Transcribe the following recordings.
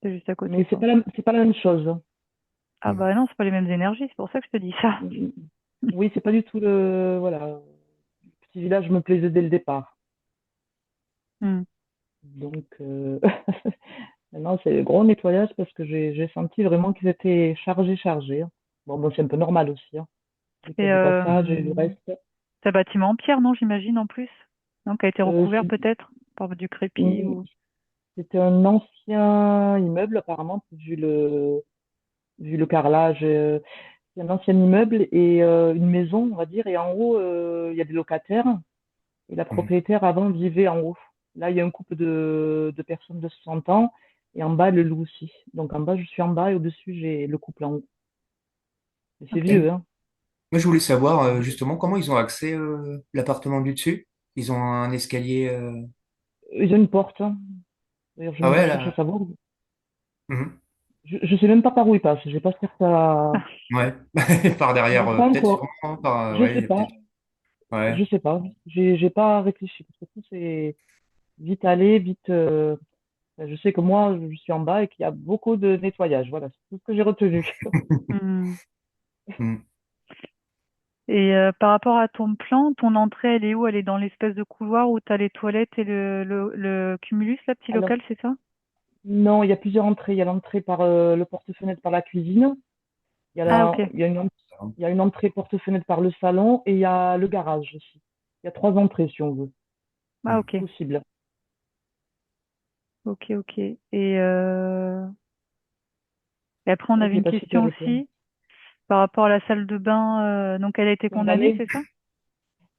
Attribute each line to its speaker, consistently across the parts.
Speaker 1: C'est juste à côté,
Speaker 2: Mais
Speaker 1: quoi.
Speaker 2: c'est pas la même chose.
Speaker 1: Ah bah non, c'est pas les mêmes énergies, c'est pour ça que je te dis ça.
Speaker 2: Oui, c'est pas du tout voilà. Le petit village me plaisait dès le départ.
Speaker 1: Hmm.
Speaker 2: Donc, maintenant, c'est le gros nettoyage parce que j'ai senti vraiment qu'ils étaient chargés, hein. Bon, c'est un peu normal aussi, hein. Vu qu'il y
Speaker 1: Et
Speaker 2: a du passage et du reste.
Speaker 1: c'est un bâtiment en pierre, non, j'imagine, en plus? Donc, a été
Speaker 2: Euh,
Speaker 1: recouvert
Speaker 2: c'est-
Speaker 1: peut-être par du crépi
Speaker 2: mm,
Speaker 1: ou...
Speaker 2: C'était un ancien immeuble, apparemment, vu le carrelage. C'est un ancien immeuble et une maison, on va dire. Et en haut, il y a des locataires. Et la
Speaker 3: Mhm.
Speaker 2: propriétaire avant vivait en haut. Là, il y a un couple de personnes de 60 ans. Et en bas, le loup aussi. Donc en bas, je suis en bas et au-dessus, j'ai le couple en haut. Et c'est
Speaker 3: Et
Speaker 2: vieux, hein.
Speaker 3: moi, je voulais savoir justement comment ils ont accès l'appartement du dessus. Ils ont un escalier.
Speaker 2: Ils ont une porte, hein. D'ailleurs, je
Speaker 3: Ah
Speaker 2: n'ai même pas
Speaker 3: ouais,
Speaker 2: cherché à
Speaker 3: là.
Speaker 2: savoir.
Speaker 3: Mhm.
Speaker 2: Je sais même pas par où ils passent. J'ai pas cherché à.
Speaker 1: Ah,
Speaker 3: Ouais. Par derrière,
Speaker 2: Pas
Speaker 3: peut-être
Speaker 2: encore.
Speaker 3: sûrement. Par,
Speaker 2: Je
Speaker 3: ouais,
Speaker 2: sais
Speaker 3: il y a
Speaker 2: pas.
Speaker 3: peut-être. Ouais.
Speaker 2: Je sais pas. J'ai pas réfléchi parce que tout c'est vite aller, vite. Je sais que moi, je suis en bas et qu'il y a beaucoup de nettoyage. Voilà, c'est tout ce que j'ai retenu.
Speaker 1: hmm.
Speaker 3: Mhm.
Speaker 1: Et par rapport à ton plan, ton entrée, elle est où? Elle est dans l'espèce de couloir où tu as les toilettes et le cumulus, là, petit
Speaker 2: Alors,
Speaker 1: local, c'est ça?
Speaker 2: non, il y a plusieurs entrées. Il y a l'entrée par le porte-fenêtre par la cuisine.
Speaker 1: Ah, ok.
Speaker 2: Il y a une entrée porte-fenêtre par le salon et il y a le garage aussi. Il y a trois entrées si on veut.
Speaker 1: Ah, ok.
Speaker 2: Possible.
Speaker 1: Ok, ok. Et après, on
Speaker 2: C'est vrai que
Speaker 1: avait
Speaker 2: j'ai
Speaker 1: une
Speaker 2: pas su te
Speaker 1: question
Speaker 2: répondre.
Speaker 1: aussi par rapport à la salle de bain. Donc, elle a été condamnée,
Speaker 2: Condamnée.
Speaker 1: c'est ça?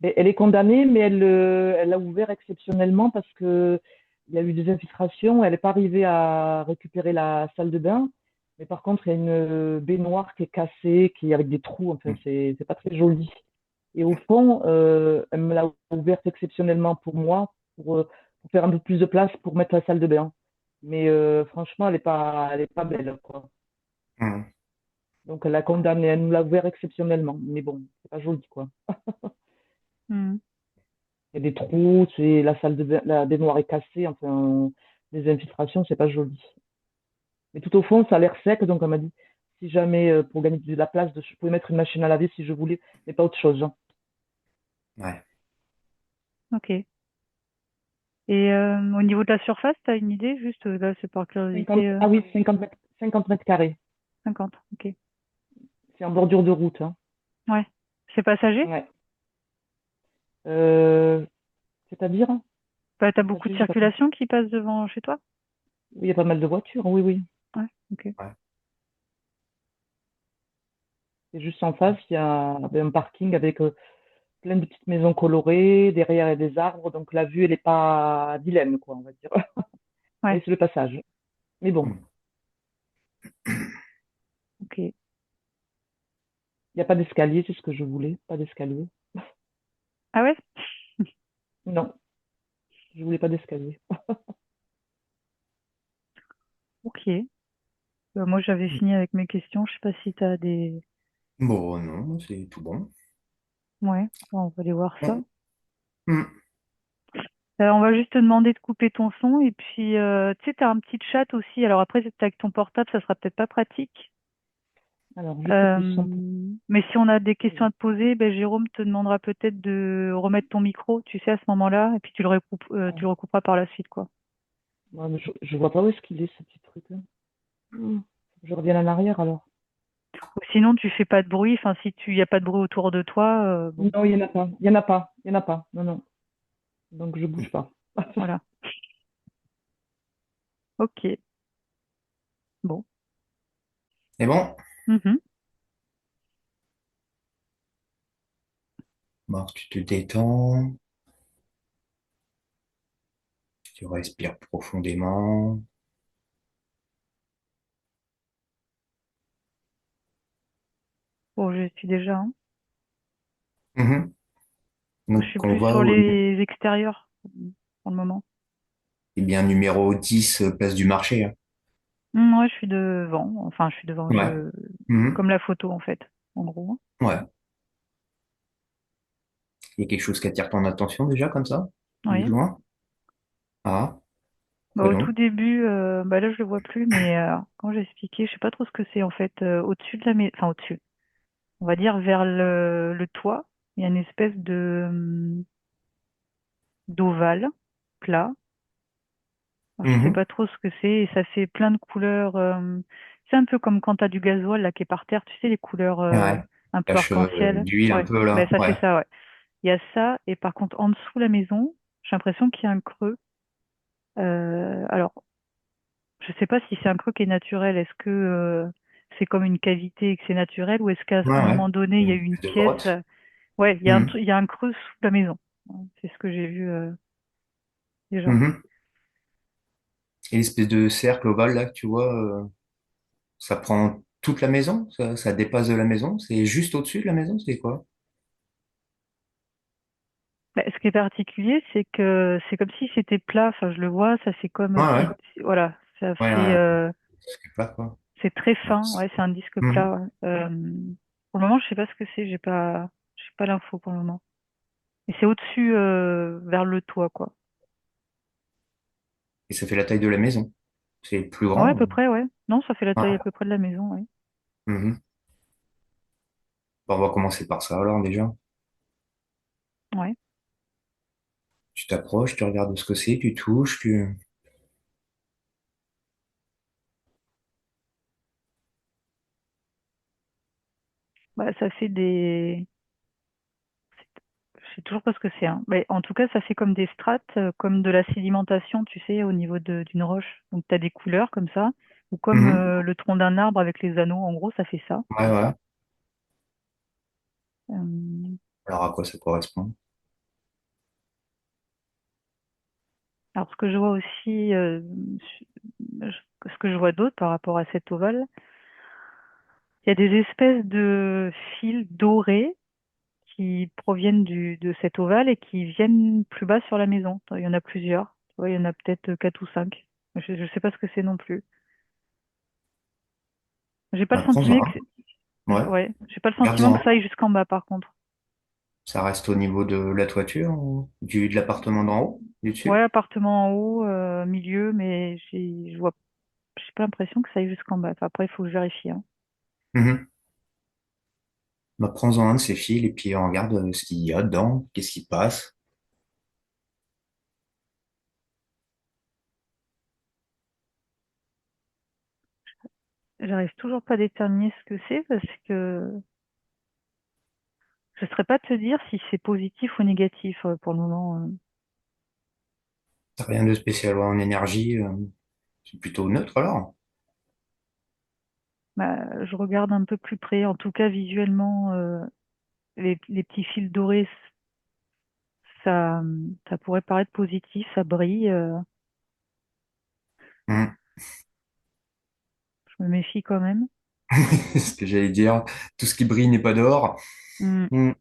Speaker 2: Et elle est condamnée, mais elle l'a ouvert exceptionnellement parce que il y a eu des infiltrations. Elle n'est pas arrivée à récupérer la salle de bain. Mais par contre, il y a une baignoire qui est cassée, qui est avec des trous. Enfin,
Speaker 3: Mhm.
Speaker 2: c'est pas très joli. Et au fond, elle me l'a ouverte exceptionnellement pour moi, pour faire un peu plus de place pour mettre la salle de bain. Mais franchement, elle est pas belle, quoi.
Speaker 3: Mhm.
Speaker 2: Donc, elle l'a condamnée. Elle nous l'a ouvert exceptionnellement. Mais bon, c'est pas joli, quoi.
Speaker 1: Hmm.
Speaker 2: Il y a des trous, c'est la salle de la baignoire est cassée, enfin, les infiltrations, c'est pas joli. Mais tout au fond, ça a l'air sec, donc on m'a dit, si jamais, pour gagner de la place, je pouvais mettre une machine à laver si je voulais, mais pas autre chose, hein.
Speaker 3: Ouais.
Speaker 1: Ok. Et au niveau de la surface, tu as une idée? Juste, là, c'est par curiosité.
Speaker 2: 50, ah oui, 50 mètres carrés.
Speaker 1: 50. Ok.
Speaker 2: C'est en bordure de route, hein.
Speaker 1: Ouais. C'est passager?
Speaker 2: Ouais. Euh, c'est-à-dire,
Speaker 1: Bah, t'as beaucoup de
Speaker 2: passager, j'ai pas compris.
Speaker 1: circulation qui passe devant chez toi?
Speaker 2: Oui, il y a pas mal de voitures, oui, oui.
Speaker 1: Ouais. Ok.
Speaker 3: Ouais.
Speaker 2: Et juste en face, il y a un parking avec plein de petites maisons colorées, derrière il y a des arbres, donc la vue, elle est pas vilaine, quoi, on va dire. Mais
Speaker 1: Ouais.
Speaker 2: c'est le passage. Mais bon.
Speaker 3: Mhm.
Speaker 1: Ok.
Speaker 2: Il n'y a pas d'escalier, c'est ce que je voulais. Pas d'escalier.
Speaker 1: Ah ouais?
Speaker 2: Non, je voulais pas d'escalier.
Speaker 1: Ok. Moi, j'avais fini avec mes questions. Je sais pas si tu as des...
Speaker 3: Bon, non, c'est tout bon.
Speaker 1: Ouais, bon, on va aller voir ça.
Speaker 3: Bon. Mhm.
Speaker 1: On va juste te demander de couper ton son et puis, tu sais, tu as un petit chat aussi. Alors après, c'est avec ton portable, ça sera peut-être pas pratique.
Speaker 2: Alors, je coupe le son pour.
Speaker 1: Mais si on a des questions à te poser, ben, Jérôme te demandera peut-être de remettre ton micro, tu sais, à ce moment-là, et puis tu le recouperas par la suite, quoi.
Speaker 2: Ouais, mais je vois pas où est-ce qu'il est, ce petit truc-là. Je reviens en arrière alors.
Speaker 1: Ou sinon, tu fais pas de bruit. Enfin, si tu y a pas de bruit autour de toi, bon,
Speaker 2: Non, il y en a pas. Il y en a pas. Il y en a pas. Non, non. Donc, je bouge pas.
Speaker 1: voilà. Ok. Bon.
Speaker 3: Et bon,
Speaker 1: Mhm.
Speaker 3: bon, tu te détends, tu respires profondément.
Speaker 1: Bon, je suis déjà, hein.
Speaker 3: Mhm.
Speaker 1: Je
Speaker 3: Donc,
Speaker 1: suis
Speaker 3: on
Speaker 1: plus
Speaker 3: va
Speaker 1: sur les extérieurs pour le moment.
Speaker 3: c'est bien numéro 10 place du marché, hein.
Speaker 1: Ouais, je suis devant. Enfin, je suis devant.
Speaker 3: Ouais. Mhm.
Speaker 1: Comme la photo, en fait, en gros.
Speaker 3: Ouais. Il y a quelque chose qui attire ton attention déjà comme ça, du
Speaker 1: Oui.
Speaker 3: loin. Ah.
Speaker 1: Bah,
Speaker 3: Bah
Speaker 1: au
Speaker 3: non.
Speaker 1: tout début, bah là je le vois plus, mais quand j'ai expliqué, je sais pas trop ce que c'est en fait. Au-dessus de la maison, enfin au-dessus, on va dire vers le toit, il y a une espèce de d'ovale plat. Alors, je sais
Speaker 3: Mhm.
Speaker 1: pas trop ce que c'est et ça fait plein de couleurs. C'est un peu comme quand t'as du gasoil là qui est par terre, tu sais les couleurs
Speaker 3: Ouais.
Speaker 1: un peu
Speaker 3: Tache
Speaker 1: arc-en-ciel.
Speaker 3: d'huile un
Speaker 1: Ouais,
Speaker 3: peu
Speaker 1: ben
Speaker 3: là.
Speaker 1: ça fait
Speaker 3: Ouais.
Speaker 1: ça, ouais. Il y a ça et par contre en dessous la maison, j'ai l'impression qu'il y a un creux. Alors je sais pas si c'est un creux qui est naturel. Est-ce que c'est comme une cavité et que c'est naturel ou est-ce qu'à
Speaker 3: Ouais,
Speaker 1: un
Speaker 3: ouais.
Speaker 1: moment donné il y a
Speaker 3: Une
Speaker 1: eu une
Speaker 3: espèce de
Speaker 1: pièce.
Speaker 3: grotte.
Speaker 1: Ouais, il y a
Speaker 3: Mhm.
Speaker 1: il y a un creux sous la maison. C'est ce que j'ai vu déjà.
Speaker 3: Mhm. Et l'espèce de cercle ovale là que tu vois, ça prend toute la maison? Ça dépasse de la maison? C'est juste au-dessus de la maison? C'est quoi?
Speaker 1: Bah, ce qui est particulier, c'est que c'est comme si c'était plat. Enfin, je le vois, ça fait comme
Speaker 3: Ouais,
Speaker 1: si,
Speaker 3: ouais.
Speaker 1: voilà, ça
Speaker 3: Ouais,
Speaker 1: fait,
Speaker 3: c'est plat, quoi.
Speaker 1: c'est très fin. Ouais, c'est un disque
Speaker 3: Mhm.
Speaker 1: plat. Ouais. Pour le moment, je sais pas ce que c'est. J'ai pas l'info pour le moment. Et c'est au-dessus, vers le toit, quoi.
Speaker 3: Et ça fait la taille de la maison. C'est plus
Speaker 1: Ouais, à
Speaker 3: grand.
Speaker 1: peu près, ouais. Non, ça fait la taille à
Speaker 3: Ouais.
Speaker 1: peu près de la maison, ouais.
Speaker 3: Mhm. Bon, on va commencer par ça alors déjà.
Speaker 1: Ouais.
Speaker 3: Tu t'approches, tu regardes ce que c'est, tu touches, tu...
Speaker 1: Bah, ça fait des, je sais toujours pas ce que c'est, hein. Mais en tout cas, ça fait comme des strates, comme de la sédimentation, tu sais, au niveau d'une roche. Donc, tu as des couleurs comme ça, ou comme
Speaker 3: Mhm.
Speaker 1: le tronc d'un arbre avec les anneaux. En gros, ça fait ça.
Speaker 3: Ouais, ouais.
Speaker 1: Euh,
Speaker 3: Alors à quoi ça correspond?
Speaker 1: alors, ce que je vois aussi, ce que je vois d'autre par rapport à cet ovale, il y a des espèces de fils dorés qui proviennent de cet ovale et qui viennent plus bas sur la maison. Il y en a plusieurs. Tu vois, il y en a peut-être quatre ou cinq. Je ne sais pas ce que c'est non plus. J'ai pas le
Speaker 3: Bah, prends-en
Speaker 1: sentiment que
Speaker 3: un. Ouais.
Speaker 1: ouais, j'ai pas le sentiment que
Speaker 3: Garde-en.
Speaker 1: ça aille jusqu'en bas par contre.
Speaker 3: Ça reste au niveau de la toiture, ou de l'appartement d'en haut, du
Speaker 1: Ouais,
Speaker 3: dessus?
Speaker 1: appartement en haut, milieu, mais j'ai pas l'impression que ça aille jusqu'en bas. Enfin, après, il faut que je vérifie, hein.
Speaker 3: Mhm. Bah, prends-en un de ces fils et puis on regarde ce qu'il y a dedans, qu'est-ce qui passe.
Speaker 1: J'arrive toujours pas à déterminer ce que c'est parce que je ne saurais pas te dire si c'est positif ou négatif pour le moment.
Speaker 3: Rien de spécial en énergie, c'est plutôt neutre alors.
Speaker 1: Bah, je regarde un peu plus près. En tout cas, visuellement, les petits fils dorés, ça, ça pourrait paraître positif, ça brille.
Speaker 3: Mhm.
Speaker 1: Je me méfie quand même.
Speaker 3: Ce que j'allais dire, tout ce qui brille n'est pas d'or.
Speaker 1: Hmm.
Speaker 3: Mhm.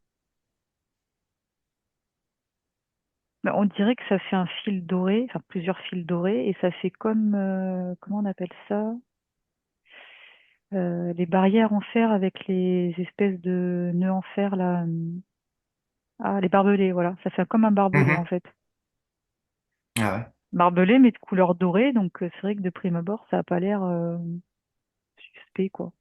Speaker 1: Bah, on dirait que ça fait un fil doré, enfin plusieurs fils dorés, et ça fait comme, comment on appelle ça? Les barrières en fer avec les espèces de nœuds en fer là. Ah, les barbelés, voilà. Ça fait comme un barbelé en
Speaker 3: Mhm.
Speaker 1: fait.
Speaker 3: Ah ouais.
Speaker 1: Barbelé, mais de couleur dorée, donc c'est vrai que de prime abord, ça a pas l'air suspect, quoi.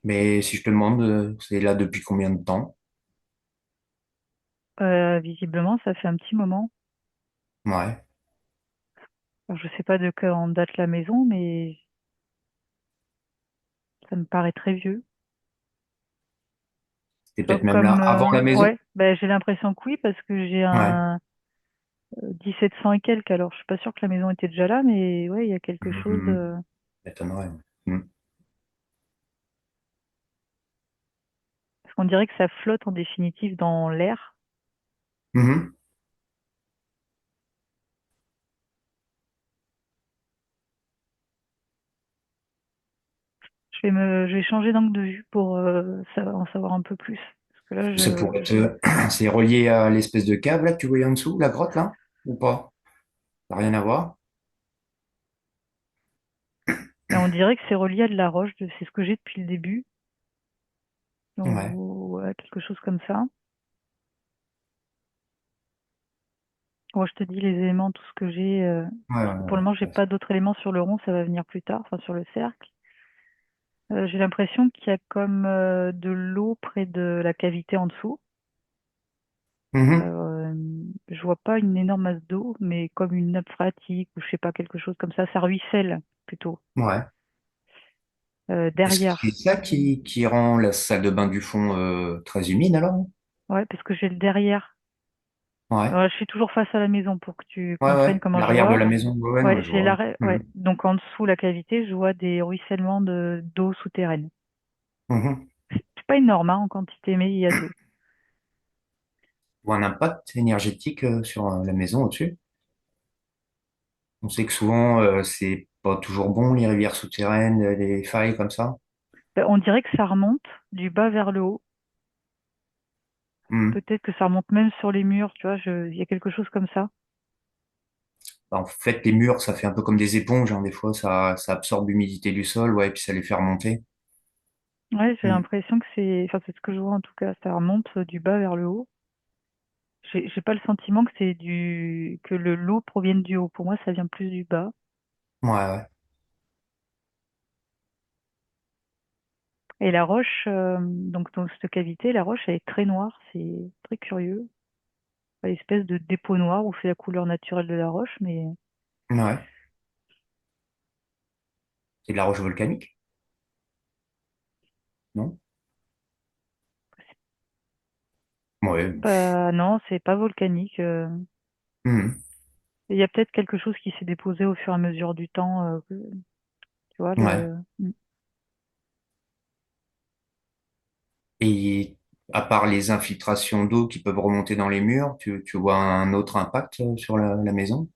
Speaker 3: Mais si je te demande, c'est là depuis combien de temps?
Speaker 1: Visiblement, ça fait un petit moment.
Speaker 3: Ouais.
Speaker 1: Alors, je sais pas de quand date la maison, mais ça me paraît très vieux.
Speaker 3: C'est
Speaker 1: Tu vois,
Speaker 3: peut-être même là
Speaker 1: comme,
Speaker 3: avant la maison?
Speaker 1: ouais, ben, j'ai l'impression que oui, parce que j'ai
Speaker 3: Ouais.
Speaker 1: un 1700 et quelques, alors je suis pas sûre que la maison était déjà là, mais ouais, il y a quelque chose.
Speaker 3: Mhm. M'étonnerait. Mhm.
Speaker 1: Parce qu'on dirait que ça flotte en définitive dans l'air.
Speaker 3: Mhm.
Speaker 1: Je vais changer d'angle de vue pour en savoir un peu plus. Parce que là,
Speaker 3: Ça pourrait être, c'est relié à l'espèce de cave là que tu voyais en dessous, la grotte là, ou pas? Ça n'a rien à voir?
Speaker 1: mais on dirait que c'est relié à de la roche. C'est ce que j'ai depuis le début. Donc,
Speaker 3: Ouais.
Speaker 1: ouais, quelque chose comme ça. Moi, je te dis les éléments, tout ce que j'ai.
Speaker 3: Ouais, ouais,
Speaker 1: Pour le moment, j'ai
Speaker 3: ouais.
Speaker 1: pas d'autres éléments sur le rond, ça va venir plus tard, enfin sur le cercle. J'ai l'impression qu'il y a comme de l'eau près de la cavité en dessous.
Speaker 3: Mhm.
Speaker 1: Euh, je vois pas une énorme masse d'eau, mais comme une nappe phréatique ou je sais pas, quelque chose comme ça ruisselle plutôt.
Speaker 3: Ouais. Est-ce que c'est
Speaker 1: Derrière.
Speaker 3: ça qui rend la salle de bain du fond très humide alors?
Speaker 1: Ouais, parce que j'ai le derrière.
Speaker 3: Ouais.
Speaker 1: Alors, je suis toujours face à la maison pour que tu
Speaker 3: Ouais,
Speaker 1: comprennes
Speaker 3: ouais.
Speaker 1: comment je
Speaker 3: L'arrière de
Speaker 1: vois.
Speaker 3: la maison. Ouais, ouais, non,
Speaker 1: Ouais,
Speaker 3: mais je
Speaker 1: j'ai
Speaker 3: vois.
Speaker 1: l'arrêt, ouais.
Speaker 3: Mhm.
Speaker 1: Donc en dessous la cavité, je vois des ruissellements d'eau souterraine.
Speaker 3: Mhm.
Speaker 1: C'est pas énorme hein, en quantité, mais il y a de l'eau.
Speaker 3: Ou un impact énergétique sur la maison au-dessus. On sait que souvent, c'est pas toujours bon, les rivières souterraines, les failles comme ça.
Speaker 1: On dirait que ça remonte du bas vers le haut.
Speaker 3: Mhm.
Speaker 1: Peut-être que ça remonte même sur les murs, tu vois, il y a quelque chose comme ça.
Speaker 3: Bah, en fait, les murs, ça fait un peu comme des éponges, hein. Des fois, ça absorbe l'humidité du sol, ouais, et puis ça les fait remonter.
Speaker 1: Ouais, j'ai
Speaker 3: Mhm.
Speaker 1: l'impression que enfin c'est ce que je vois en tout cas, ça remonte du bas vers le haut. J'ai pas le sentiment que que le l'eau provienne du haut. Pour moi, ça vient plus du bas.
Speaker 3: Ouais, ouais.
Speaker 1: Et la roche, donc dans cette cavité, la roche, elle est très noire. C'est très curieux. Une espèce de dépôt noir où c'est la couleur naturelle de la roche, mais
Speaker 3: Ouais. C'est de la roche volcanique, non? Ouais.
Speaker 1: non, c'est pas volcanique.
Speaker 3: Mhm.
Speaker 1: Il y a peut-être quelque chose qui s'est déposé au fur et à mesure du temps. Tu vois,
Speaker 3: Ouais.
Speaker 1: Mm.
Speaker 3: Et à part les infiltrations d'eau qui peuvent remonter dans les murs, tu vois un autre impact sur la maison?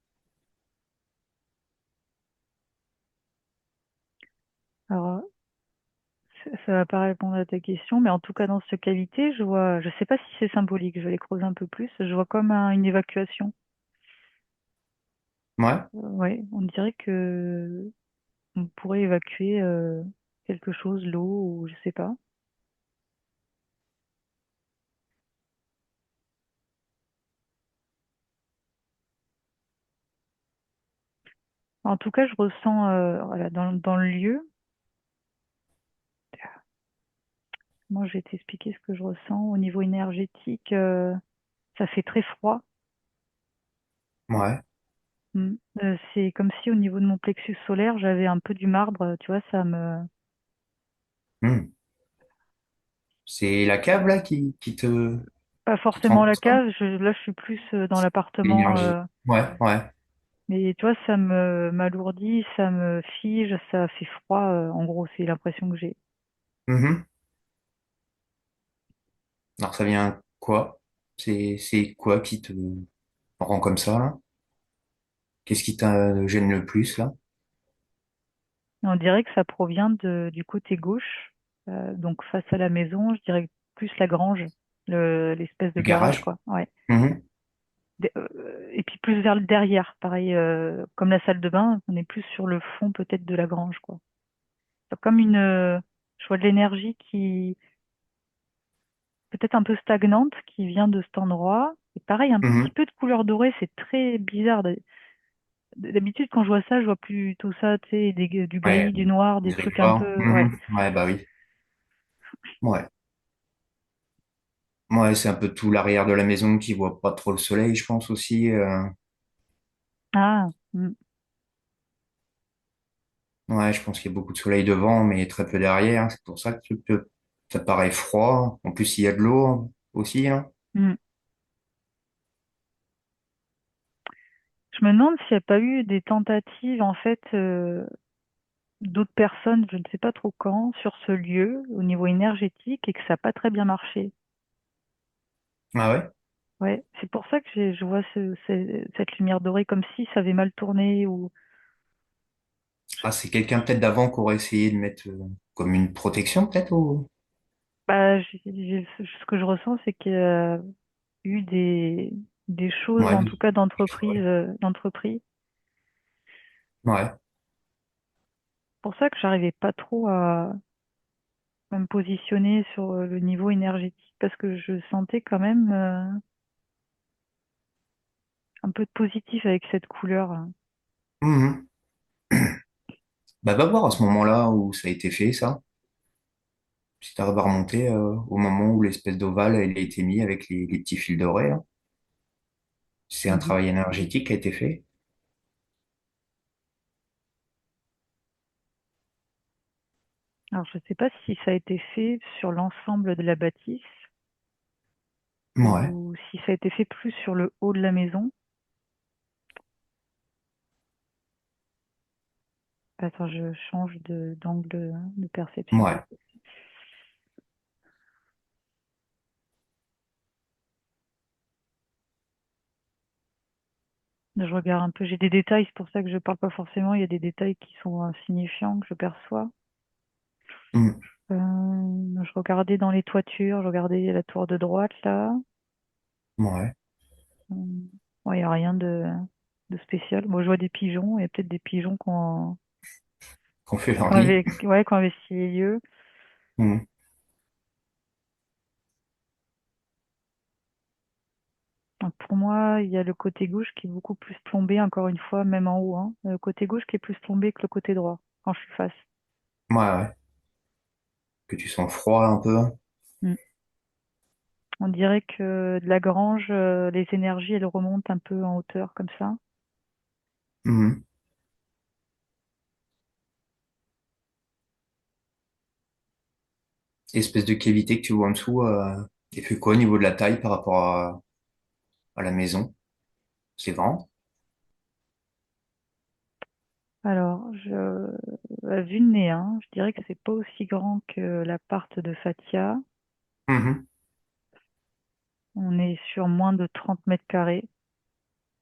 Speaker 1: Alors, ça va pas répondre à ta question, mais en tout cas, dans cette cavité, je sais pas si c'est symbolique, je vais les creuser un peu plus. Je vois comme une évacuation.
Speaker 3: Ouais.
Speaker 1: Ouais, on dirait que on pourrait évacuer quelque chose, l'eau ou je sais pas. En tout cas, je ressens, voilà, dans le lieu, moi je vais t'expliquer ce que je ressens au niveau énergétique. Ça fait très froid.
Speaker 3: Ouais.
Speaker 1: Mm. C'est comme si au niveau de mon plexus solaire, j'avais un peu du marbre, tu vois, ça me...
Speaker 3: Mhm. C'est la cave là
Speaker 1: Pas
Speaker 3: qui te
Speaker 1: forcément
Speaker 3: rend
Speaker 1: la
Speaker 3: ça?
Speaker 1: cave, là je suis plus dans l'appartement,
Speaker 3: L'énergie. Ouais, ouais.
Speaker 1: mais tu vois, ça me m'alourdit, ça me fige, ça fait froid, en gros, c'est l'impression que j'ai.
Speaker 3: Mhm. Alors ça vient quoi? C'est quoi qui te rend comme ça là? Qu'est-ce qui te gêne le plus là?
Speaker 1: On dirait que ça provient du côté gauche, donc face à la maison, je dirais plus la grange, l'espèce de
Speaker 3: Du
Speaker 1: garage,
Speaker 3: garage?
Speaker 1: quoi. Ouais.
Speaker 3: Mhm.
Speaker 1: Et puis plus vers le derrière, pareil, comme la salle de bain, on est plus sur le fond peut-être de la grange, quoi. C'est comme je vois de l'énergie qui peut-être un peu stagnante, qui vient de cet endroit. Et pareil, un petit
Speaker 3: Mhm.
Speaker 1: peu de couleur dorée, c'est très bizarre. D'habitude, quand je vois ça, je vois plutôt ça, tu sais, du
Speaker 3: Ouais,
Speaker 1: gris, du noir, des trucs un
Speaker 3: gris-gras.
Speaker 1: peu, ouais.
Speaker 3: Mhm. Ouais, bah oui. Ouais. Ouais, c'est un peu tout l'arrière de la maison qui voit pas trop le soleil, je pense aussi.
Speaker 1: Ah, mm.
Speaker 3: Ouais, je pense qu'il y a beaucoup de soleil devant, mais très peu derrière. C'est pour ça que ça paraît froid. En plus, il y a de l'eau aussi, là.
Speaker 1: Mm. Je me demande s'il n'y a pas eu des tentatives, en fait, d'autres personnes, je ne sais pas trop quand, sur ce lieu, au niveau énergétique, et que ça n'a pas très bien marché.
Speaker 3: Ah ouais?
Speaker 1: Ouais, c'est pour ça que je vois cette lumière dorée comme si ça avait mal tourné ou
Speaker 3: Ah, c'est quelqu'un peut-être d'avant qui aurait essayé de mettre comme une protection, peut-être, ou...
Speaker 1: bah, ce que je ressens, c'est qu'il y a eu des choses,
Speaker 3: Ouais,
Speaker 1: en tout cas
Speaker 3: ouais.
Speaker 1: d'entreprise.
Speaker 3: Ouais.
Speaker 1: C'est pour ça que j'arrivais pas trop à me positionner sur le niveau énergétique parce que je sentais quand même un peu de positif avec cette couleur.
Speaker 3: Mhm. Bah, va voir à ce moment-là où ça a été fait, ça. Si tu arrives à remonter au moment où l'espèce d'ovale elle a été mis avec les petits fils dorés, là. C'est un
Speaker 1: Mhm.
Speaker 3: travail énergétique qui a été fait.
Speaker 1: Alors, je ne sais pas si ça a été fait sur l'ensemble de la bâtisse
Speaker 3: Ouais,
Speaker 1: ou si ça a été fait plus sur le haut de la maison. Attends, je change d'angle de perception.
Speaker 3: ouais.
Speaker 1: Je regarde un peu, j'ai des détails, c'est pour ça que je parle pas forcément. Il y a des détails qui sont insignifiants que je perçois.
Speaker 3: Mhm.
Speaker 1: Je regardais dans les toitures, je regardais la tour de droite là.
Speaker 3: Ouais.
Speaker 1: Euh, ouais, il n'y a rien de spécial. Bon, je vois des pigeons, il y a peut-être des pigeons
Speaker 3: Qu'on fait leur nid.
Speaker 1: ouais, qui ont investi les lieux.
Speaker 3: Mhm.
Speaker 1: Donc, pour moi, il y a le côté gauche qui est beaucoup plus plombé, encore une fois, même en haut, hein. Le côté gauche qui est plus plombé que le côté droit, quand je suis face.
Speaker 3: Ouais, ouais. Que tu sens froid un peu.
Speaker 1: Mm. On dirait que de la grange, les énergies, elles remontent un peu en hauteur, comme ça.
Speaker 3: Mhm. Espèce de cavité que tu vois en dessous, il fait quoi au niveau de la taille par rapport à la maison? C'est grand?
Speaker 1: Alors, à vue de nez, hein, je dirais que c'est pas aussi grand que l'appart de Fatia.
Speaker 3: Mhm.
Speaker 1: On est sur moins de 30 mètres carrés.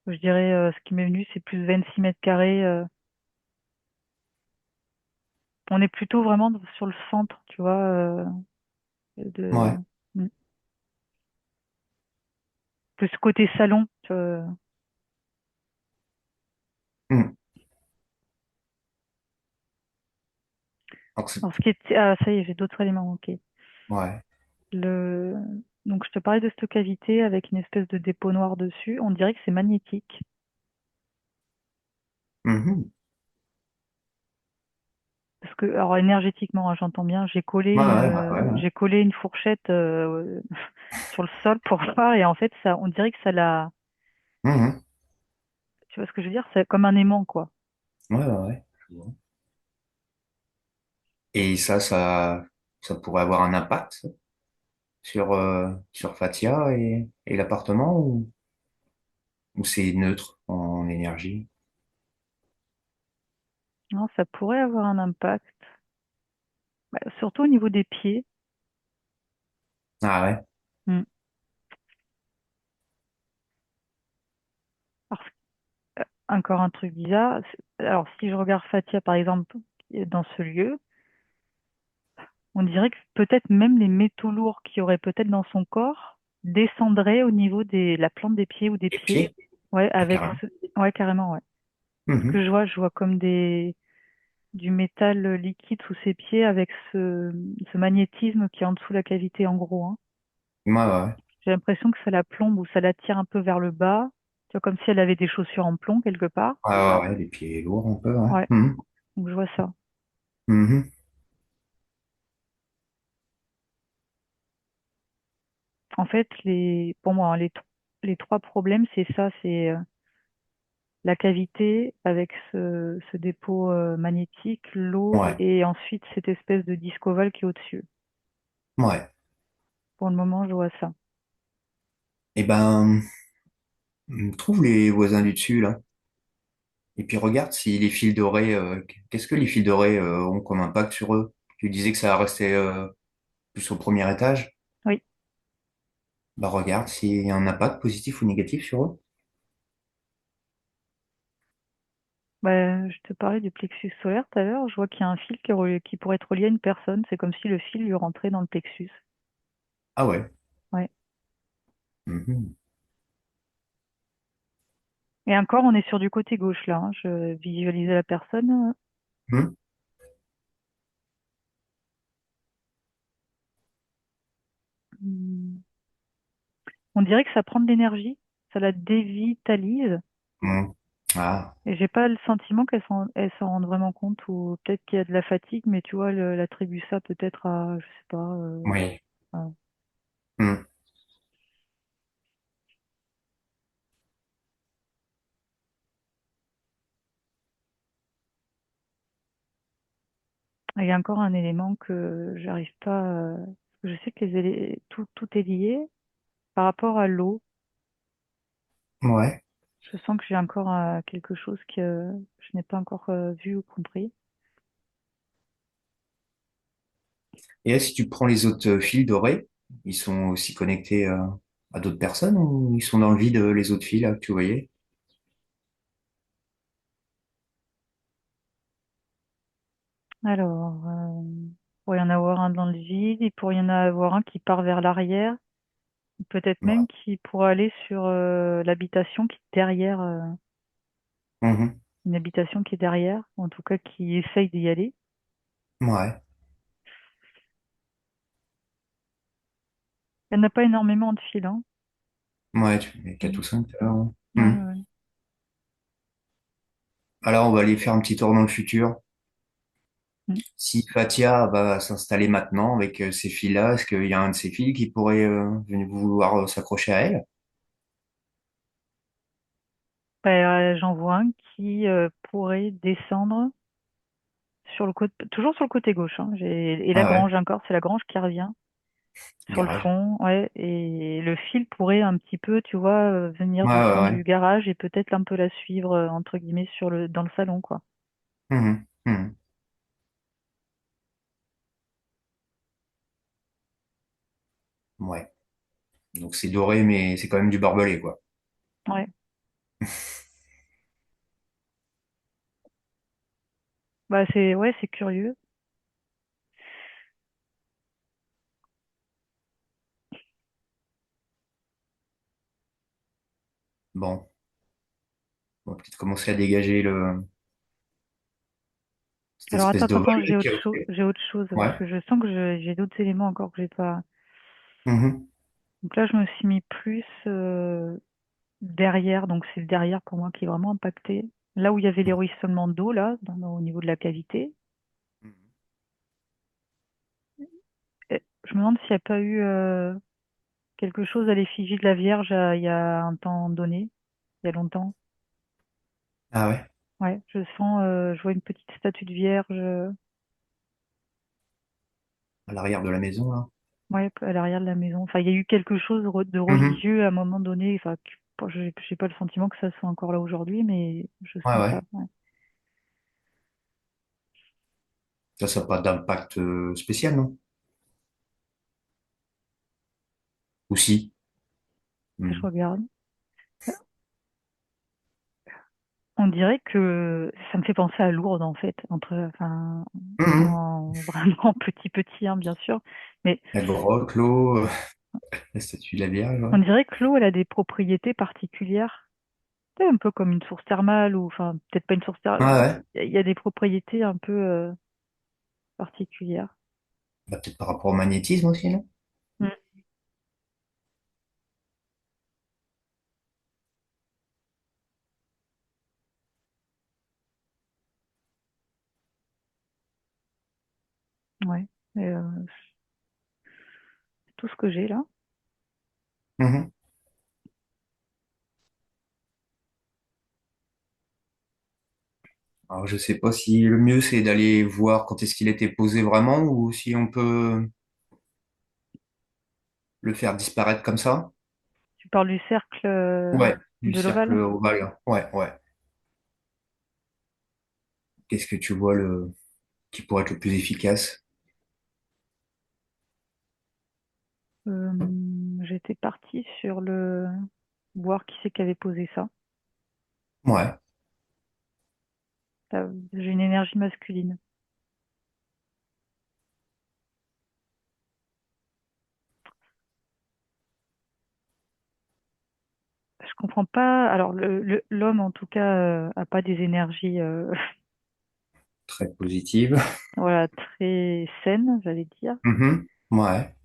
Speaker 1: Je dirais, ce qui m'est venu, c'est plus 26 mètres carrés. On est plutôt vraiment sur le centre, tu vois, de,
Speaker 3: Ouais.
Speaker 1: mm, plus côté salon. Tu vois.
Speaker 3: Mhm. Donc,
Speaker 1: Alors, ce qui est, ah, ça y est, j'ai d'autres éléments. Ok.
Speaker 3: ouais.
Speaker 1: Le, donc, je te parlais de cette cavité avec une espèce de dépôt noir dessus. On dirait que c'est magnétique.
Speaker 3: Mhm.
Speaker 1: Parce que, alors énergétiquement, hein, j'entends bien,
Speaker 3: Ouais, ouais, bah ouais, ouais.
Speaker 1: j'ai collé une fourchette sur le sol pour voir, et en fait, ça, on dirait que ça l'a,
Speaker 3: Mhm.
Speaker 1: tu vois ce que je veux dire? C'est comme un aimant, quoi.
Speaker 3: Ouais, ouais, ouais. Je vois. Et ça pourrait avoir un impact sur Fatia et l'appartement ou c'est neutre en énergie?
Speaker 1: Non, ça pourrait avoir un impact, bah, surtout au niveau des pieds.
Speaker 3: Ah ouais,
Speaker 1: Hmm. Parce encore un truc bizarre. Alors, si je regarde Fatia, par exemple, qui est dans ce lieu, on dirait que peut-être même les métaux lourds qu'il y aurait peut-être dans son corps descendraient au niveau de la plante des pieds ou des
Speaker 3: les
Speaker 1: pieds.
Speaker 3: pieds,
Speaker 1: Ouais,
Speaker 3: ah,
Speaker 1: avec
Speaker 3: carrément.
Speaker 1: ouais, carrément, ouais. Ce que
Speaker 3: Mhm.
Speaker 1: je vois comme du métal liquide sous ses pieds avec ce magnétisme qui est en dessous de la cavité, en gros, hein.
Speaker 3: Ouais, ouais,
Speaker 1: J'ai l'impression que ça la plombe ou ça la tire un peu vers le bas. Tu vois, comme si elle avait des chaussures en plomb quelque part.
Speaker 3: ouais, ouais, ouais, les pieds lourds un peu, ouais.
Speaker 1: Ouais,
Speaker 3: Mhm.
Speaker 1: donc je vois ça.
Speaker 3: Mhm.
Speaker 1: En fait, pour moi, hein, les trois problèmes, c'est ça, c'est la cavité avec ce dépôt magnétique, l'eau
Speaker 3: Ouais,
Speaker 1: et ensuite cette espèce de disque ovale qui est au-dessus.
Speaker 3: ouais.
Speaker 1: Pour le moment, je vois ça.
Speaker 3: Eh ben, trouve les voisins du dessus, là. Et puis regarde si les fils dorés, qu'est-ce que les fils dorés ont comme impact sur eux? Tu disais que ça restait plus au premier étage.
Speaker 1: Oui,
Speaker 3: Bah regarde s'il y a un impact positif ou négatif sur eux.
Speaker 1: bah, je te parlais du plexus solaire tout à l'heure. Je vois qu'il y a un fil qui pourrait être relié à une personne. C'est comme si le fil lui rentrait dans le plexus.
Speaker 3: Ah ouais.
Speaker 1: Ouais.
Speaker 3: Mhm.
Speaker 1: Et encore, on est sur du côté gauche là, hein. Je visualisais la personne.
Speaker 3: Mhm.
Speaker 1: Hmm. On dirait que ça prend de l'énergie. ça la dévitalise.
Speaker 3: Hmm. Ah,
Speaker 1: Et j'ai pas le sentiment elles s'en rendent vraiment compte, ou peut-être qu'il y a de la fatigue, mais tu vois, elle attribue ça peut-être à, je sais pas,
Speaker 3: oui.
Speaker 1: à-
Speaker 3: Hmm.
Speaker 1: il y a encore un élément que j'arrive pas, je sais que tout est lié par rapport à l'eau.
Speaker 3: Ouais.
Speaker 1: Je sens que j'ai encore quelque chose que je n'ai pas encore vu ou compris.
Speaker 3: Et là, si tu prends les autres fils dorés, ils sont aussi connectés à d'autres personnes ou ils sont dans le vide, les autres fils là, que tu voyais?
Speaker 1: Alors, il pourrait y en avoir un dans le vide, il pourrait y en avoir un qui part vers l'arrière, peut-être
Speaker 3: Ouais.
Speaker 1: même qui pourrait aller sur l'habitation qui est derrière,
Speaker 3: Mhm.
Speaker 1: une habitation qui est derrière, ou en tout cas qui essaye d'y aller.
Speaker 3: Ouais.
Speaker 1: Elle n'a pas énormément de fils, hein.
Speaker 3: Ouais, tu mets 4
Speaker 1: Mm.
Speaker 3: ou 5 tout à l'heure, hein.
Speaker 1: Ouais,
Speaker 3: Hmm.
Speaker 1: ouais.
Speaker 3: Alors, on va aller faire un petit tour dans le futur.
Speaker 1: Mm.
Speaker 3: Si Fatia va s'installer maintenant avec ces filles-là, est-ce qu'il y a un de ces filles qui pourrait venir vouloir s'accrocher à elle?
Speaker 1: J'en vois un qui pourrait descendre sur le côté, toujours sur le côté gauche, hein. Et la
Speaker 3: Ah ouais,
Speaker 1: grange encore, c'est la grange qui revient sur le
Speaker 3: garage.
Speaker 1: fond, ouais. Et le fil pourrait un petit peu, tu vois, venir
Speaker 3: Ouais,
Speaker 1: du
Speaker 3: ouais,
Speaker 1: fond
Speaker 3: ouais.
Speaker 1: du garage et peut-être un peu la suivre, entre guillemets, dans le salon, quoi.
Speaker 3: Mhm, mhm. Ouais. Donc c'est doré, mais c'est quand même du barbelé, quoi.
Speaker 1: Ouais. Ouais, c'est curieux.
Speaker 3: Bon, on va peut-être commencer à dégager cette
Speaker 1: Alors
Speaker 3: espèce
Speaker 1: attends,
Speaker 3: d'ovale qui est resté.
Speaker 1: j'ai autre chose parce
Speaker 3: Ouais.
Speaker 1: que je sens que j'ai d'autres éléments encore que j'ai pas.
Speaker 3: Mhm.
Speaker 1: Donc là, je me suis mis plus derrière, donc c'est le derrière pour moi qui est vraiment impacté. Là où il y avait les ruissellements d'eau, là, au niveau de la cavité. Je me demande s'il n'y a pas eu quelque chose à l'effigie de la Vierge il y a un temps donné, il y a longtemps.
Speaker 3: Ah ouais,
Speaker 1: Ouais, je vois une petite statue de Vierge,
Speaker 3: à l'arrière de la maison, là.
Speaker 1: ouais, à l'arrière de la maison. Enfin, il y a eu quelque chose de
Speaker 3: Mhm.
Speaker 1: religieux à un moment donné. Enfin, bon, j'ai pas le sentiment que ça soit encore là aujourd'hui, mais je
Speaker 3: Ouais,
Speaker 1: sens ça.
Speaker 3: ouais.
Speaker 1: Ouais.
Speaker 3: Ça n'a pas d'impact spécial, non? Ou si?
Speaker 1: Je
Speaker 3: Mhm.
Speaker 1: regarde. On dirait que ça me fait penser à Lourdes en fait, enfin,
Speaker 3: Mhm.
Speaker 1: en vraiment petit, hein, bien sûr. Mais
Speaker 3: La grotte, l'eau, la statue de la Vierge, ouais.
Speaker 1: on dirait que l'eau, elle a des propriétés particulières. C'est un peu comme une source thermale, ou enfin, peut-être pas une source
Speaker 3: Ouais,
Speaker 1: thermale.
Speaker 3: ouais.
Speaker 1: Il y a des propriétés un peu particulières.
Speaker 3: Bah, peut-être par rapport au magnétisme aussi, non?
Speaker 1: Mm. Ouais. Et, c'est tout ce que j'ai là.
Speaker 3: Mhm. Alors, je sais pas si le mieux c'est d'aller voir quand est-ce qu'il était posé vraiment ou si on peut le faire disparaître comme ça.
Speaker 1: Tu parles du cercle
Speaker 3: Ouais, du
Speaker 1: de
Speaker 3: cercle
Speaker 1: l'ovale?
Speaker 3: ovale. Ouais, ouais. Qu'est-ce que tu vois qui pourrait être le plus efficace?
Speaker 1: J'étais partie sur le voir qui c'est qui avait posé ça.
Speaker 3: Ouais.
Speaker 1: J'ai une énergie masculine. Je comprends pas. Alors l'homme en tout cas a pas des énergies
Speaker 3: Très positive.
Speaker 1: voilà, très saines, j'allais dire.
Speaker 3: Mhm. Ouais.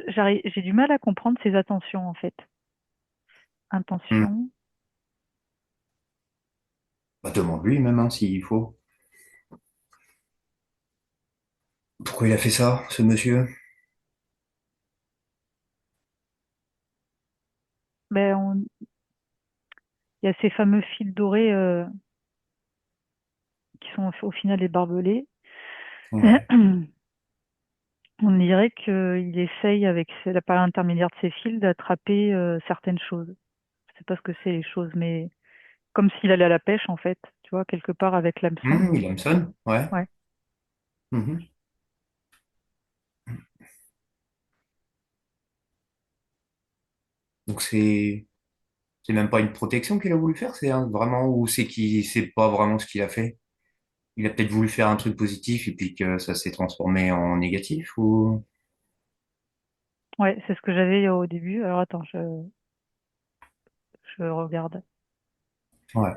Speaker 1: J'ai du mal à comprendre ses attentions en fait.
Speaker 3: Hmm.
Speaker 1: intention.
Speaker 3: Bah, demande-lui même hein, s'il faut. Pourquoi il a fait ça, ce monsieur?
Speaker 1: Ben, il y a ces fameux fils dorés qui sont au final des barbelés.
Speaker 3: Ouais.
Speaker 1: On dirait qu'il essaye, par l'intermédiaire de ses fils, d'attraper certaines choses. Je sais pas ce que c'est les choses, mais comme s'il allait à la pêche, en fait, tu vois, quelque part avec l'hameçon.
Speaker 3: Williamson, ouais.
Speaker 1: Ouais,
Speaker 3: Mhm. Donc c'est même pas une protection qu'il a voulu faire, c'est vraiment ou c'est qui c'est pas vraiment ce qu'il a fait. Il a peut-être voulu faire un truc positif et puis que ça s'est transformé en négatif ou
Speaker 1: ouais, c'est ce que j'avais au début. Alors attends, je regarde.
Speaker 3: ouais,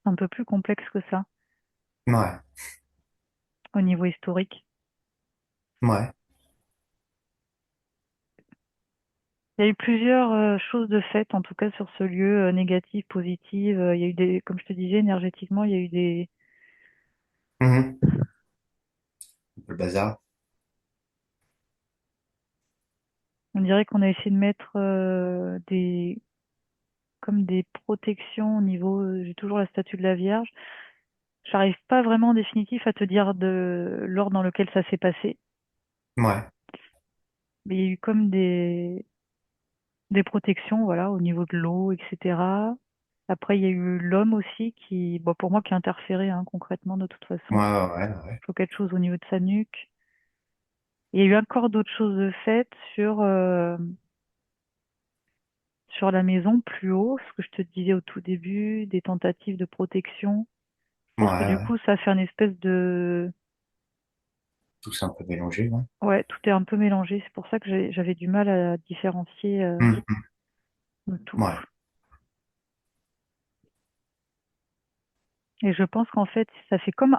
Speaker 1: C'est un peu plus complexe que ça,
Speaker 3: ouais,
Speaker 1: au niveau historique.
Speaker 3: ouais.
Speaker 1: Il y a eu plusieurs choses de fait, en tout cas sur ce lieu, négatives, positives. Il y a eu comme je te disais, énergétiquement, il y a eu
Speaker 3: Mhm. Un peu le bazar.
Speaker 1: on dirait qu'on a essayé de mettre comme des protections au niveau, j'ai toujours la statue de la Vierge. J'arrive pas vraiment en définitif à te dire de l'ordre dans lequel ça s'est passé,
Speaker 3: Ouais,
Speaker 1: mais il y a eu comme des protections, voilà, au niveau de l'eau, etc. Après, il y a eu l'homme aussi qui, bon, pour moi, qui a interféré, hein, concrètement, de toute
Speaker 3: ouais,
Speaker 1: façon.
Speaker 3: ouais, ouais.
Speaker 1: Il faut quelque chose au niveau de sa nuque. Il y a eu encore d'autres choses de faites sur la maison plus haut, ce que je te disais au tout début, des tentatives de protection. Je
Speaker 3: Ouais,
Speaker 1: pense que du
Speaker 3: ouais.
Speaker 1: coup, ça fait une espèce de...
Speaker 3: Tout ça un peu mélangé, ouais.
Speaker 1: Ouais, tout est un peu mélangé. C'est pour ça que j'avais du mal à différencier
Speaker 3: Mhm.
Speaker 1: le tout.
Speaker 3: Ouais,
Speaker 1: Et je pense qu'en fait, ça fait comme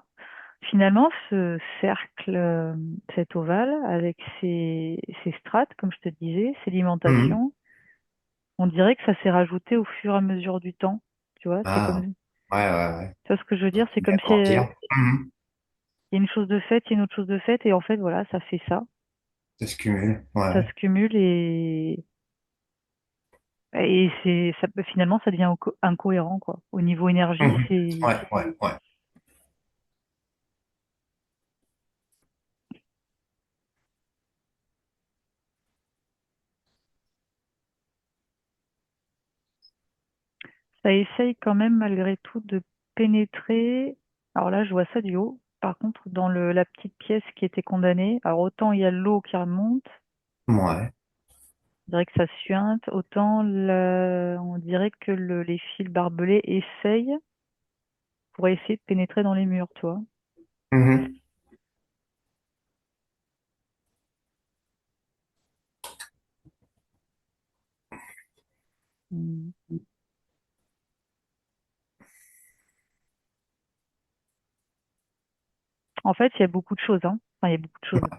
Speaker 1: finalement ce cercle, cet ovale, avec ces strates, comme je te disais,
Speaker 3: Mhm.
Speaker 1: sédimentation, on dirait que ça s'est rajouté au fur et à mesure du temps. Tu vois, c'est
Speaker 3: Ah,
Speaker 1: comme...
Speaker 3: ouais, ouais, ouais.
Speaker 1: Tu vois ce que je veux dire? C'est
Speaker 3: Il va
Speaker 1: comme si
Speaker 3: grandir. Mhm.
Speaker 1: il y a une chose de faite, il y a une autre chose de faite, et en fait, voilà, ça fait ça.
Speaker 3: Ça se cumule,
Speaker 1: Ça
Speaker 3: ouais.
Speaker 1: se cumule et finalement, ça devient incohérent, quoi. Au niveau énergie,
Speaker 3: Mhm.
Speaker 1: c'est,
Speaker 3: Ouais, ouais, ouais.
Speaker 1: ça essaye quand même malgré tout de pénétrer. Alors là, je vois ça du haut. Par contre, dans la petite pièce qui était condamnée, alors autant il y a l'eau qui remonte,
Speaker 3: Ouais,
Speaker 1: on dirait que ça suinte, autant on dirait que les fils barbelés essayent pour essayer de pénétrer dans les murs, tu vois.
Speaker 3: mhm.
Speaker 1: Hmm. En fait, il y a beaucoup de choses, hein. Enfin, il y a beaucoup de choses.
Speaker 3: Ouais.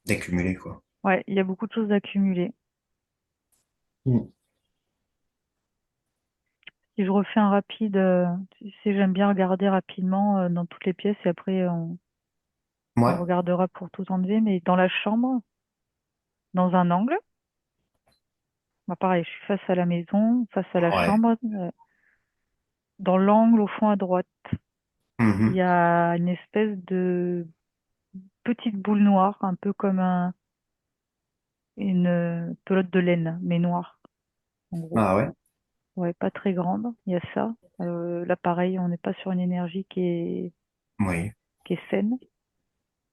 Speaker 3: D'accumuler, quoi.
Speaker 1: Ouais, il y a beaucoup de choses accumulées.
Speaker 3: Mhm.
Speaker 1: Si je refais un rapide, tu sais, j'aime bien regarder rapidement dans toutes les pièces et après on
Speaker 3: Ouais,
Speaker 1: regardera pour tout enlever. Mais dans la chambre, dans un angle, bah pareil, je suis face à la maison, face à la
Speaker 3: ouais.
Speaker 1: chambre. Dans l'angle au fond à droite, il y
Speaker 3: Mhm.
Speaker 1: a une espèce de petite boule noire, un peu comme une pelote de laine, mais noire, en gros.
Speaker 3: Ah ouais,
Speaker 1: Ouais, pas très grande, il y a ça. Là, pareil, on n'est pas sur une énergie
Speaker 3: oui.
Speaker 1: qui est saine.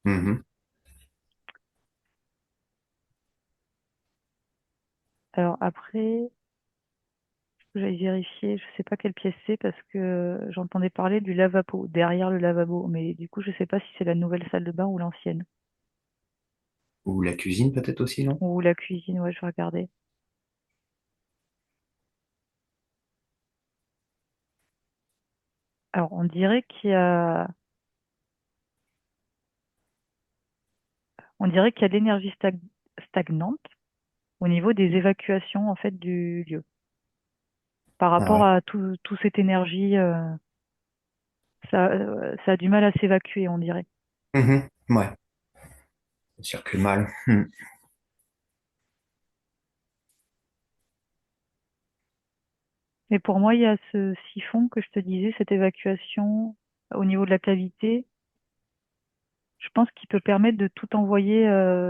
Speaker 3: Mhm.
Speaker 1: Alors après, j'allais vérifier, je sais pas quelle pièce c'est parce que j'entendais parler du lavabo, derrière le lavabo, mais du coup, je sais pas si c'est la nouvelle salle de bain ou l'ancienne,
Speaker 3: Ou la cuisine peut-être aussi, non?
Speaker 1: ou la cuisine, ouais, je vais regarder. Alors Alors, on dirait qu'il y a de l'énergie stagnante au niveau des évacuations en fait du lieu. Par
Speaker 3: Ah
Speaker 1: rapport
Speaker 3: ouais.
Speaker 1: à tout cette énergie, ça a du mal à s'évacuer, on dirait.
Speaker 3: Ouais, ça circule mal.
Speaker 1: Mais pour moi, il y a ce siphon que je te disais, cette évacuation au niveau de la cavité. Je pense qu'il peut permettre de tout envoyer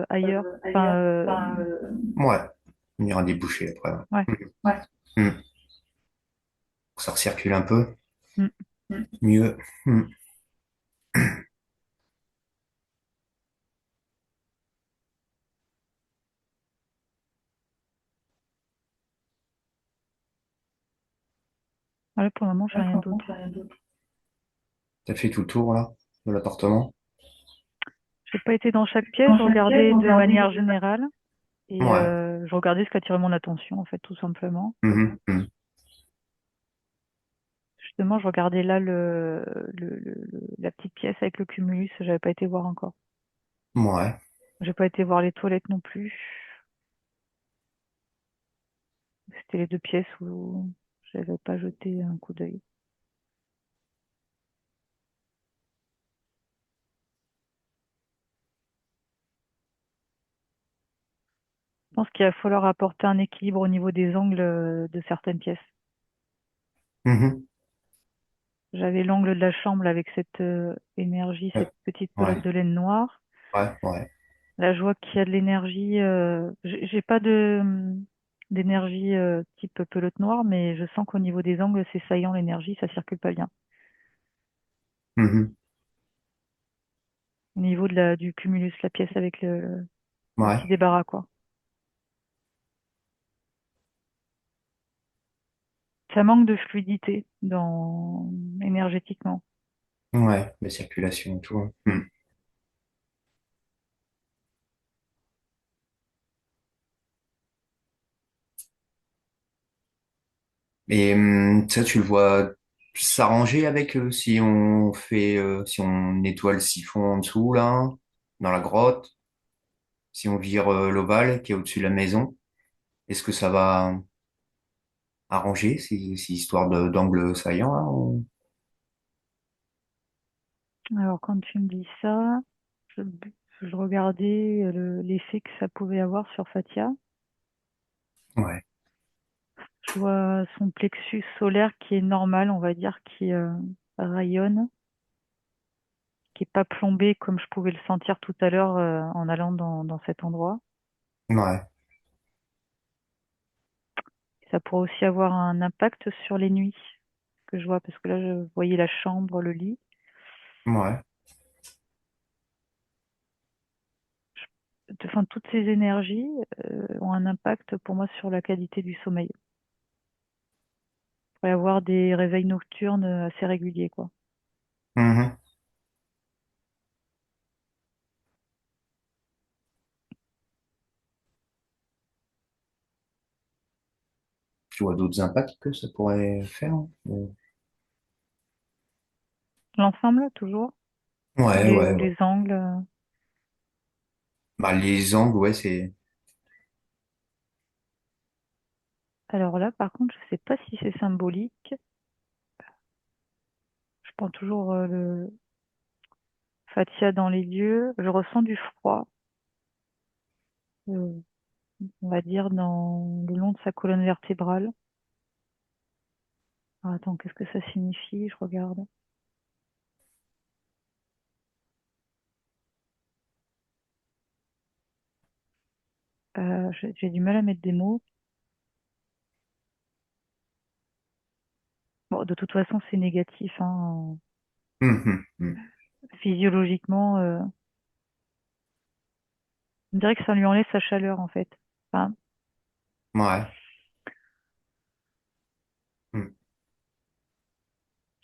Speaker 1: ailleurs. Enfin,
Speaker 3: Ouais, on ira déboucher après.
Speaker 1: ouais.
Speaker 3: Ouais. Hmm. Ça recircule un peu,
Speaker 1: Mm.
Speaker 3: mieux. Hmm.
Speaker 1: Voilà, pour le moment, j'ai rien d'autre.
Speaker 3: T'as fait tout le tour là de l'appartement?
Speaker 1: J'ai pas été dans chaque pièce, je regardais de manière générale et
Speaker 3: Ouais.
Speaker 1: je regardais ce qui attirait mon attention, en fait, tout simplement.
Speaker 3: Mhm.
Speaker 1: Justement, je regardais là la petite pièce avec le cumulus, j'avais pas été voir encore.
Speaker 3: Ouais.
Speaker 1: J'ai pas été voir les toilettes non plus. C'était les deux pièces où j'avais pas jeté un coup d'œil. Je pense qu'il va falloir apporter un équilibre au niveau des angles de certaines pièces.
Speaker 3: Mhm.
Speaker 1: J'avais l'angle de la chambre là, avec cette énergie,
Speaker 3: Ouais.
Speaker 1: cette petite pelote
Speaker 3: Ouais.
Speaker 1: de laine noire.
Speaker 3: Ouais.
Speaker 1: Là, je vois qu'il y a de l'énergie. J'ai pas d'énergie type pelote noire, mais je sens qu'au niveau des angles, c'est saillant l'énergie, ça circule pas bien.
Speaker 3: Mhm.
Speaker 1: Au niveau du cumulus, la pièce avec le
Speaker 3: Ouais.
Speaker 1: petit débarras, quoi. Ça manque de fluidité énergétiquement.
Speaker 3: Ouais. La circulation et tout. Hmm. Et ça, tu le vois s'arranger avec si on nettoie le siphon en dessous là, dans la grotte, si on vire l'ovale qui est au-dessus de la maison, est-ce que ça va arranger ces histoires d'angle saillant là,
Speaker 1: Alors, quand tu me dis ça, je, je regardais l'effet que ça pouvait avoir sur Fatia.
Speaker 3: Ouais.
Speaker 1: Je vois son plexus solaire qui est normal, on va dire, qui rayonne, qui est pas plombé comme je pouvais le sentir tout à l'heure en allant dans cet endroit.
Speaker 3: Ouais.
Speaker 1: Ça pourrait aussi avoir un impact sur les nuits que je vois, parce que là, je voyais la chambre, le lit.
Speaker 3: Ouais.
Speaker 1: Enfin, toutes ces énergies ont un impact pour moi sur la qualité du sommeil. Il pourrait y avoir des réveils nocturnes assez réguliers, quoi.
Speaker 3: Mhm. Tu vois d'autres impacts que ça pourrait faire?
Speaker 1: L'ensemble, toujours, ou
Speaker 3: Ouais,
Speaker 1: les,
Speaker 3: ouais,
Speaker 1: ou
Speaker 3: ouais.
Speaker 1: les angles.
Speaker 3: Bah, les angles, ouais, c'est.
Speaker 1: Alors là, par contre, je sais pas si c'est symbolique. Je prends toujours le Fatia dans les lieux. Je ressens du froid, euh, on va dire, le long de sa colonne vertébrale. Ah, attends, qu'est-ce que ça signifie? Je regarde. J'ai du mal à mettre des mots. Bon, de toute façon, c'est négatif, hein.
Speaker 3: Mhm. Mhm.
Speaker 1: Physiologiquement, on dirait que ça lui enlève sa chaleur, en fait. Enfin,
Speaker 3: Ouais. Mhm.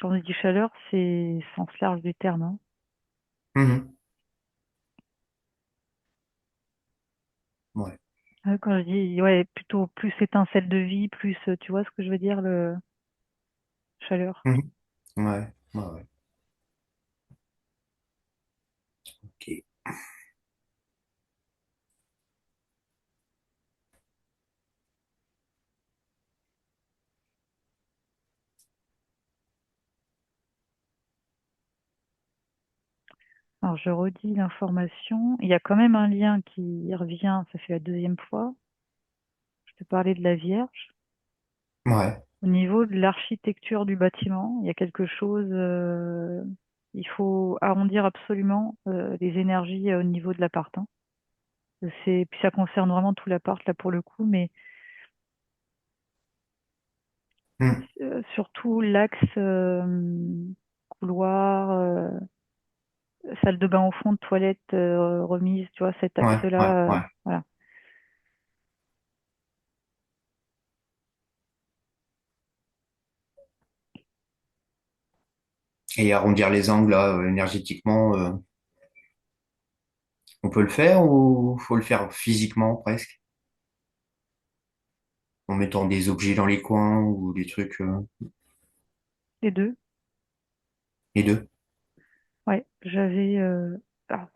Speaker 1: quand on dit chaleur, c'est sens large du terme, hein.
Speaker 3: Mhm. Ouais.
Speaker 1: Quand je dis, ouais, plutôt plus étincelle de vie, plus, tu vois ce que je veux dire, le chaleur.
Speaker 3: Mhm. Ouais. Ouais, ouais. Ok.
Speaker 1: Alors, je redis l'information. Il y a quand même un lien qui revient, ça fait la deuxième fois. Je te parlais de la Vierge.
Speaker 3: Ouais,
Speaker 1: Au niveau de l'architecture du bâtiment, il y a quelque chose, il faut arrondir absolument les énergies au niveau de l'appart, hein. Puis ça concerne vraiment tout l'appart là pour le coup, mais
Speaker 3: hmm,
Speaker 1: surtout l'axe couloir, salle de bain au fond, toilette, remise, tu vois, cet
Speaker 3: ouais, ouais,
Speaker 1: axe-là,
Speaker 3: ouais.
Speaker 1: voilà.
Speaker 3: Et arrondir les angles, là, énergétiquement, on peut le faire ou faut le faire physiquement presque, en mettant des objets dans les coins ou des trucs,
Speaker 1: Les deux,
Speaker 3: les deux.
Speaker 1: ouais, ah,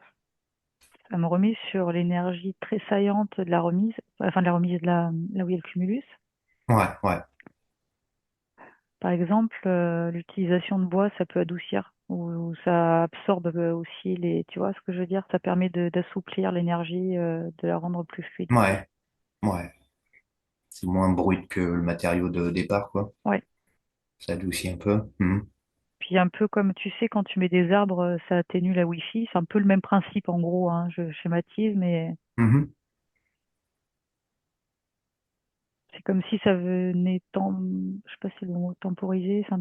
Speaker 1: ça me remet sur l'énergie très saillante de la remise, enfin de la remise de là où il y a le cumulus.
Speaker 3: Ouais, ouais,
Speaker 1: Par exemple, l'utilisation de bois, ça peut adoucir ou ça absorbe aussi tu vois ce que je veux dire? Ça permet d'assouplir l'énergie, de la rendre plus fluide.
Speaker 3: ouais, ouais. C'est moins brut que le matériau de départ, quoi.
Speaker 1: Ouais.
Speaker 3: Ça adoucit un peu. Mhm.
Speaker 1: Puis un peu comme tu sais, quand tu mets des arbres, ça atténue la Wi-Fi. C'est un peu le même principe en gros, hein. Je schématise, mais
Speaker 3: Mhm.
Speaker 1: c'est comme si ça venait je sais pas si c'est le mot temporiser, enfin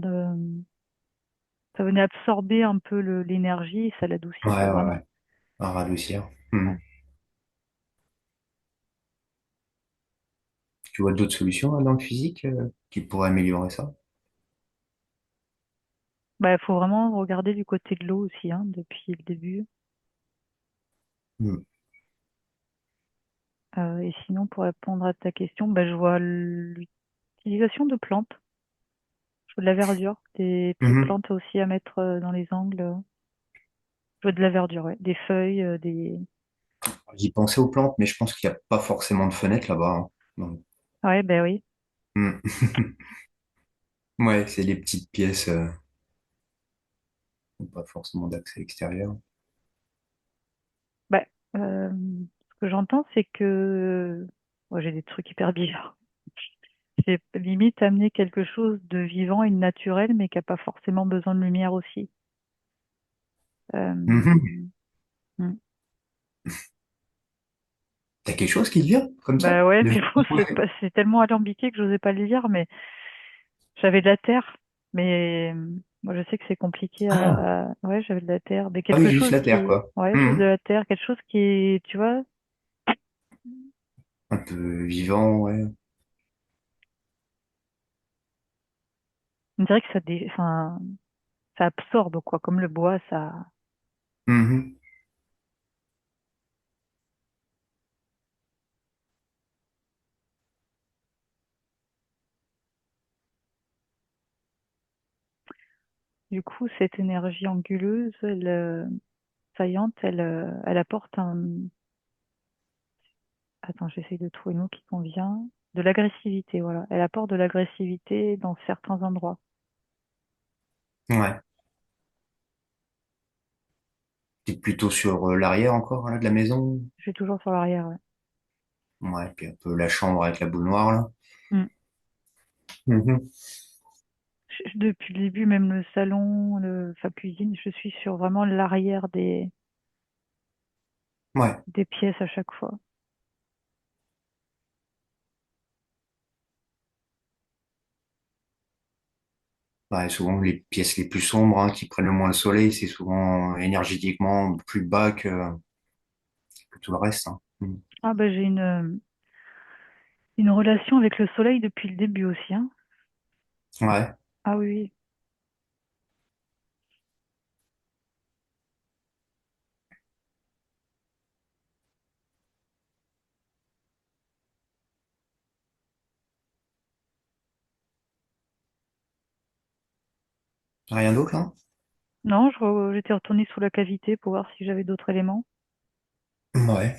Speaker 1: ça venait absorber un peu l'énergie, ça l'adoucit,
Speaker 3: Ouais,
Speaker 1: quoi,
Speaker 3: ouais,
Speaker 1: vraiment.
Speaker 3: ouais. À radoucir. Mhm.
Speaker 1: Ouais.
Speaker 3: Tu vois d'autres solutions là, dans le physique qui pourraient améliorer ça?
Speaker 1: Bah, il faut vraiment regarder du côté de l'eau aussi, hein, depuis le début.
Speaker 3: Mhm.
Speaker 1: Et sinon, pour répondre à ta question, bah, je vois l'utilisation de plantes. Je vois de la verdure, des petites
Speaker 3: Mhm.
Speaker 1: plantes aussi à mettre dans les angles. Je vois de la verdure, ouais. Des feuilles,
Speaker 3: J'y pensais aux plantes, mais je pense qu'il n'y a pas forcément de fenêtre là-bas, hein. Donc,
Speaker 1: Ouais, ben oui.
Speaker 3: mhm. Ouais, c'est des petites pièces, pas forcément d'accès extérieur.
Speaker 1: Bah, ce que j'entends, c'est que moi, j'ai des trucs hyper bizarres. C'est limite amener quelque chose de vivant et de naturel, mais qui n'a pas forcément besoin de lumière aussi. Euh,
Speaker 3: Mhm.
Speaker 1: hmm.
Speaker 3: T'as quelque chose qui te vient comme ça?
Speaker 1: Bah ouais,
Speaker 3: De...
Speaker 1: mais bon, c'est tellement alambiqué que j'osais pas le dire, mais j'avais de la terre. Mais moi, je sais que c'est compliqué
Speaker 3: Ah,
Speaker 1: ouais, j'avais de la terre. Mais
Speaker 3: ah oui,
Speaker 1: quelque
Speaker 3: juste
Speaker 1: chose
Speaker 3: la terre,
Speaker 1: qui...
Speaker 3: quoi.
Speaker 1: Ouais, juste de
Speaker 3: Mhm.
Speaker 1: la terre, quelque chose qui est, tu vois,
Speaker 3: Un peu vivant, ouais.
Speaker 1: on dirait que enfin, ça absorbe, quoi. Comme le bois, ça...
Speaker 3: Mhm.
Speaker 1: Du coup, cette énergie anguleuse, saillante, elle apporte Attends, j'essaie de trouver le mot qui convient. De l'agressivité, voilà. Elle apporte de l'agressivité dans certains endroits.
Speaker 3: Ouais. T'es plutôt sur l'arrière encore, là, de la maison?
Speaker 1: Je suis toujours sur l'arrière, ouais.
Speaker 3: Ouais, puis un peu la chambre avec la boule noire, là.
Speaker 1: Mm.
Speaker 3: Mhm.
Speaker 1: Depuis le début, même le salon, enfin cuisine, je suis sur vraiment l'arrière
Speaker 3: Ouais.
Speaker 1: des pièces à chaque fois.
Speaker 3: Ouais, souvent, les pièces les plus sombres, hein, qui prennent le moins le soleil, c'est souvent énergétiquement plus bas que tout le reste, hein. Mhm.
Speaker 1: Ah bah j'ai une relation avec le soleil depuis le début aussi, hein.
Speaker 3: Ouais.
Speaker 1: Ah oui, oui.
Speaker 3: Rien d'autre, là?
Speaker 1: Non, j'étais retournée sous la cavité pour voir si j'avais d'autres éléments,
Speaker 3: Ouais.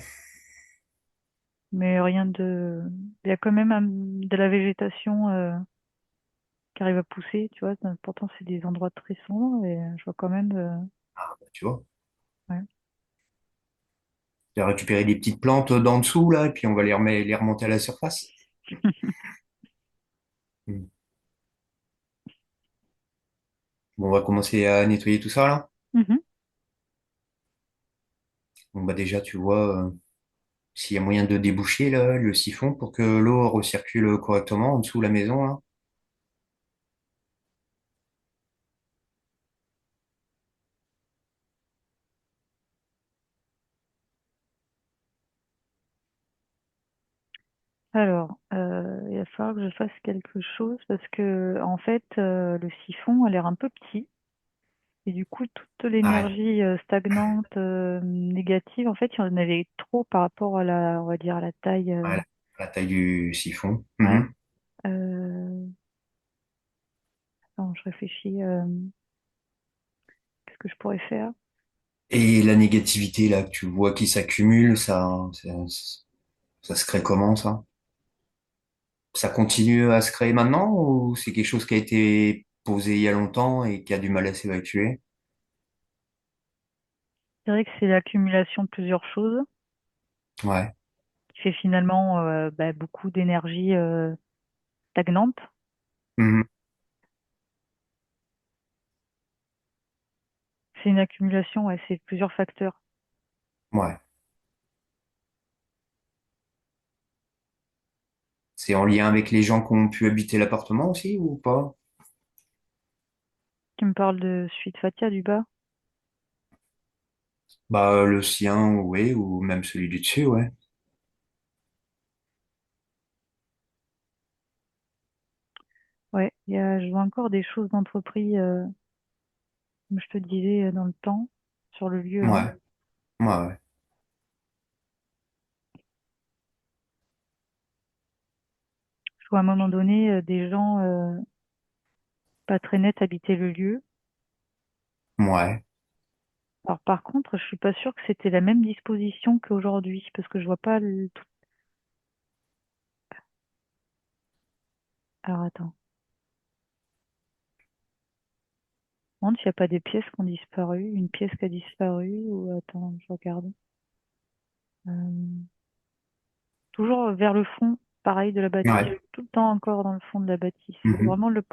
Speaker 1: mais rien de. Il y a quand même de la végétation qui arrive à pousser, tu vois. Pourtant, c'est des endroits très sombres et je vois quand même.
Speaker 3: Tu vois.
Speaker 1: Ouais.
Speaker 3: Tu as récupéré des petites plantes d'en dessous, là, et puis on va les remonter à la surface. Hmm. Bon, on va commencer à nettoyer tout ça, là.
Speaker 1: Mhm.
Speaker 3: Bon, bah déjà, tu vois, s'il y a moyen de déboucher, là, le siphon pour que l'eau recircule correctement en dessous de la maison, là.
Speaker 1: Alors, il va falloir que je fasse quelque chose parce que, en fait, le siphon a l'air un peu petit. Et du coup, toute
Speaker 3: Ouais,
Speaker 1: l'énergie stagnante, négative, en fait, il y en avait trop par rapport à la, on va dire, à la taille.
Speaker 3: ouais, la taille du siphon.
Speaker 1: Ouais.
Speaker 3: Mhm.
Speaker 1: Attends, je réfléchis. Qu'est-ce que je pourrais faire?
Speaker 3: Et la négativité, là, que tu vois qui s'accumule, ça se crée comment, ça? Ça continue à se créer maintenant ou c'est quelque chose qui a été posé il y a longtemps et qui a du mal à s'évacuer?
Speaker 1: Je dirais que c'est l'accumulation de plusieurs choses
Speaker 3: Ouais.
Speaker 1: qui fait finalement bah, beaucoup d'énergie stagnante.
Speaker 3: Mhm.
Speaker 1: C'est une accumulation, ouais, c'est plusieurs facteurs.
Speaker 3: Ouais. C'est en lien avec les gens qui ont pu habiter l'appartement aussi ou pas?
Speaker 1: Tu me parles de suite Fatia du bas?
Speaker 3: Bah, le sien, oui, ou même celui du dessus, ouais.
Speaker 1: Ouais, je vois encore des choses d'entreprise, comme je te disais, dans le temps, sur le lieu, hein.
Speaker 3: Ouais, ouais, ouais.
Speaker 1: Je vois à un moment donné des gens pas très nets habiter le lieu.
Speaker 3: Ouais,
Speaker 1: Alors par contre, je suis pas sûre que c'était la même disposition qu'aujourd'hui, parce que je vois pas tout. Alors attends, je me demande s'il n'y a pas des pièces qui ont disparu, une pièce qui a disparu, ou attends, je regarde. Euh, Toujours vers le fond, pareil, de la bâtisse,
Speaker 3: ouais.
Speaker 1: tout le temps encore dans le fond de la bâtisse. Faut
Speaker 3: Mhm.
Speaker 1: vraiment le...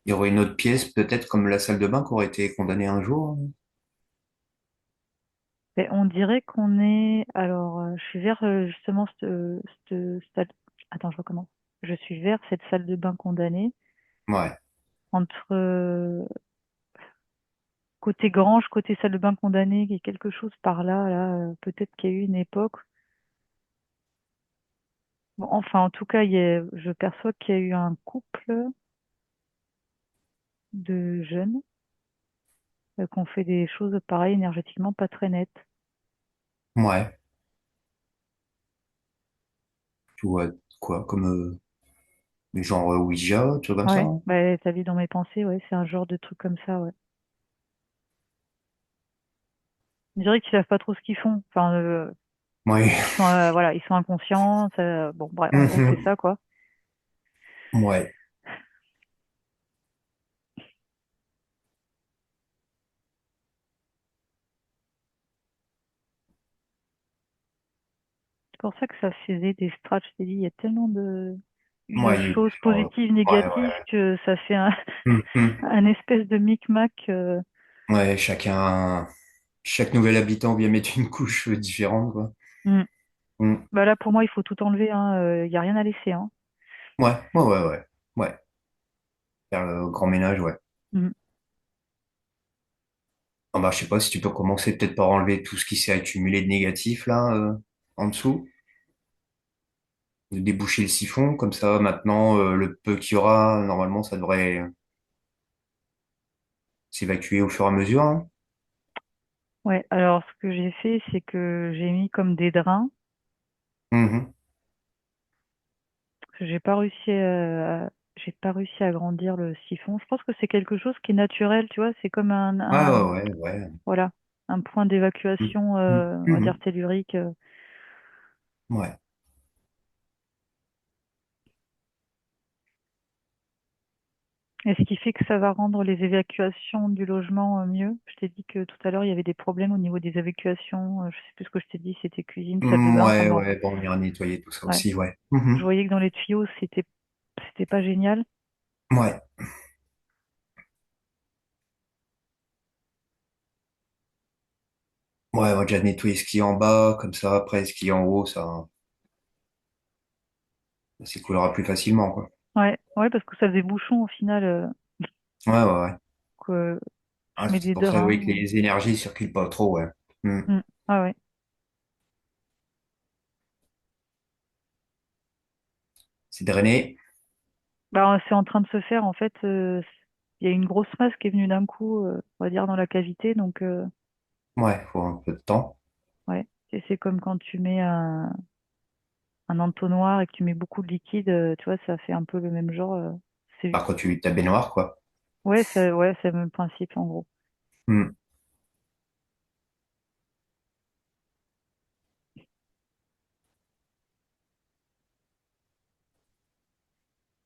Speaker 3: Il y aurait une autre pièce, peut-être comme la salle de bain, qui aurait été condamnée un jour.
Speaker 1: Mais on dirait qu'on est... Alors, je suis vers justement cette... Attends, je recommence. Je suis vers cette salle de bain condamnée,
Speaker 3: Ouais,
Speaker 1: entre côté grange, côté salle de bain condamnée, il y a quelque chose par là, peut-être qu'il y a eu une époque. Bon, enfin, en tout cas, je perçois qu'il y a eu un couple de jeunes qui ont fait des choses pareilles, énergétiquement pas très nettes.
Speaker 3: ouais. Tu vois quoi, comme genre Ouija, tu vois comme ça?
Speaker 1: Ouais, bah, t'as vu dans mes pensées, ouais, c'est un genre de truc comme ça, ouais. On dirait qu'ils savent pas trop ce qu'ils font. Enfin,
Speaker 3: Ouais.
Speaker 1: voilà, ils sont inconscients. Bon, bref, en gros, c'est
Speaker 3: Mhm.
Speaker 1: ça, quoi.
Speaker 3: Ouais,
Speaker 1: C'est pour ça que ça faisait des strates. Je t'ai dit, il y a tellement de
Speaker 3: ouais,
Speaker 1: choses positives,
Speaker 3: ouais,
Speaker 1: négatives,
Speaker 3: ouais.
Speaker 1: que ça fait un,
Speaker 3: Mhm.
Speaker 1: un espèce de micmac.
Speaker 3: Ouais, chaque nouvel habitant vient mettre une couche différente, quoi.
Speaker 1: Hmm.
Speaker 3: Mm.
Speaker 1: Bah là, pour moi, il faut tout enlever, hein. Il y a rien à laisser, hein.
Speaker 3: Ouais, ouais, ouais, ouais. Ouais, faire le grand ménage, ouais.
Speaker 1: Hmm.
Speaker 3: Ah bah, je sais pas si tu peux commencer peut-être par enlever tout ce qui s'est accumulé de négatif, là, en dessous, de déboucher le siphon, comme ça, maintenant, le peu qu'il y aura, normalement, ça devrait s'évacuer au fur et à mesure, hein.
Speaker 1: Ouais, alors ce que j'ai fait, c'est que j'ai mis comme des drains.
Speaker 3: Mhm.
Speaker 1: Parce que j'ai pas réussi à... j'ai pas réussi à agrandir le siphon. Je pense que c'est quelque chose qui est naturel, tu vois. C'est comme
Speaker 3: Ouais, ouais, ouais, ouais.
Speaker 1: voilà, un point
Speaker 3: Mm,
Speaker 1: d'évacuation,
Speaker 3: mm,
Speaker 1: on va dire
Speaker 3: mhm.
Speaker 1: tellurique.
Speaker 3: Ouais.
Speaker 1: Et ce qui fait que ça va rendre les évacuations du logement mieux. Je t'ai dit que tout à l'heure, il y avait des problèmes au niveau des évacuations. Je sais plus ce que je t'ai dit, c'était cuisine, salle de bain, enfin
Speaker 3: Ouais,
Speaker 1: bon.
Speaker 3: ouais, bon, on ira nettoyer tout ça
Speaker 1: Ouais.
Speaker 3: aussi, ouais.
Speaker 1: Je
Speaker 3: Mhm.
Speaker 1: voyais que dans les tuyaux, c'était pas génial.
Speaker 3: Ouais. Ouais, on va déjà nettoyer ce qui est en bas, comme ça, après, ce qui est en haut, ça s'écoulera plus facilement, quoi.
Speaker 1: Ouais, ouais, parce que ça faisait bouchon au final,
Speaker 3: Ouais, ouais, ouais.
Speaker 1: que
Speaker 3: Ah,
Speaker 1: je mets
Speaker 3: c'est
Speaker 1: des
Speaker 3: pour ça, oui, que
Speaker 1: drains.
Speaker 3: les énergies circulent pas trop, ouais. Hmm.
Speaker 1: Ah ouais.
Speaker 3: C'est drainé.
Speaker 1: Bah, c'est en train de se faire en fait. Il y a une grosse masse qui est venue d'un coup, on va dire dans la cavité. Donc
Speaker 3: Ouais, faut un peu de temps.
Speaker 1: ouais, et c'est comme quand tu mets un entonnoir et que tu mets beaucoup de liquide, tu vois, ça fait un peu le même genre. C'est
Speaker 3: Par contre, tu ta baignoire, quoi.
Speaker 1: ouais, c'est le même principe en gros.
Speaker 3: Hmm.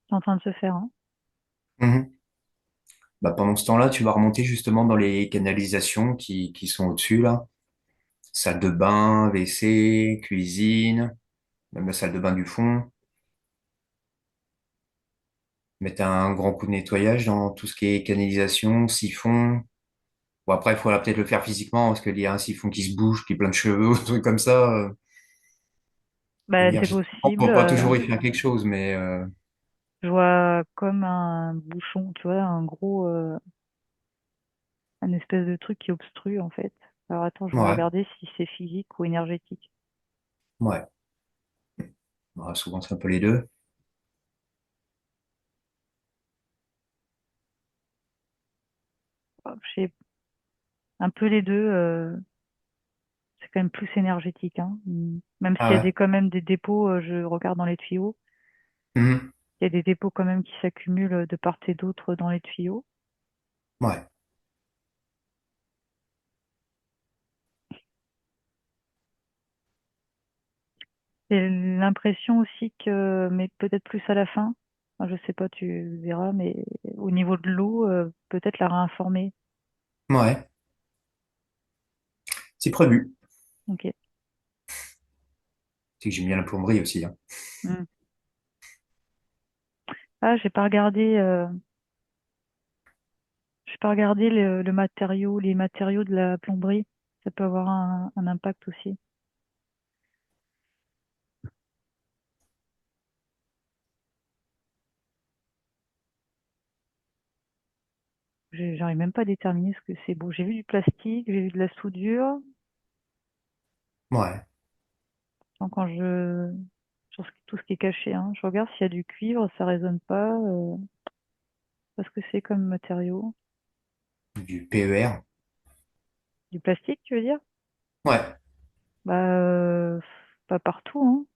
Speaker 1: C'est en train de se faire, hein.
Speaker 3: Mhm. Bah, pendant ce temps-là, tu vas remonter justement dans les canalisations qui sont au-dessus, là. Salle de bain, WC, cuisine, même la salle de bain du fond. Mettre un grand coup de nettoyage dans tout ce qui est canalisation, siphon. Bon, après, il faudra peut-être le faire physiquement parce qu'il y a un siphon qui se bouge, qui est plein de cheveux, un truc comme ça.
Speaker 1: Bah c'est
Speaker 3: Énergétiquement, on
Speaker 1: possible.
Speaker 3: peut pas toujours y faire quelque chose, mais
Speaker 1: Je vois comme un bouchon, tu vois, un gros, un espèce de truc qui obstrue en fait. Alors attends, je vais
Speaker 3: ouais,
Speaker 1: regarder si c'est physique ou énergétique.
Speaker 3: ouais. Ouais, souvent, c'est un peu les deux.
Speaker 1: Hop, j'ai un peu les deux. C'est quand même plus énergétique, hein. Même
Speaker 3: Ah
Speaker 1: s'il y a
Speaker 3: ouais.
Speaker 1: quand même des dépôts, je regarde dans les tuyaux.
Speaker 3: Mhm.
Speaker 1: Il y a des dépôts quand même qui s'accumulent de part et d'autre dans les tuyaux.
Speaker 3: Ouais.
Speaker 1: J'ai l'impression aussi que, mais peut-être plus à la fin, enfin, je sais pas, tu verras, mais au niveau de l'eau, peut-être la réinformer.
Speaker 3: Ouais. C'est prévu.
Speaker 1: Ok.
Speaker 3: C'est que j'aime bien la plomberie aussi, hein.
Speaker 1: Hmm. Ah, j'ai pas regardé le matériau, les matériaux de la plomberie. Ça peut avoir un impact aussi. J'arrive même pas à déterminer ce que c'est. Bon, j'ai vu du plastique, j'ai vu de la soudure.
Speaker 3: Ouais.
Speaker 1: Donc, sur tout ce qui est caché, hein, je regarde s'il y a du cuivre, ça résonne pas. Parce que c'est comme matériau.
Speaker 3: Du PER.
Speaker 1: Du plastique, tu veux dire?
Speaker 3: Ouais.
Speaker 1: Bah, pas partout, hein.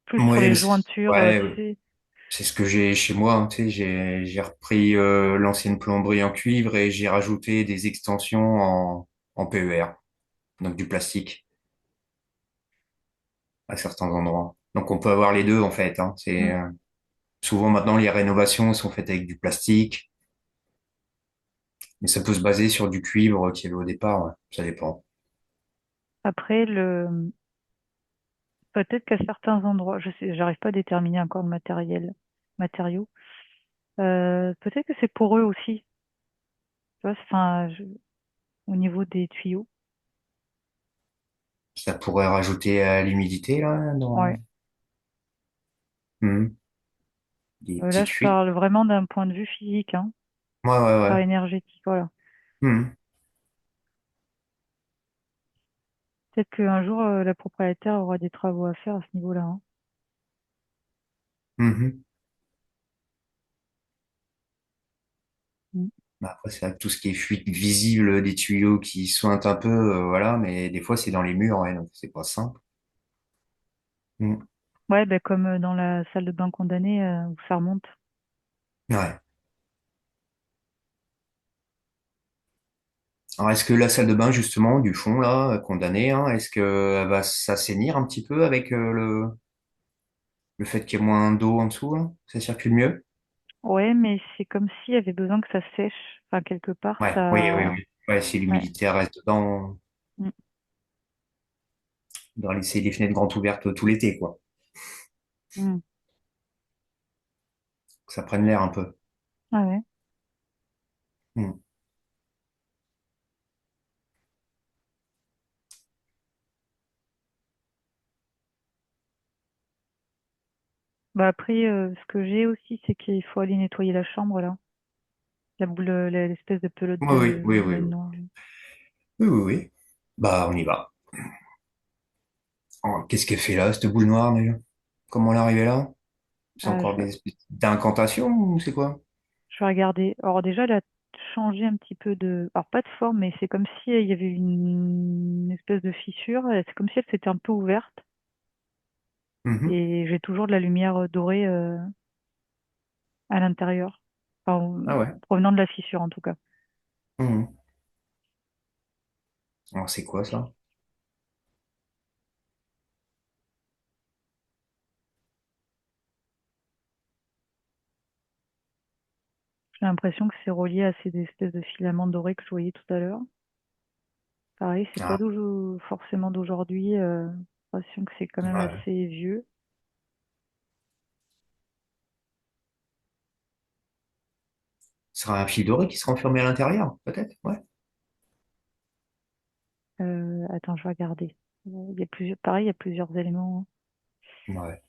Speaker 1: Plus sur
Speaker 3: Ouais,
Speaker 1: les jointures,
Speaker 3: ouais,
Speaker 1: tu sais.
Speaker 3: c'est ce que j'ai chez moi, hein, tu sais, j'ai repris l'ancienne plomberie en cuivre et j'ai rajouté des extensions en PER, donc du plastique à certains endroits. Donc on peut avoir les deux en fait, hein.
Speaker 1: Mm.
Speaker 3: Souvent maintenant les rénovations sont faites avec du plastique, mais ça peut se baser sur du cuivre qu'il y avait au départ, ouais. Ça dépend.
Speaker 1: Après, peut-être qu'à certains endroits, je sais, j'arrive pas à déterminer encore le matériau. Peut-être que c'est pour eux aussi. Tu vois, enfin, au niveau des tuyaux.
Speaker 3: Ça pourrait rajouter à l'humidité là,
Speaker 1: Ouais.
Speaker 3: Hmm. Des
Speaker 1: Là,
Speaker 3: petites
Speaker 1: je
Speaker 3: fuites.
Speaker 1: parle vraiment d'un point de vue physique, hein,
Speaker 3: Ouais, ouais,
Speaker 1: pas
Speaker 3: ouais.
Speaker 1: énergétique. Voilà.
Speaker 3: Hmm.
Speaker 1: Peut-être qu'un jour, la propriétaire aura des travaux à faire à ce niveau-là, hein.
Speaker 3: Mhm.
Speaker 1: Mm.
Speaker 3: Bah, après, c'est vrai que tout ce qui est fuite visible des tuyaux qui sointent un peu, voilà, mais des fois c'est dans les murs, ouais, donc c'est pas simple. Hmm.
Speaker 1: Ouais, ben, comme dans la salle de bain condamnée où ça remonte.
Speaker 3: Ouais. Alors, est-ce que la salle de bain, justement, du fond, là, condamnée, hein, est-ce que elle va s'assainir un petit peu avec le fait qu'il y ait moins d'eau en dessous, là? Ça circule mieux?
Speaker 1: Ouais, mais c'est comme s'il y avait besoin que ça sèche. Enfin, quelque part,
Speaker 3: Ouais, oui, oui,
Speaker 1: ça.
Speaker 3: oui. Ouais, si
Speaker 1: Ouais.
Speaker 3: l'humidité reste dedans,
Speaker 1: Mm.
Speaker 3: on doit laisser les fenêtres grandes ouvertes tout l'été, quoi.
Speaker 1: Mm.
Speaker 3: Que ça prenne l'air un peu.
Speaker 1: Ah ouais.
Speaker 3: Hmm.
Speaker 1: Bah après, ce que j'ai aussi, c'est qu'il faut aller nettoyer la chambre là. La boule, l'espèce de pelote
Speaker 3: Oui, oui, oui,
Speaker 1: de
Speaker 3: oui,
Speaker 1: laine
Speaker 3: oui.
Speaker 1: noire.
Speaker 3: Oui, oui, oui. Bah, on y va. Oh, qu'est-ce qu'elle fait là, cette boule noire, déjà? Comment elle est arrivée là? C'est
Speaker 1: Ah,
Speaker 3: encore des espèces d'incantations ou c'est quoi?
Speaker 1: je vais regarder. Alors déjà, elle a changé un petit peu de. Alors pas de forme, mais c'est comme si il y avait une espèce de fissure. C'est comme si elle s'était un peu ouverte.
Speaker 3: Mhm.
Speaker 1: Et j'ai toujours de la lumière dorée à l'intérieur. Enfin,
Speaker 3: Ah ouais.
Speaker 1: provenant de la fissure en tout cas.
Speaker 3: Mhm. Alors, c'est quoi ça?
Speaker 1: J'ai l'impression que c'est relié à ces espèces de filaments dorés que je voyais tout à l'heure. Pareil, c'est pas
Speaker 3: Ah,
Speaker 1: forcément d'aujourd'hui. J'ai l'impression que c'est quand même
Speaker 3: ouais.
Speaker 1: assez vieux.
Speaker 3: Ce sera un fil doré qui sera enfermé à l'intérieur, peut-être? Ouais.
Speaker 1: Attends, je vais regarder. Il y a plusieurs, pareil, il y a plusieurs éléments.
Speaker 3: Ouais.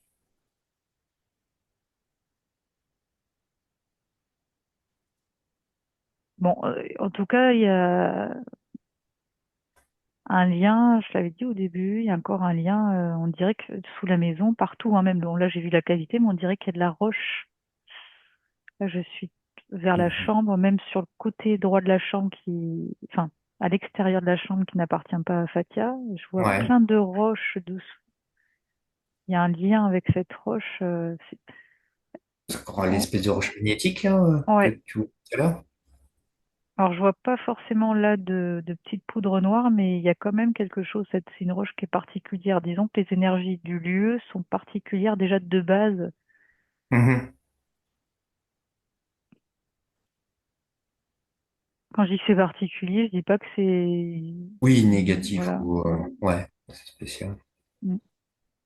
Speaker 1: Bon, en tout cas, il y a un lien, je l'avais dit au début, il y a encore un lien, on dirait que sous la maison, partout, hein, même bon, là j'ai vu la cavité, mais on dirait qu'il y a de la roche. Là, je suis vers la
Speaker 3: Mhm.
Speaker 1: chambre, même sur le côté droit de la chambre enfin, à l'extérieur de la chambre qui n'appartient pas à Fatia, je vois
Speaker 3: Ouais.
Speaker 1: plein de roches dessous. Il y a un lien avec cette roche.
Speaker 3: C'est encore
Speaker 1: Oh,
Speaker 3: l'espèce de roche magnétique, là, que
Speaker 1: ouais.
Speaker 3: tu vois tout à l'heure?
Speaker 1: Alors, je vois pas forcément là de petites poudres noires, mais il y a quand même quelque chose. C'est une roche qui est particulière. Disons que les énergies du lieu sont particulières déjà de base.
Speaker 3: Mhm.
Speaker 1: Quand je dis que c'est particulier, je dis pas que c'est...
Speaker 3: Oui, négatif
Speaker 1: Voilà.
Speaker 3: ou ouais, c'est spécial.
Speaker 1: Mm.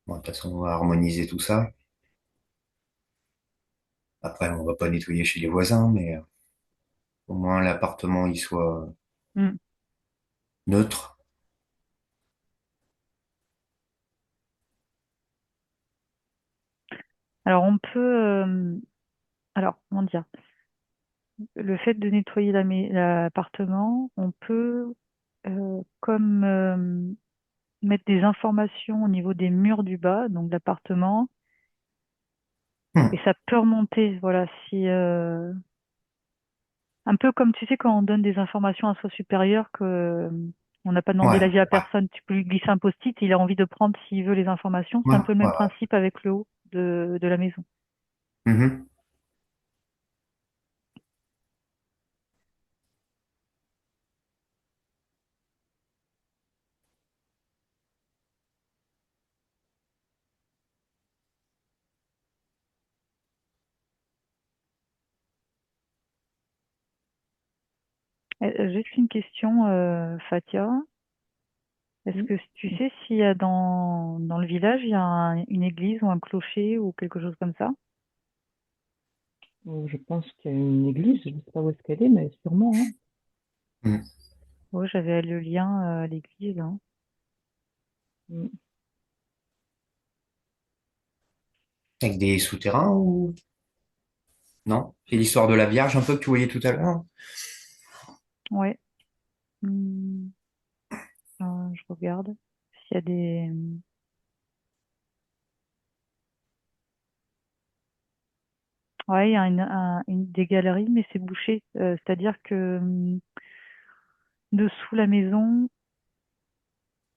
Speaker 3: Bon, de toute façon, on va harmoniser tout ça. Après, on va pas nettoyer chez les voisins, mais au moins l'appartement il soit
Speaker 1: Mm.
Speaker 3: neutre.
Speaker 1: Alors, on peut... alors, comment dire? Le fait de nettoyer l'appartement, on peut comme mettre des informations au niveau des murs du bas, donc de l'appartement, et
Speaker 3: Hmm.
Speaker 1: ça peut remonter, voilà, si un peu comme tu sais quand on donne des informations à soi supérieur que on n'a pas demandé
Speaker 3: Ouais,
Speaker 1: l'avis à
Speaker 3: ouais,
Speaker 1: personne, tu peux lui glisser un post-it, il a envie de prendre s'il veut les informations, c'est
Speaker 3: ouais,
Speaker 1: un peu le même
Speaker 3: ouais, ouais.
Speaker 1: principe avec le haut de la maison.
Speaker 3: Mhm.
Speaker 1: Juste une question, Fatia. Est-ce
Speaker 2: Oui.
Speaker 1: que tu sais s'il y a dans le village, il y a une église ou un clocher ou quelque chose comme ça?
Speaker 2: Je pense qu'il y a une église, je ne sais pas où est-ce qu'elle est, mais sûrement, hein.
Speaker 3: Hmm.
Speaker 1: Oui, j'avais le lien à l'église, hein.
Speaker 2: Mm.
Speaker 3: Avec des souterrains ou non? C'est l'histoire de la Vierge un peu que tu voyais tout à l'heure.
Speaker 1: Ouais. Hmm, je regarde s'il y a des... Ouais, il y a des galeries, mais c'est bouché. C'est-à-dire que dessous la maison,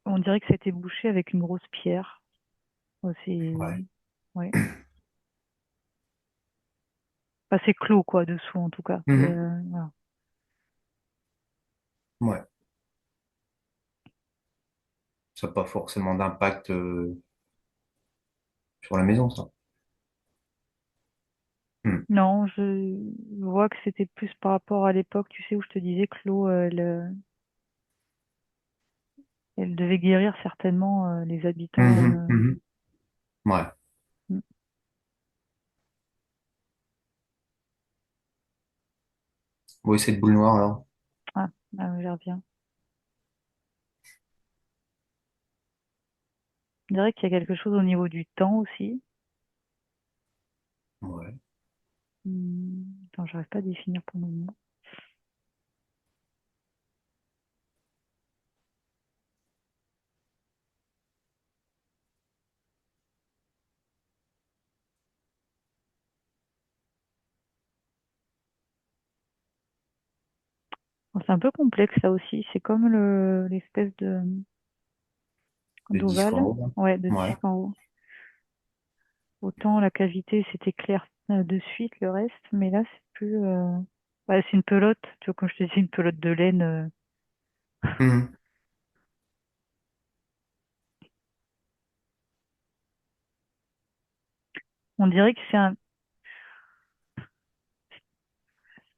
Speaker 1: on dirait que c'était bouché avec une grosse pierre. Oh, c'est...
Speaker 3: Ouais.
Speaker 1: Ouais. Enfin, c'est clos, quoi, dessous, en tout cas.
Speaker 3: Mhm.
Speaker 1: Voilà.
Speaker 3: Ouais. Ça n'a pas forcément d'impact sur la maison, ça. Mhm.
Speaker 1: Non, je vois que c'était plus par rapport à l'époque, tu sais, où je te disais que l'eau, elle devait guérir certainement les habitants.
Speaker 3: Mhm. Mhm. Ouais.
Speaker 1: Mm.
Speaker 3: Oui, cette boule noire, alors.
Speaker 1: Ah, j'y reviens. Je dirais qu'il y a quelque chose au niveau du temps aussi.
Speaker 3: Ouais.
Speaker 1: Attends, j'arrive pas à définir pour le moment. Bon, c'est un peu complexe ça aussi. C'est comme l'espèce de
Speaker 3: Le disque en
Speaker 1: d'ovale.
Speaker 3: haut, là.
Speaker 1: Ouais, de
Speaker 3: Ouais.
Speaker 1: disque en haut. Autant la cavité c'était clair de suite le reste, mais là c'est plus. Ouais, c'est une pelote. Tu vois, comme je te dis, une pelote de laine.
Speaker 3: Mhm.
Speaker 1: On dirait que c'est un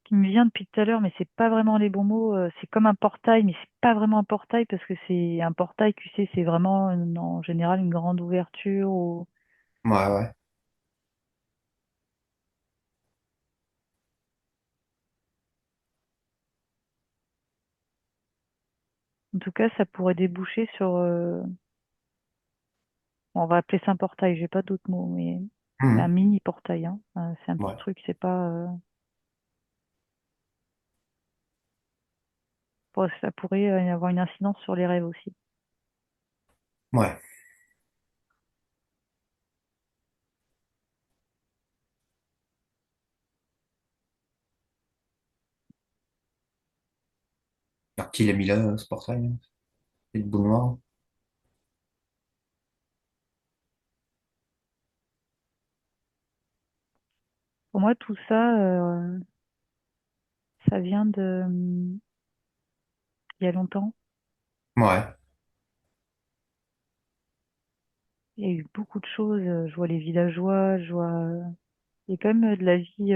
Speaker 1: qui me vient depuis tout à l'heure, mais c'est pas vraiment les bons mots. C'est comme un portail, mais c'est pas vraiment un portail parce que c'est un portail, tu sais, c'est vraiment en général une grande ouverture ou
Speaker 3: Ouais, ouais.
Speaker 1: en tout cas, ça pourrait déboucher sur. On va appeler ça un portail. J'ai pas d'autres mots, mais un
Speaker 3: Mhm.
Speaker 1: mini portail. Hein. C'est un petit
Speaker 3: Ouais.
Speaker 1: truc. C'est pas. Ça pourrait y avoir une incidence sur les rêves aussi.
Speaker 3: Ouais. Alors, qui l'a mis là, ce portail, là? Cette boule noire?
Speaker 1: Pour moi, tout ça, ça vient de il y a longtemps.
Speaker 3: Ouais.
Speaker 1: Il y a eu beaucoup de choses. Je vois les villageois, je vois. Il y a quand même de la vie.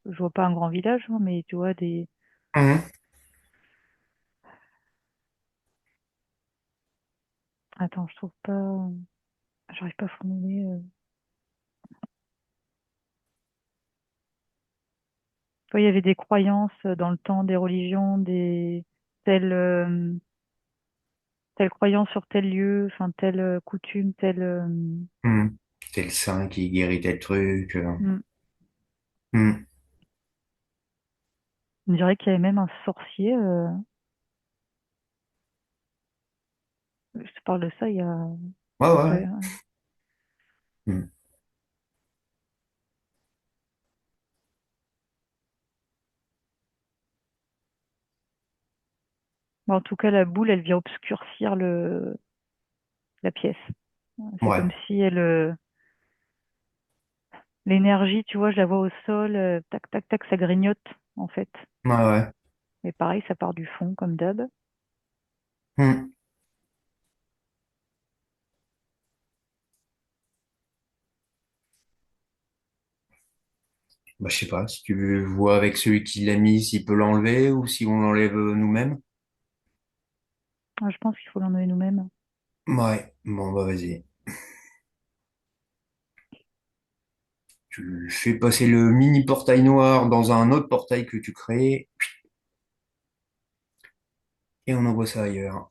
Speaker 1: Je vois pas un grand village, hein, mais tu vois des.
Speaker 3: Mhm.
Speaker 1: Attends, je trouve pas. J'arrive pas à formuler. Tu vois, il y avait des croyances dans le temps, des religions, des telles, telle croyance sur tel lieu, enfin telle coutume, telle.
Speaker 3: Mhm. C'est le sein qui guérit tel truc.
Speaker 1: Hmm.
Speaker 3: Mhm.
Speaker 1: On dirait qu'il y avait même un sorcier. Je te parle de ça il y a à
Speaker 3: Ouais,
Speaker 1: peu
Speaker 3: ouais,
Speaker 1: près.
Speaker 3: ouais. Mhm.
Speaker 1: Bon, en tout cas, la boule, elle vient obscurcir la pièce. C'est comme
Speaker 3: Ouais.
Speaker 1: si elle, l'énergie, tu vois, je la vois au sol, tac, tac, tac, ça grignote, en fait.
Speaker 3: Ouais, ouais.
Speaker 1: Mais pareil, ça part du fond, comme d'hab.
Speaker 3: Mhm. Bah, je sais pas, si tu vois avec celui qui l'a mis, s'il peut l'enlever ou si on l'enlève nous-mêmes.
Speaker 1: Je pense qu'il faut l'enlever nous-mêmes.
Speaker 3: Ouais, bon, bah, vas-y. Tu fais passer le mini portail noir dans un autre portail que tu crées et on envoie ça ailleurs.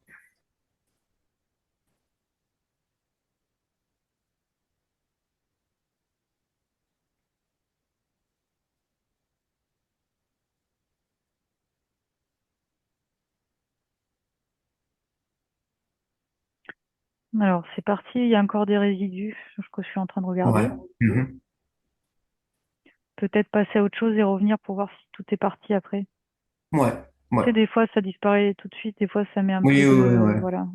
Speaker 1: Alors, c'est parti, il y a encore des résidus, que je suis en train de
Speaker 3: Ouais.
Speaker 1: regarder.
Speaker 3: Mhm.
Speaker 1: Peut-être passer à autre chose et revenir pour voir si tout est parti après.
Speaker 3: Ouais.
Speaker 1: Tu
Speaker 3: Ouais.
Speaker 1: sais, des fois, ça disparaît tout de suite, des fois, ça met un peu
Speaker 3: Oui, oui, oui,
Speaker 1: de.
Speaker 3: ouais.
Speaker 1: Voilà.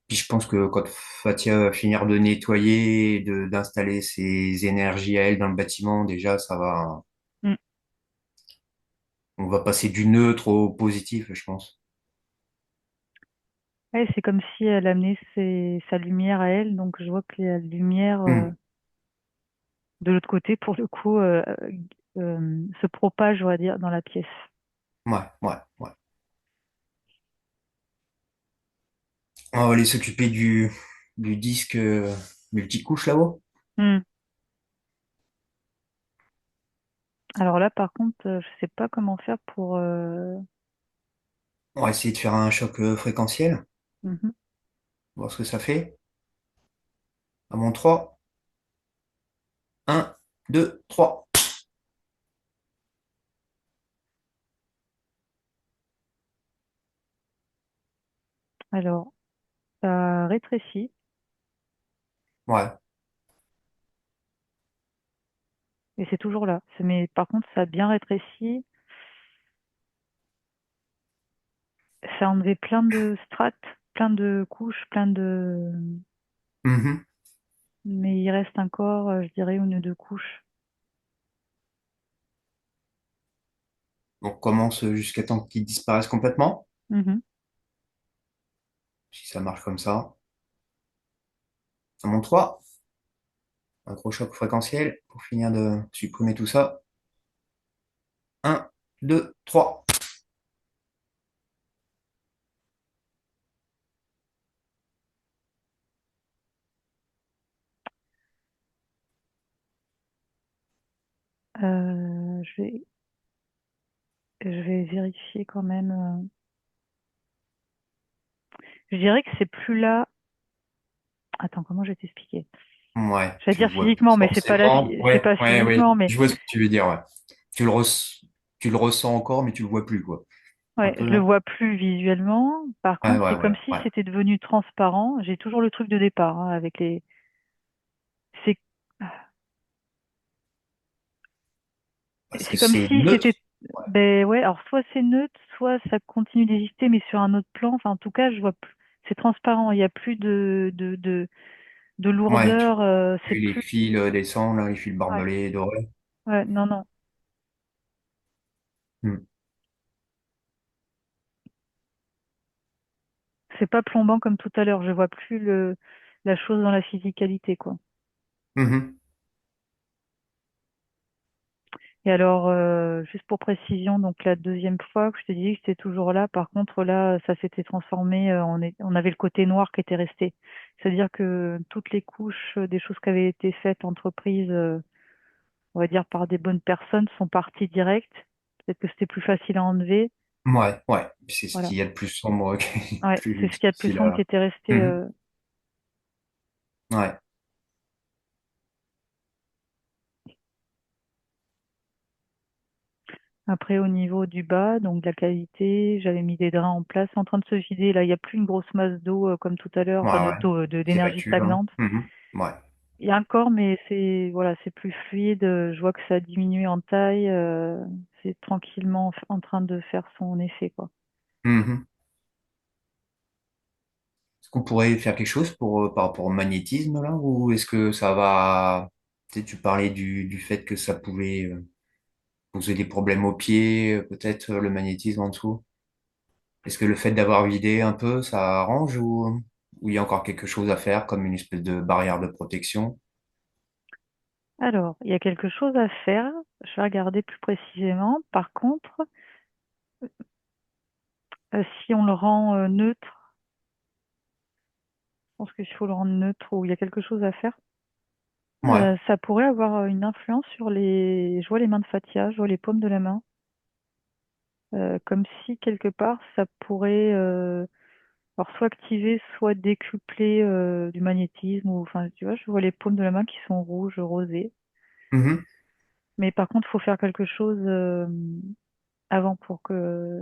Speaker 3: Puis je pense que quand Fatia va finir de nettoyer, d'installer ses énergies à elle dans le bâtiment, déjà, ça va,
Speaker 1: Mm.
Speaker 3: on va passer du neutre au positif, je pense.
Speaker 1: Ouais, c'est comme si elle amenait sa lumière à elle, donc je vois que la lumière
Speaker 3: Hmm.
Speaker 1: de l'autre côté, pour le coup, se propage, on va dire, dans la pièce.
Speaker 3: Ouais, ouais, ouais. On va aller s'occuper du disque multicouche là-haut.
Speaker 1: Mm. Alors là, par contre, je sais pas comment faire pour.
Speaker 3: On va essayer de faire un choc fréquentiel,
Speaker 1: Mhm.
Speaker 3: voir ce que ça fait. À mon 3, 1, 2, 3.
Speaker 1: Alors, ça rétrécit,
Speaker 3: Ouais.
Speaker 1: et c'est toujours là. Mais par contre, ça a bien rétréci. Ça a enlevé plein de strates, plein de couches, plein de.
Speaker 3: Mhm.
Speaker 1: Mais il reste encore, je dirais, une ou deux couches.
Speaker 3: On commence jusqu'à temps qu'ils disparaissent complètement,
Speaker 1: Mhm.
Speaker 3: si ça marche comme ça. À mon 3, un gros choc fréquentiel pour finir de supprimer tout ça. 1, 2, 3.
Speaker 1: Je vais vérifier quand même. Je dirais que c'est plus là. Attends, comment je vais t'expliquer?
Speaker 3: Ouais,
Speaker 1: J'allais
Speaker 3: tu le
Speaker 1: dire
Speaker 3: vois plus
Speaker 1: physiquement, mais c'est pas là,
Speaker 3: forcément.
Speaker 1: c'est
Speaker 3: Ouais,
Speaker 1: pas
Speaker 3: ouais, ouais.
Speaker 1: physiquement, mais
Speaker 3: Je vois ce que tu veux dire, ouais. Tu le, tu le ressens encore, mais tu le vois plus, quoi. Un
Speaker 1: ouais,
Speaker 3: peu,
Speaker 1: je le
Speaker 3: non?
Speaker 1: vois plus visuellement. Par
Speaker 3: Ouais,
Speaker 1: contre,
Speaker 3: ouais,
Speaker 1: c'est comme
Speaker 3: ouais,
Speaker 1: si
Speaker 3: ouais.
Speaker 1: c'était devenu transparent. J'ai toujours le truc de départ hein, avec les. C'est
Speaker 3: Parce que
Speaker 1: c'est comme
Speaker 3: c'est
Speaker 1: si c'était.
Speaker 3: neutre. Ouais,
Speaker 1: Ben ouais, alors soit c'est neutre, soit ça continue d'exister, mais sur un autre plan. Enfin, en tout cas, je vois plus. C'est transparent. Il n'y a plus de
Speaker 3: ouais, tu
Speaker 1: lourdeur. C'est
Speaker 3: vois les
Speaker 1: plus.
Speaker 3: fils descendent, là, les fils
Speaker 1: Ouais,
Speaker 3: barbelés, dorés.
Speaker 1: ouais, non, non.
Speaker 3: Hmm.
Speaker 1: C'est pas plombant comme tout à l'heure. Je vois plus la chose dans la physicalité, quoi.
Speaker 3: Mhm.
Speaker 1: Et alors, juste pour précision, donc la deuxième fois que je te disais que c'était toujours là, par contre là, ça s'était transformé, on avait le côté noir qui était resté. C'est-à-dire que toutes les couches des choses qui avaient été faites, entreprises, on va dire par des bonnes personnes, sont parties direct. Peut-être que c'était plus facile à enlever.
Speaker 3: Ouais, ouais. C'est ce
Speaker 1: Voilà.
Speaker 3: qu'il y a de plus sombre, qui est
Speaker 1: Ouais, c'est
Speaker 3: plus
Speaker 1: ce qu'il y a de plus
Speaker 3: difficile
Speaker 1: sombre qui
Speaker 3: à.
Speaker 1: était resté.
Speaker 3: Mhm. Ouais,
Speaker 1: Après, au niveau du bas, donc de la cavité, j'avais mis des drains en place, c'est en train de se vider. Là, il n'y a plus une grosse masse d'eau comme tout à l'heure, enfin
Speaker 3: ouais, ouais.
Speaker 1: d'énergie
Speaker 3: S'évacue, hein.
Speaker 1: stagnante.
Speaker 3: Mhm. Ouais.
Speaker 1: Il y a un corps, mais c'est voilà, c'est plus fluide. Je vois que ça a diminué en taille. C'est tranquillement en train de faire son effet, quoi.
Speaker 3: Mhm. Est-ce qu'on pourrait faire quelque chose pour, par rapport au magnétisme, là, ou est-ce que ça va. Tu sais, tu parlais du fait que ça pouvait poser des problèmes aux pieds, peut-être le magnétisme en dessous. Est-ce que le fait d'avoir vidé un peu, ça arrange ou il y a encore quelque chose à faire comme une espèce de barrière de protection?
Speaker 1: Alors, il y a quelque chose à faire. Je vais regarder plus précisément. Par contre, si on le rend neutre, je pense qu'il faut le rendre neutre ou il y a quelque chose à faire.
Speaker 3: Ouais.
Speaker 1: Ça pourrait avoir une influence sur les. Je vois les mains de Fatia, je vois les paumes de la main. Comme si quelque part ça pourrait alors soit activer, soit décupler du magnétisme, ou enfin tu vois, je vois les paumes de la main qui sont rouges, rosées.
Speaker 3: Mhm.
Speaker 1: Mais par contre, il faut faire quelque chose avant pour que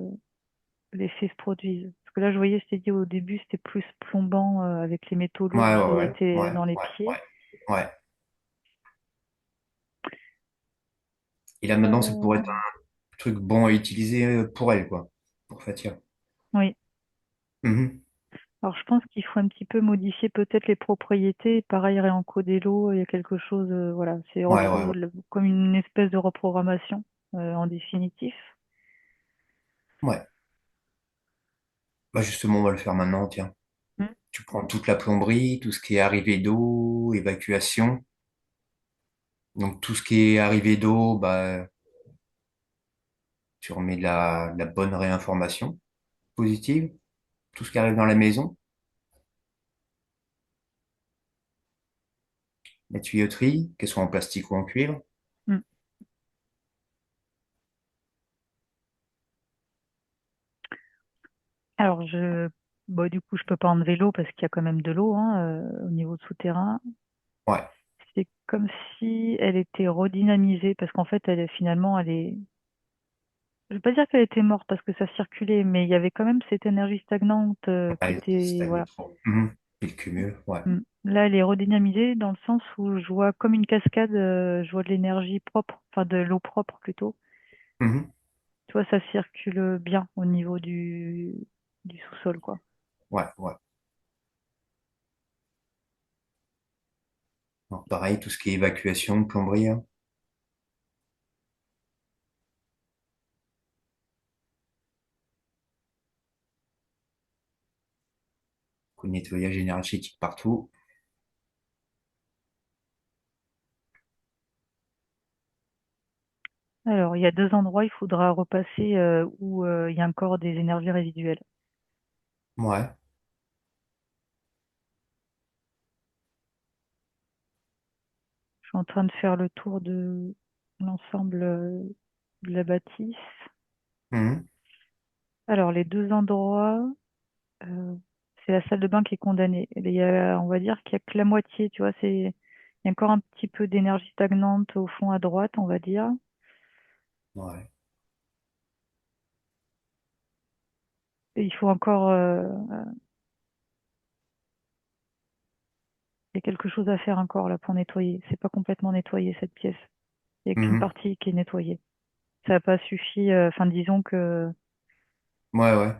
Speaker 1: l'effet se produise. Parce que là, je voyais, je t'ai dit au début, c'était plus plombant avec les métaux lourds
Speaker 3: Ouais, ouais,
Speaker 1: qui
Speaker 3: ouais,
Speaker 1: étaient
Speaker 3: ouais,
Speaker 1: dans les
Speaker 3: ouais,
Speaker 1: pieds.
Speaker 3: ouais, ouais. Et là, maintenant, ça pourrait être
Speaker 1: Euh,
Speaker 3: un truc bon à utiliser pour elle, quoi, pour Fatia.
Speaker 1: oui.
Speaker 3: Mhm.
Speaker 1: Alors, je pense qu'il faut un petit peu modifier peut-être les propriétés. Pareil, réencoder l'eau, il y a quelque chose, voilà, c'est
Speaker 3: Ouais, ouais, ouais.
Speaker 1: comme une espèce de reprogrammation, en définitif.
Speaker 3: Ouais. Bah justement, on va le faire maintenant, tiens.
Speaker 1: Mm.
Speaker 3: Tu prends toute la plomberie, tout ce qui est arrivée d'eau, évacuation. Donc tout ce qui est arrivée d'eau, bah tu remets de la bonne réinformation positive. Tout ce qui arrive dans la maison, la tuyauterie, qu'elle soit en plastique ou en cuivre.
Speaker 1: Mm. Alors, bon, du coup, je peux pas enlever l'eau parce qu'il y a quand même de l'eau, hein, au niveau de souterrain.
Speaker 3: Ouais,
Speaker 1: C'est comme si elle était redynamisée parce qu'en fait, finalement, je veux pas dire qu'elle était morte parce que ça circulait, mais il y avait quand même cette énergie stagnante, qui
Speaker 3: ouais, ça
Speaker 1: était,
Speaker 3: stagne
Speaker 1: voilà.
Speaker 3: trop. Mhm. Et le cumul, ouais.
Speaker 1: Mm. Là, elle est redynamisée dans le sens où je vois comme une cascade, je vois de l'énergie propre, enfin de l'eau propre plutôt.
Speaker 3: Mhm.
Speaker 1: Tu vois, ça circule bien au niveau du sous-sol, quoi.
Speaker 3: Ouais, ouais. Alors, pareil, tout ce qui est évacuation, plomberie, hein. Coup de nettoyage énergétique partout.
Speaker 1: Alors, il y a deux endroits, il faudra repasser où il y a encore des énergies résiduelles.
Speaker 3: Ouais.
Speaker 1: Je suis en train de faire le tour de l'ensemble de la bâtisse.
Speaker 3: Mhm.
Speaker 1: Alors, les deux endroits, euh, c'est la salle de bain qui est condamnée. On va dire qu'il y a que la moitié, tu vois, il y a encore un petit peu d'énergie stagnante au fond à droite, on va dire.
Speaker 3: Ouais.
Speaker 1: Et il faut encore, il y a quelque chose à faire encore là pour nettoyer. C'est pas complètement nettoyé cette pièce. Il n'y a qu'une
Speaker 3: Mhm.
Speaker 1: partie qui est nettoyée. Ça n'a pas suffi. Enfin, disons que,
Speaker 3: Ouais, ouais.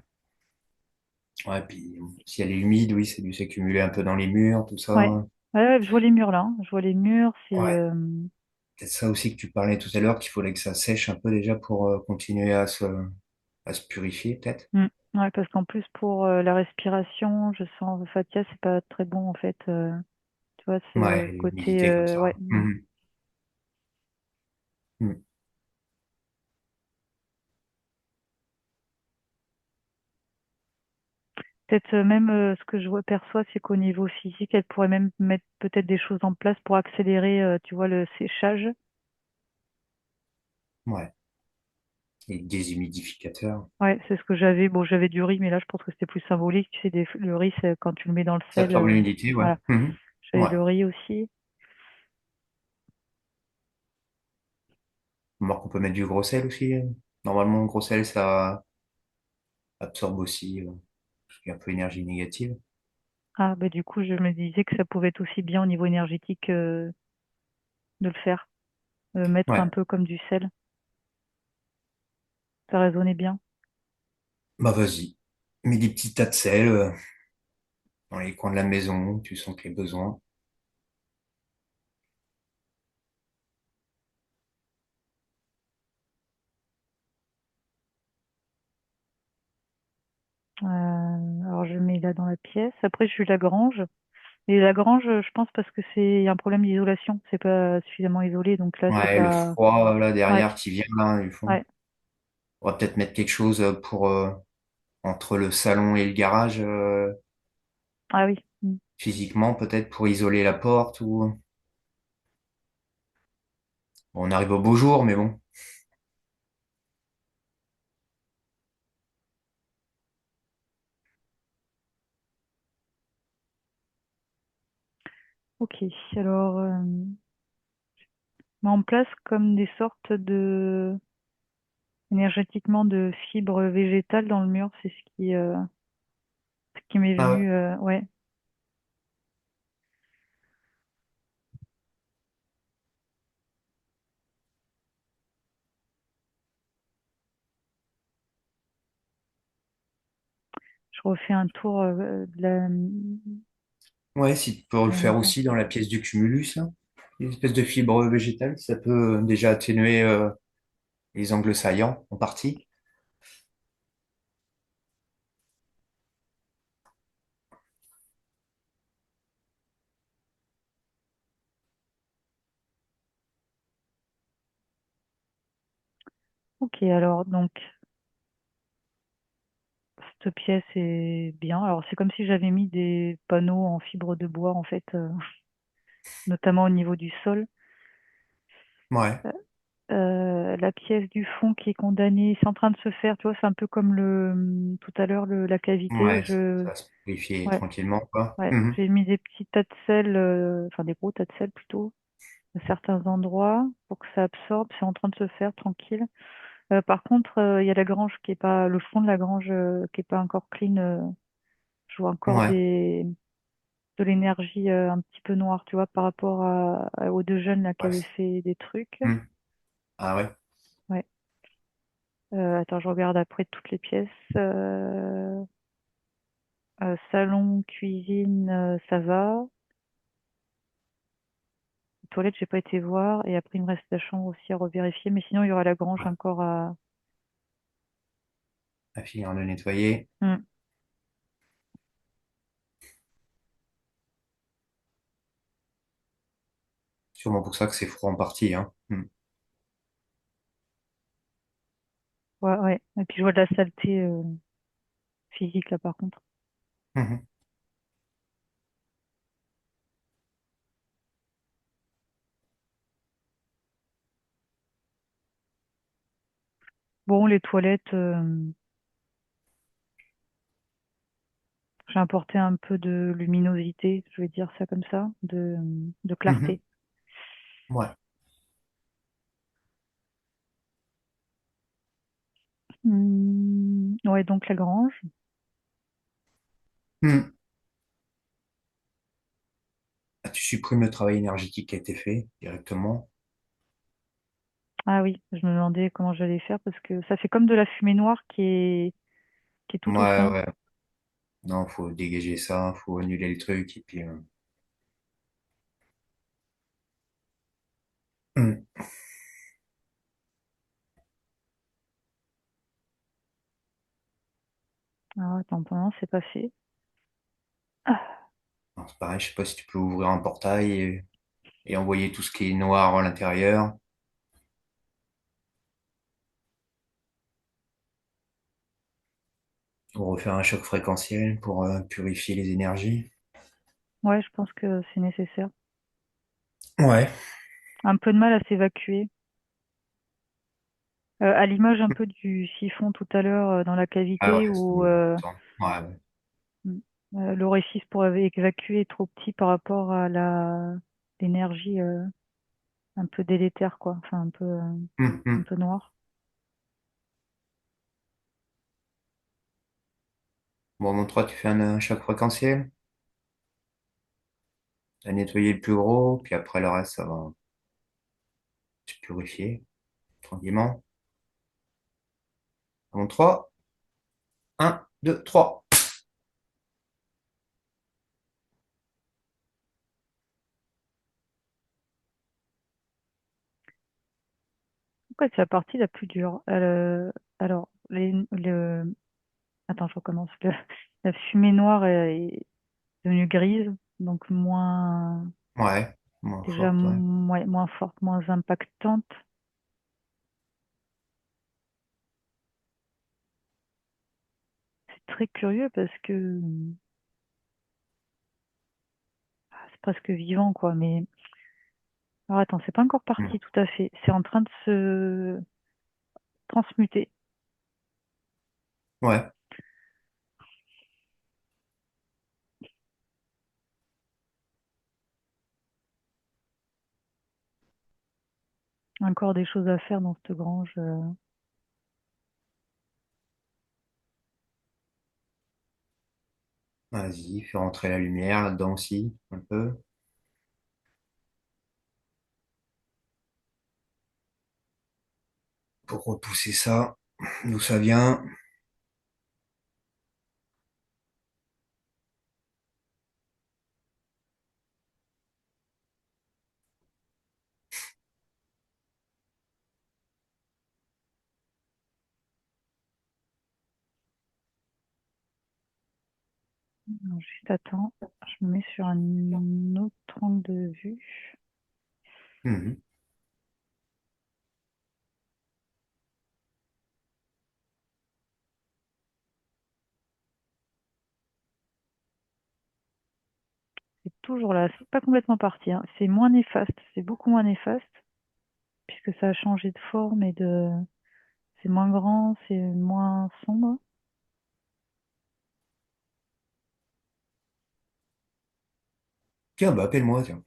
Speaker 3: Ouais, puis si elle est humide, oui, c'est dû s'accumuler un peu dans les murs, tout
Speaker 1: ouais,
Speaker 3: ça.
Speaker 1: ouais, ouais, je vois les murs là, hein. Je vois les murs. C'est,
Speaker 3: Ouais. Peut-être ça aussi que tu parlais tout à l'heure, qu'il fallait que ça sèche un peu déjà pour continuer à se purifier, peut-être.
Speaker 1: ouais, parce qu'en plus pour la respiration, je sens Fatia, c'est pas très bon en fait. Tu vois, ce
Speaker 3: Ouais,
Speaker 1: côté,
Speaker 3: l'humidité comme
Speaker 1: ouais.
Speaker 3: ça. Mhm. Mhm.
Speaker 1: Peut-être même ce que je vois perçois, c'est qu'au niveau physique, elle pourrait même mettre peut-être des choses en place pour accélérer, tu vois, le séchage.
Speaker 3: Ouais. Et déshumidificateur.
Speaker 1: Ouais, c'est ce que j'avais. Bon, j'avais du riz, mais là, je pense que c'était plus symbolique. Tu sais, le riz, c'est quand tu le mets dans le
Speaker 3: Ça
Speaker 1: sel.
Speaker 3: absorbe l'humidité, ouais.
Speaker 1: Voilà.
Speaker 3: Mhm.
Speaker 1: J'avais
Speaker 3: Ouais.
Speaker 1: le riz aussi.
Speaker 3: Remarque qu'on peut mettre du gros sel aussi. Normalement, le gros sel, ça absorbe aussi tout ce qui est un peu énergie négative.
Speaker 1: Ah, bah, du coup, je me disais que ça pouvait être aussi bien au niveau énergétique de le faire. Mettre un
Speaker 3: Ouais.
Speaker 1: peu comme du sel. Ça résonnait bien.
Speaker 3: Bah vas-y. Mets des petits tas de sel dans les coins de la maison, tu sens qu'il y a besoin.
Speaker 1: Alors, je mets là dans la pièce. Après, je la grange. Et la grange, je pense parce que il y a un problème d'isolation. C'est pas suffisamment isolé. Donc là, c'est
Speaker 3: Ouais, le
Speaker 1: pas.
Speaker 3: froid là
Speaker 1: Ouais,
Speaker 3: derrière qui vient là, du fond.
Speaker 1: ouais.
Speaker 3: On va peut-être mettre quelque chose pour entre le salon et le garage
Speaker 1: Ah oui. Mm.
Speaker 3: physiquement, peut-être pour isoler la porte ou. Bon, on arrive au beau jour, mais bon.
Speaker 1: Ok. Alors, met en place comme des sortes énergétiquement de fibres végétales dans le mur. C'est ce qui m'est
Speaker 3: Ah ouais.
Speaker 1: venu. Ouais. Je refais un tour
Speaker 3: Ouais, si tu peux le
Speaker 1: de la
Speaker 3: faire
Speaker 1: maison.
Speaker 3: aussi dans la pièce du cumulus, là. Une espèce de fibre végétale, ça peut déjà atténuer les angles saillants en partie.
Speaker 1: Ok, alors donc cette pièce est bien. Alors c'est comme si j'avais mis des panneaux en fibre de bois en fait, notamment au niveau du sol.
Speaker 3: Ouais,
Speaker 1: La pièce du fond qui est condamnée, c'est en train de se faire, tu vois, c'est un peu comme tout à l'heure la cavité.
Speaker 3: ouais, ça va se purifier
Speaker 1: Ouais,
Speaker 3: tranquillement, quoi.
Speaker 1: ouais,
Speaker 3: Mhm.
Speaker 1: j'ai mis des petits tas de sel, enfin des gros tas de sel plutôt, à certains endroits pour que ça absorbe. C'est en train de se faire tranquille. Par contre, il y a la grange qui est pas, le fond de la grange qui est pas encore clean. Je vois encore
Speaker 3: Ouais,
Speaker 1: de l'énergie un petit peu noire, tu vois, par rapport aux deux jeunes là qui
Speaker 3: ouais.
Speaker 1: avaient fait des trucs.
Speaker 3: Mhm. Ah ouais,
Speaker 1: Ouais. Attends, je regarde après toutes les pièces. Salon, cuisine, ça va. Toilette, j'ai pas été voir. Et après, il me reste la chambre aussi à revérifier. Mais sinon, il y aura la grange
Speaker 3: ouais.
Speaker 1: encore à.
Speaker 3: À finir de nettoyer.
Speaker 1: Hmm.
Speaker 3: Sûrement pour ça que c'est froid en partie, hein. Mhm.
Speaker 1: Ouais, ouais. Et puis, je vois de la saleté physique là, par contre.
Speaker 3: Mhm.
Speaker 1: Bon, les toilettes, j'ai apporté un peu de luminosité, je vais dire ça comme ça, de
Speaker 3: Mhm.
Speaker 1: clarté.
Speaker 3: Ouais.
Speaker 1: Ouais, donc la grange.
Speaker 3: Mhm. Ah, tu supprimes le travail énergétique qui a été fait directement.
Speaker 1: Ah oui, je me demandais comment j'allais faire parce que ça fait comme de la fumée noire qui est tout au
Speaker 3: Ouais,
Speaker 1: fond.
Speaker 3: ouais. Non, faut dégager ça, faut annuler le truc et puis. Mhm.
Speaker 1: Ah, attends, pour le moment, c'est pas fait. Ah,
Speaker 3: Alors, c'est pareil, je sais pas si tu peux ouvrir un portail et envoyer tout ce qui est noir à l'intérieur. Ou refaire un choc fréquentiel pour purifier les énergies.
Speaker 1: ouais, je pense que c'est nécessaire.
Speaker 3: Ouais.
Speaker 1: Un peu de mal à s'évacuer. À l'image un peu du siphon tout à l'heure dans la
Speaker 3: Ah
Speaker 1: cavité
Speaker 3: ouais,
Speaker 1: où
Speaker 3: ouais, ouais.
Speaker 1: mm, l'orifice pour évacuer est trop petit par rapport à l'énergie un peu délétère, quoi. Enfin, un
Speaker 3: Mhm.
Speaker 1: peu noire.
Speaker 3: Bon, mon 3 tu fais un choc fréquentiel. Tu as nettoyé le plus gros, puis après le reste, ça va se purifier tranquillement. Mon 3 1, 2, 3.
Speaker 1: Pourquoi c'est la partie la plus dure? Alors, attends, je recommence. La fumée noire est devenue grise, donc
Speaker 3: Ouais, moins
Speaker 1: déjà
Speaker 3: forte, ouais.
Speaker 1: moins forte, moins impactante. C'est très curieux parce que c'est presque vivant, quoi. Mais alors attends, c'est pas encore
Speaker 3: Mm.
Speaker 1: parti tout à fait. C'est en train de se transmuter.
Speaker 3: Ouais,
Speaker 1: Encore des choses à faire dans cette grange.
Speaker 3: vas-y, fais rentrer la lumière là-dedans aussi, un peu, pour repousser ça, d'où ça vient.
Speaker 1: Alors, juste attends, je me mets sur un autre angle de vue.
Speaker 3: Mhm.
Speaker 1: C'est toujours là, c'est pas complètement parti, hein. C'est moins néfaste, c'est beaucoup moins néfaste, puisque ça a changé de forme et de... C'est moins grand, c'est moins sombre.
Speaker 3: Tiens, bah appelle-moi, tiens.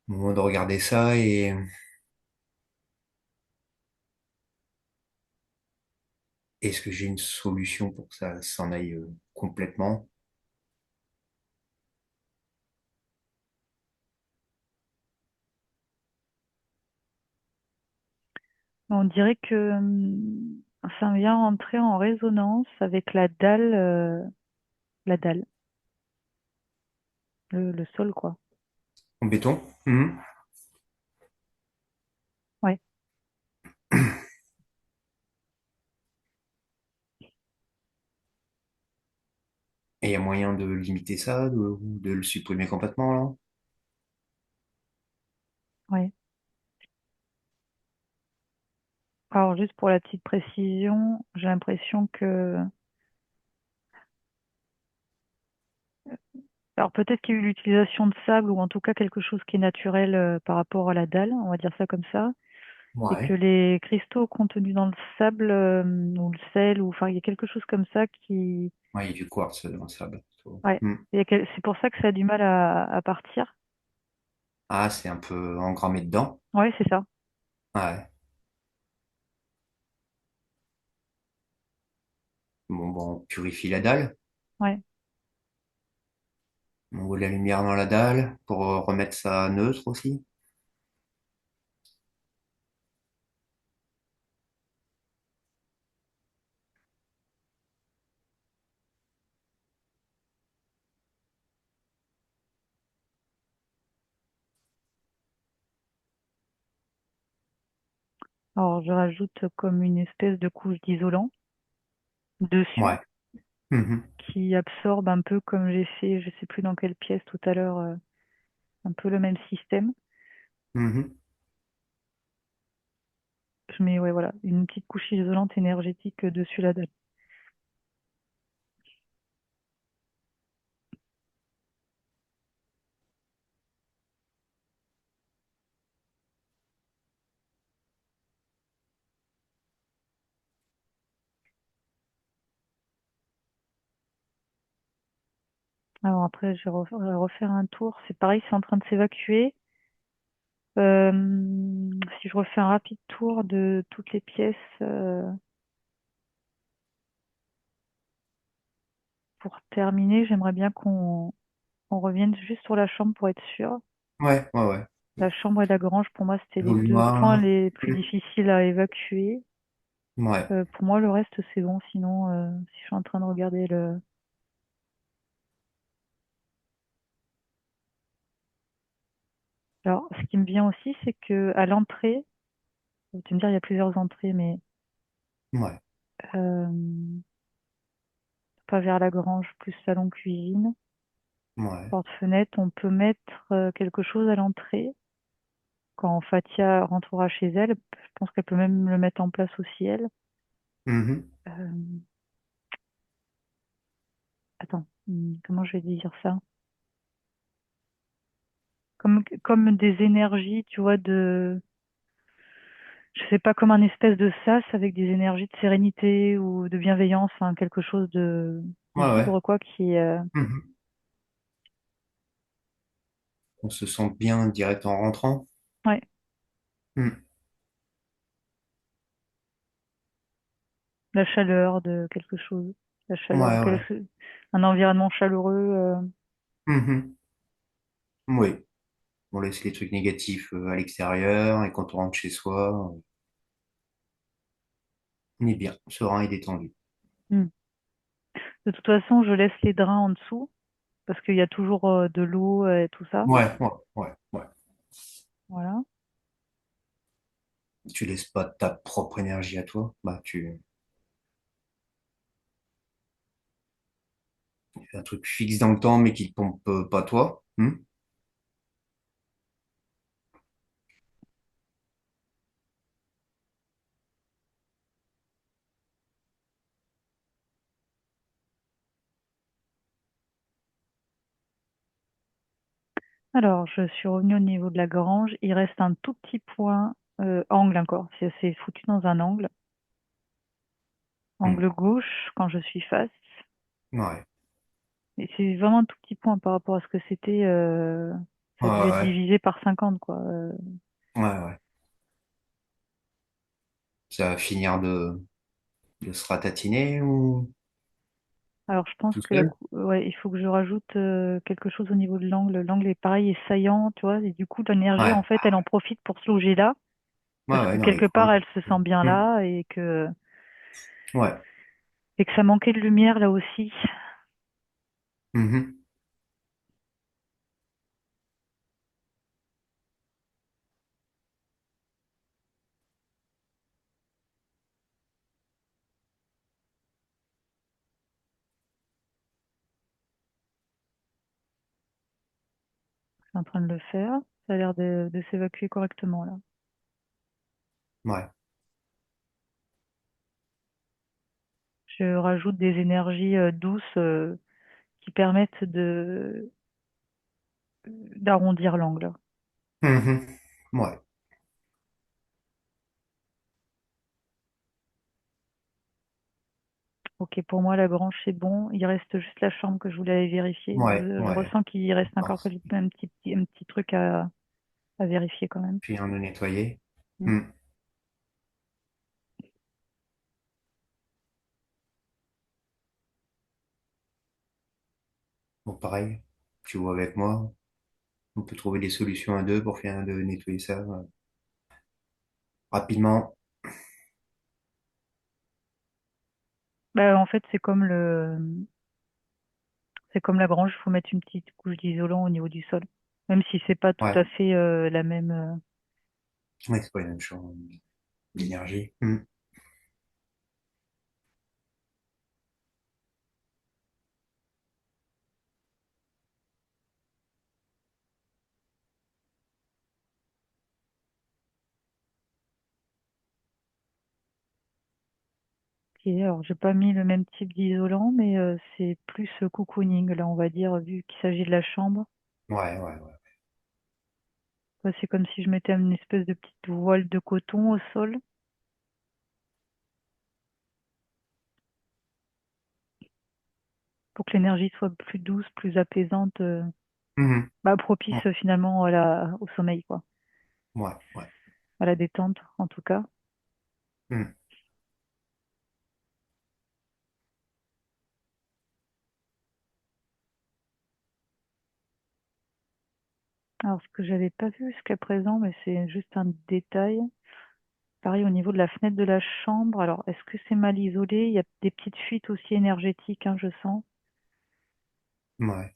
Speaker 3: Au moment de regarder ça et est-ce que j'ai une solution pour que ça s'en aille complètement?
Speaker 1: On dirait que ça vient rentrer en résonance avec la dalle, le sol, quoi.
Speaker 3: En béton? Mhm.
Speaker 1: Ouais,
Speaker 3: Et il y a moyen de limiter ça, ou de le supprimer complètement, là?
Speaker 1: ouais. Alors, juste pour la petite précision, j'ai l'impression que... Alors, peut-être qu'il y a eu l'utilisation de sable, ou en tout cas quelque chose qui est naturel par rapport à la dalle, on va dire ça comme ça. Et que
Speaker 3: Ouais.
Speaker 1: les cristaux contenus dans le sable, ou le sel, ou enfin, il y a quelque chose comme ça qui...
Speaker 3: Ouais, il y a du quartz dans le sable.
Speaker 1: Ouais,
Speaker 3: Hmm.
Speaker 1: c'est pour ça que ça a du mal à partir.
Speaker 3: Ah, c'est un peu engrammé dedans.
Speaker 1: Ouais, c'est ça.
Speaker 3: Ouais. Bon, bon, on purifie la dalle.
Speaker 1: Ouais.
Speaker 3: On met de la lumière dans la dalle pour remettre ça neutre aussi.
Speaker 1: Alors, je rajoute comme une espèce de couche d'isolant dessus
Speaker 3: Ouais. Mhm.
Speaker 1: qui absorbe un peu comme j'ai fait, je sais plus dans quelle pièce tout à l'heure, un peu le même système.
Speaker 3: Mhm.
Speaker 1: Je mets, ouais, voilà, une petite couche isolante énergétique dessus la dalle. Alors après, je vais refaire un tour. C'est pareil, c'est en train de s'évacuer. Euh, Si je refais un rapide tour de toutes les pièces pour terminer, j'aimerais bien qu'on revienne juste sur la chambre pour être sûr.
Speaker 3: Ouais, ouais, ouais.
Speaker 1: La chambre et la grange, pour moi, c'était les deux points
Speaker 3: Évoluer.
Speaker 1: les plus
Speaker 3: Hmm.
Speaker 1: difficiles à évacuer.
Speaker 3: Ouais,
Speaker 1: Pour moi, le reste, c'est bon. Sinon, si je suis en train de regarder le... Alors, ce qui me vient aussi, c'est que à l'entrée, tu me dire, il y a plusieurs entrées, mais
Speaker 3: ouais,
Speaker 1: euh, pas vers la grange, plus salon-cuisine,
Speaker 3: ouais.
Speaker 1: porte-fenêtre, on peut mettre quelque chose à l'entrée. Quand Fatia rentrera chez elle, je pense qu'elle peut même le mettre en place aussi, elle.
Speaker 3: Mhm.
Speaker 1: Euh, Attends, comment je vais dire ça? Comme des énergies, tu vois, je sais pas, comme un espèce de sas avec des énergies de sérénité ou de bienveillance, hein, quelque chose de
Speaker 3: Ouais, ouais.
Speaker 1: libre, quoi, qui,
Speaker 3: Mhm. On se sent bien direct en rentrant.
Speaker 1: ouais,
Speaker 3: Hmm.
Speaker 1: la chaleur de quelque chose, la chaleur,
Speaker 3: Ouais, ouais.
Speaker 1: un environnement chaleureux,
Speaker 3: Mhm. Oui. On laisse les trucs négatifs à l'extérieur et quand on rentre chez soi, on est bien, serein et détendu.
Speaker 1: hmm. De toute façon, je laisse les drains en dessous parce qu'il y a toujours de l'eau et tout ça.
Speaker 3: Ouais, ouais, ouais, ouais.
Speaker 1: Voilà.
Speaker 3: Tu laisses pas ta propre énergie à toi, bah tu. Un truc fixe dans le temps, mais qui ne pompe pas toi. Hmm.
Speaker 1: Alors, je suis revenue au niveau de la grange. Il reste un tout petit point angle encore. C'est foutu dans un angle.
Speaker 3: Hmm.
Speaker 1: Angle gauche quand je suis face.
Speaker 3: Ouais.
Speaker 1: Et c'est vraiment un tout petit point par rapport à ce que c'était. Ça
Speaker 3: Ouais,
Speaker 1: a dû être
Speaker 3: ouais,
Speaker 1: divisé par 50, quoi.
Speaker 3: ouais, ouais. Ça va finir de se ratatiner ou
Speaker 1: Alors, je pense
Speaker 3: tout
Speaker 1: que
Speaker 3: seul?
Speaker 1: ouais, il faut que je rajoute quelque chose au niveau de l'angle. L'angle est pareil, est saillant, tu vois. Et du coup, l'énergie, en
Speaker 3: Ouais,
Speaker 1: fait, elle en profite pour se loger là.
Speaker 3: ouais,
Speaker 1: Parce
Speaker 3: ouais,
Speaker 1: que
Speaker 3: dans les
Speaker 1: quelque part,
Speaker 3: coins.
Speaker 1: elle se sent bien
Speaker 3: Hmm.
Speaker 1: là
Speaker 3: Ouais.
Speaker 1: et que ça manquait de lumière là aussi.
Speaker 3: Mhm.
Speaker 1: Je suis en train de le faire. Ça a l'air de s'évacuer correctement là.
Speaker 3: Ouais.
Speaker 1: Je rajoute des énergies douces qui permettent de d'arrondir l'angle.
Speaker 3: Mhm. Ouais.
Speaker 1: Ok, pour moi, la branche, c'est bon. Il reste juste la chambre que je voulais aller vérifier.
Speaker 3: Ouais,
Speaker 1: Je
Speaker 3: ouais.
Speaker 1: ressens qu'il reste encore
Speaker 3: D'accord.
Speaker 1: un petit truc à vérifier quand même.
Speaker 3: Puis un de nettoyer.
Speaker 1: Mm.
Speaker 3: Hmm. Bon, pareil, tu vois avec moi, on peut trouver des solutions à deux pour faire de nettoyer ça rapidement.
Speaker 1: Bah, en fait, c'est comme la grange, il faut mettre une petite couche d'isolant au niveau du sol. Même si c'est pas tout
Speaker 3: Ouais,
Speaker 1: à fait la même.
Speaker 3: ouais, c'est pas la même chose
Speaker 1: Mm.
Speaker 3: d'énergie. Hmm.
Speaker 1: Ok, alors j'ai pas mis le même type d'isolant, mais c'est plus cocooning, là, on va dire, vu qu'il s'agit de la chambre.
Speaker 3: Ouais, ouais, ouais.
Speaker 1: Ouais, c'est comme si je mettais une espèce de petite voile de coton au sol pour que l'énergie soit plus douce, plus apaisante,
Speaker 3: Mhm.
Speaker 1: bah, propice
Speaker 3: Ouais,
Speaker 1: finalement au sommeil, quoi,
Speaker 3: ouais, ouais.
Speaker 1: à la détente en tout cas.
Speaker 3: Hmm.
Speaker 1: Alors ce que j'avais pas vu jusqu'à présent, mais c'est juste un détail. Pareil au niveau de la fenêtre de la chambre. Alors est-ce que c'est mal isolé? Il y a des petites fuites aussi énergétiques, hein, je sens.
Speaker 3: Ouais.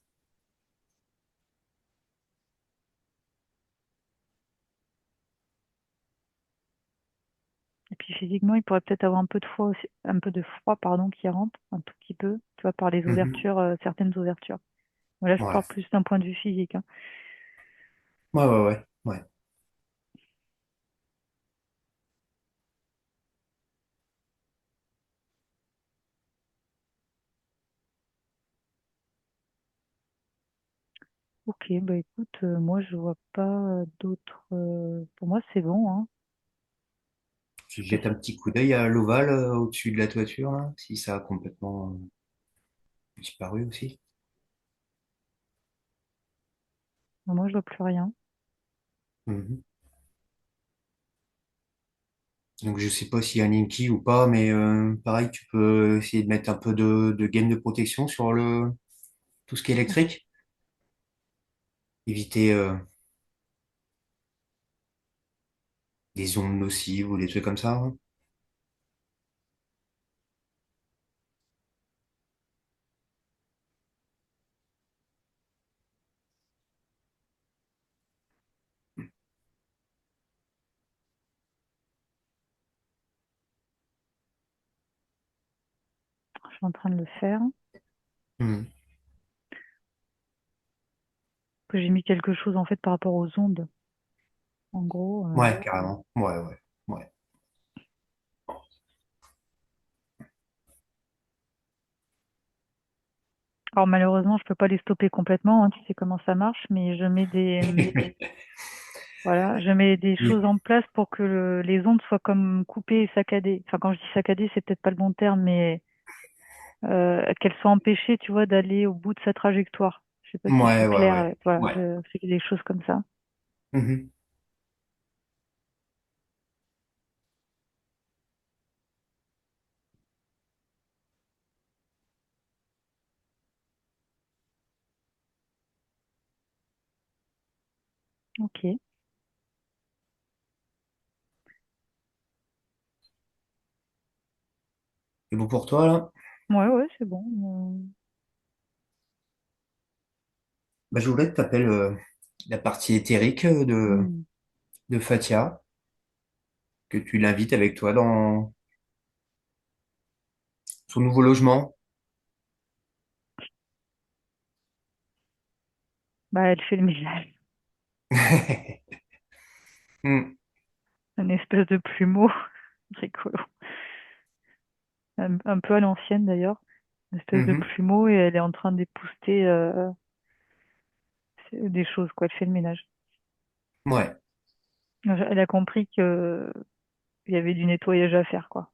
Speaker 1: Et puis physiquement, il pourrait peut-être avoir un peu de froid aussi, un peu de froid, pardon, qui rentre un tout petit peu, tu vois, par les
Speaker 3: Mhm.
Speaker 1: ouvertures, certaines ouvertures. Bon, là, je
Speaker 3: Ouais.
Speaker 1: parle plus d'un point de vue physique, hein.
Speaker 3: Ouais, ouais, ouais, ouais.
Speaker 1: Ok, bah écoute, moi je vois pas d'autres. Pour moi, c'est bon, hein.
Speaker 3: Tu
Speaker 1: Parce
Speaker 3: jettes
Speaker 1: que
Speaker 3: un petit coup d'œil à l'ovale au-dessus de la toiture, là, si ça a complètement disparu aussi.
Speaker 1: moi, je vois plus rien.
Speaker 3: Mhm. Donc je sais pas s'il y a un Linky ou pas, mais pareil, tu peux essayer de mettre un peu de gaine de protection sur le tout ce qui est électrique. Éviter des ondes nocives ou des trucs comme ça, hein.
Speaker 1: Je suis en train de le faire.
Speaker 3: Mhm.
Speaker 1: que j'ai mis quelque chose en fait par rapport aux ondes. En gros.
Speaker 3: Ouais, carrément. Ouais, ouais, ouais.
Speaker 1: Alors malheureusement, je peux pas les stopper complètement, hein, tu sais comment ça marche, mais je mets des, voilà, je mets des choses en place pour que les ondes soient comme coupées et saccadées. Enfin, quand je dis saccadées, c'est peut-être pas le bon terme, mais qu'elles soient empêchées, tu vois, d'aller au bout de sa trajectoire. Je sais pas si je suis
Speaker 3: Ouais, ouais,
Speaker 1: claire
Speaker 3: ouais.
Speaker 1: avec, voilà,
Speaker 3: Ouais.
Speaker 1: je fais des choses comme ça.
Speaker 3: Mhm.
Speaker 1: Ok.
Speaker 3: C'est bon pour toi, là?
Speaker 1: Ouais, ouais, c'est bon.
Speaker 3: Bah, je voulais que tu appelles la partie éthérique
Speaker 1: Hmm.
Speaker 3: de Fatia, que tu l'invites avec toi dans son nouveau logement.
Speaker 1: Bah, elle fait le ménage.
Speaker 3: Hmm,
Speaker 1: Une espèce de plumeau. Rigolo. Un peu à l'ancienne d'ailleurs. Une espèce de
Speaker 3: mhm.
Speaker 1: plumeau et elle est en train d'épousseter des choses, quoi. Elle fait le ménage.
Speaker 3: Ouais,
Speaker 1: Elle a compris que il y avait du nettoyage à faire, quoi.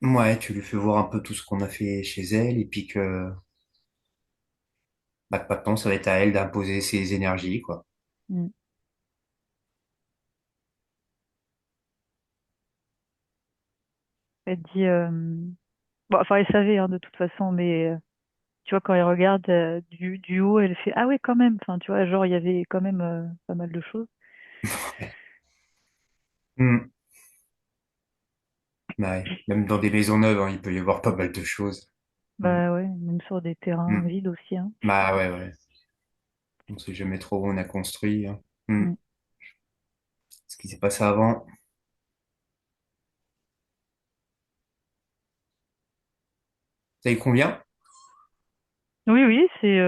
Speaker 3: ouais, tu lui fais voir un peu tout ce qu'on a fait chez elle et puis que bah, que maintenant, ça va être à elle d'imposer ses énergies, quoi.
Speaker 1: Mm. Elle dit, bon, enfin, elle savait, hein, de toute façon, mais tu vois, quand elle regarde du haut, elle fait, ah oui, quand même. Enfin, tu vois, genre, il y avait quand même pas mal de choses.
Speaker 3: Hmm. Ouais. Même dans des maisons neuves, hein, il peut y avoir pas mal de choses. Hmm.
Speaker 1: Bah ouais, même sur des terrains
Speaker 3: Hmm.
Speaker 1: vides aussi, hein.
Speaker 3: Bah ouais, ouais. On sait jamais trop où on a construit, hein. Hmm.
Speaker 1: Mm.
Speaker 3: Ce qui s'est passé avant. Ça y convient?
Speaker 1: Oui, oui, c'est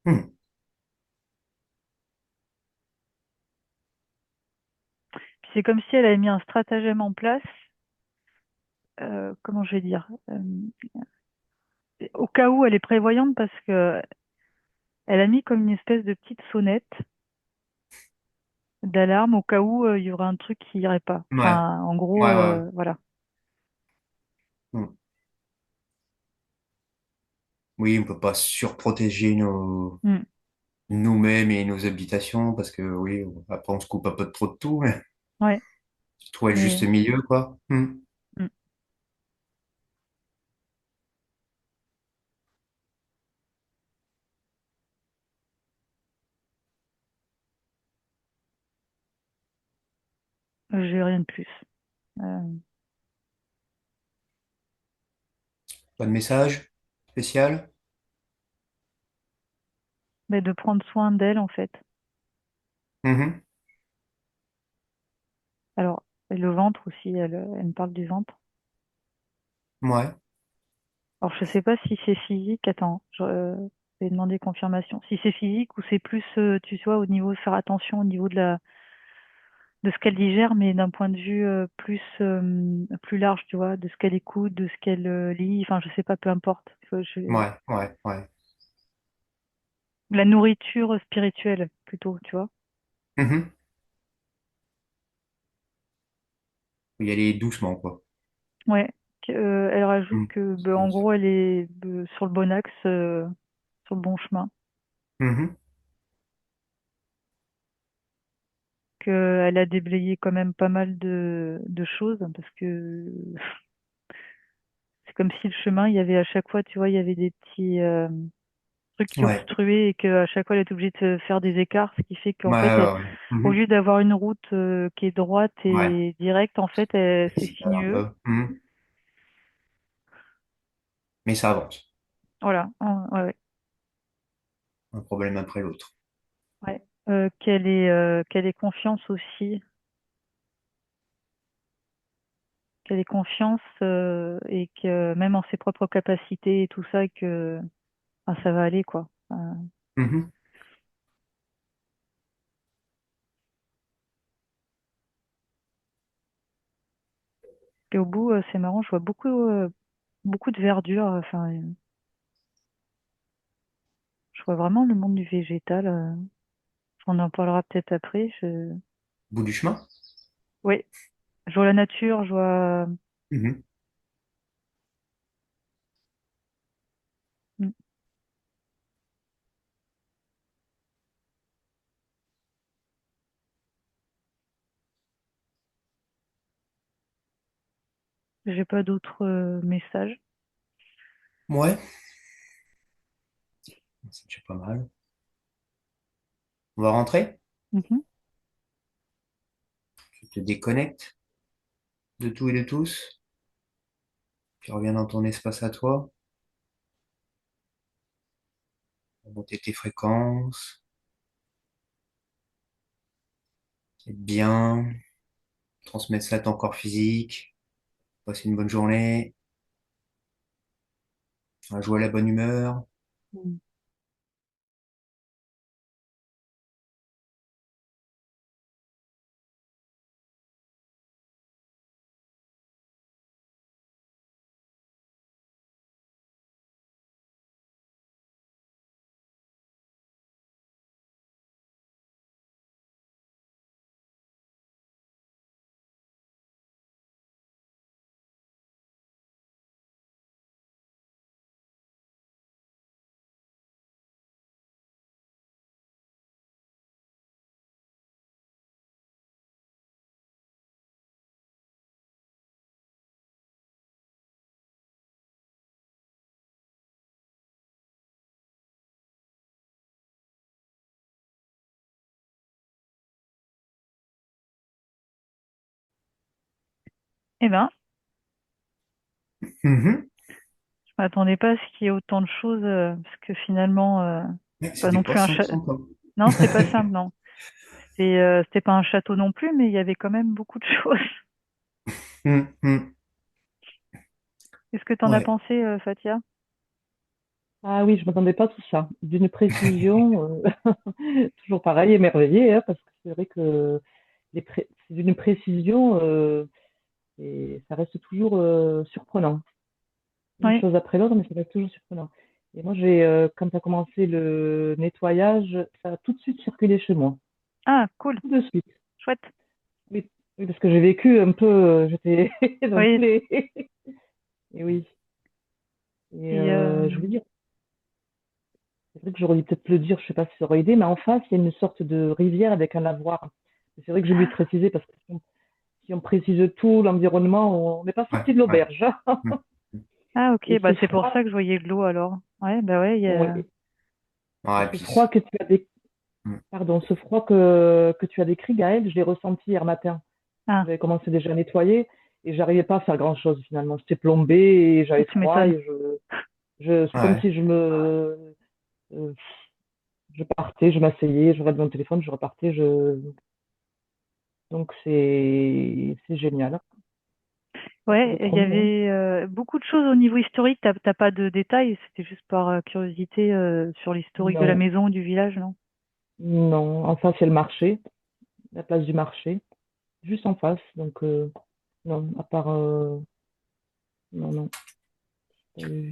Speaker 3: Hmm.
Speaker 1: puis c'est comme si elle avait mis un stratagème en place. Comment je vais dire? Au cas où elle est prévoyante parce que elle a mis comme une espèce de petite sonnette d'alarme au cas où il y aurait un truc qui irait pas.
Speaker 3: Ouais,
Speaker 1: Enfin, en gros,
Speaker 3: ouais, ouais.
Speaker 1: voilà.
Speaker 3: Hmm. Oui, on peut pas surprotéger
Speaker 1: Mm.
Speaker 3: nous-mêmes et nos habitations parce que oui, après on se coupe un peu trop de tout, mais
Speaker 1: Ouais,
Speaker 3: trouver le juste
Speaker 1: mais
Speaker 3: milieu, quoi. Hmm.
Speaker 1: mm, j'ai rien de plus. Euh,
Speaker 3: Pas de message spécial?
Speaker 1: mais de prendre soin d'elle en fait.
Speaker 3: Mhm.
Speaker 1: Alors, et le ventre aussi, elle me parle du ventre.
Speaker 3: Ouais,
Speaker 1: Alors, je sais pas si c'est physique. Attends, je vais demander confirmation. Si c'est physique ou c'est plus, tu vois, au niveau de faire attention au niveau de ce qu'elle digère, mais d'un point de vue plus, plus large, tu vois, de ce qu'elle écoute, de ce qu'elle lit. Enfin, je sais pas, peu importe.
Speaker 3: ouais, ouais, ouais.
Speaker 1: La nourriture spirituelle, plutôt, tu vois.
Speaker 3: Mhm. Faut y aller doucement, quoi.
Speaker 1: Ouais. Elle rajoute
Speaker 3: Hmm.
Speaker 1: que, ben, en gros, elle est sur le bon axe, sur le bon chemin.
Speaker 3: Mhm.
Speaker 1: Qu'elle a déblayé quand même pas mal de choses, parce que c'est comme si le chemin, il y avait à chaque fois, tu vois, il y avait des petits trucs qui
Speaker 3: Ouais,
Speaker 1: obstruaient et qu'à chaque fois, elle est obligée de faire des écarts, ce qui fait
Speaker 3: ouais,
Speaker 1: qu'en fait,
Speaker 3: ouais, ouais.
Speaker 1: au
Speaker 3: Mhm.
Speaker 1: lieu d'avoir une route qui est droite
Speaker 3: Ouais,
Speaker 1: et directe, en fait, c'est
Speaker 3: c'est un
Speaker 1: sinueux.
Speaker 3: peu. Mhm. Mais ça avance,
Speaker 1: Voilà. Ouais, ouais.
Speaker 3: un problème après l'autre.
Speaker 1: Ouais. Qu'elle ait confiance aussi, qu'elle ait confiance et que même en ses propres capacités et tout ça, que enfin, ça va aller, quoi.
Speaker 3: Mhm.
Speaker 1: Et au bout, c'est marrant, je vois beaucoup de verdure. Enfin, je vois vraiment le monde du végétal. On en parlera peut-être après.
Speaker 3: Bout du chemin?
Speaker 1: Oui, je vois la nature,
Speaker 3: Mhm.
Speaker 1: Mm. J'ai pas d'autres messages.
Speaker 3: Ouais, c'est déjà pas mal. On va rentrer?
Speaker 1: Mhm.
Speaker 3: Tu te déconnectes de tout et de tous. Tu reviens dans ton espace à toi. Monter tes fréquences. Être bien. Transmettre ça à ton corps physique. Passer une bonne journée. La joie, la bonne humeur.
Speaker 1: Mm. Eh ben,
Speaker 3: Mhm.
Speaker 1: je m'attendais pas à ce qu'il y ait autant de choses, parce que finalement,
Speaker 3: Ouais,
Speaker 1: pas
Speaker 3: c'était
Speaker 1: non
Speaker 3: pas
Speaker 1: plus un
Speaker 3: simple
Speaker 1: chat.
Speaker 3: sans toi.
Speaker 1: Non, c'était pas simple, non. C'était pas un château non plus, mais il y avait quand même beaucoup de choses.
Speaker 3: Mhm.
Speaker 1: Qu'est-ce que t'en as
Speaker 3: Ouais.
Speaker 1: pensé, Fatia?
Speaker 2: Ah oui, je m'attendais pas à tout ça. D'une précision, toujours pareil, émerveillé, hein, parce que c'est vrai que c'est d'une précision et ça reste toujours surprenant. Une
Speaker 1: Oui.
Speaker 2: chose après l'autre, mais ça reste toujours surprenant. Et moi, quand tu as commencé le nettoyage, ça a tout de suite circulé chez moi.
Speaker 1: Ah, cool,
Speaker 2: Tout de suite.
Speaker 1: chouette.
Speaker 2: Oui, oui, parce que j'ai vécu un peu, j'étais dans tous
Speaker 1: Oui.
Speaker 2: les. Et oui. Et
Speaker 1: Puis,
Speaker 2: je voulais dire, c'est vrai que j'aurais dû peut-être le dire, je sais pas si ça aurait aidé, mais en face, il y a une sorte de rivière avec un lavoir. Et c'est vrai que j'ai oublié de préciser, parce que si on précise tout, l'environnement, on n'est pas
Speaker 3: Ouais.
Speaker 2: sorti de
Speaker 3: Ouais.
Speaker 2: l'auberge, hein.
Speaker 3: Mhm.
Speaker 1: ah, ok,
Speaker 2: Et
Speaker 1: bah
Speaker 2: ce
Speaker 1: c'est pour
Speaker 2: froid,
Speaker 1: ça que je voyais de l'eau alors. Ouais, bah ouais,
Speaker 2: ouais, et
Speaker 3: Ouais,
Speaker 2: ce
Speaker 3: puis.
Speaker 2: froid que tu as
Speaker 3: Mhm.
Speaker 2: pardon, ce froid que tu as décrit, Gaël, je l'ai ressenti hier matin.
Speaker 1: Ah,
Speaker 2: J'avais commencé déjà à nettoyer et j'arrivais pas à faire grand-chose finalement. J'étais plombée et j'avais
Speaker 1: tu
Speaker 2: froid
Speaker 1: m'étonnes.
Speaker 2: et c'est comme
Speaker 3: Ouais.
Speaker 2: si euh, je partais, je m'asseyais, je regardais mon téléphone, je repartais, donc c'est génial. Et quoi
Speaker 1: Ouais, il
Speaker 2: d'autre
Speaker 1: y
Speaker 2: mieux, hein.
Speaker 1: avait beaucoup de choses au niveau historique. T'as pas de détails, c'était juste par curiosité sur l'historique de la
Speaker 2: Non,
Speaker 1: maison, du village, non?
Speaker 2: non. En face, il y a le marché, la place du marché, juste en face. Donc non, à part non, non. Euh,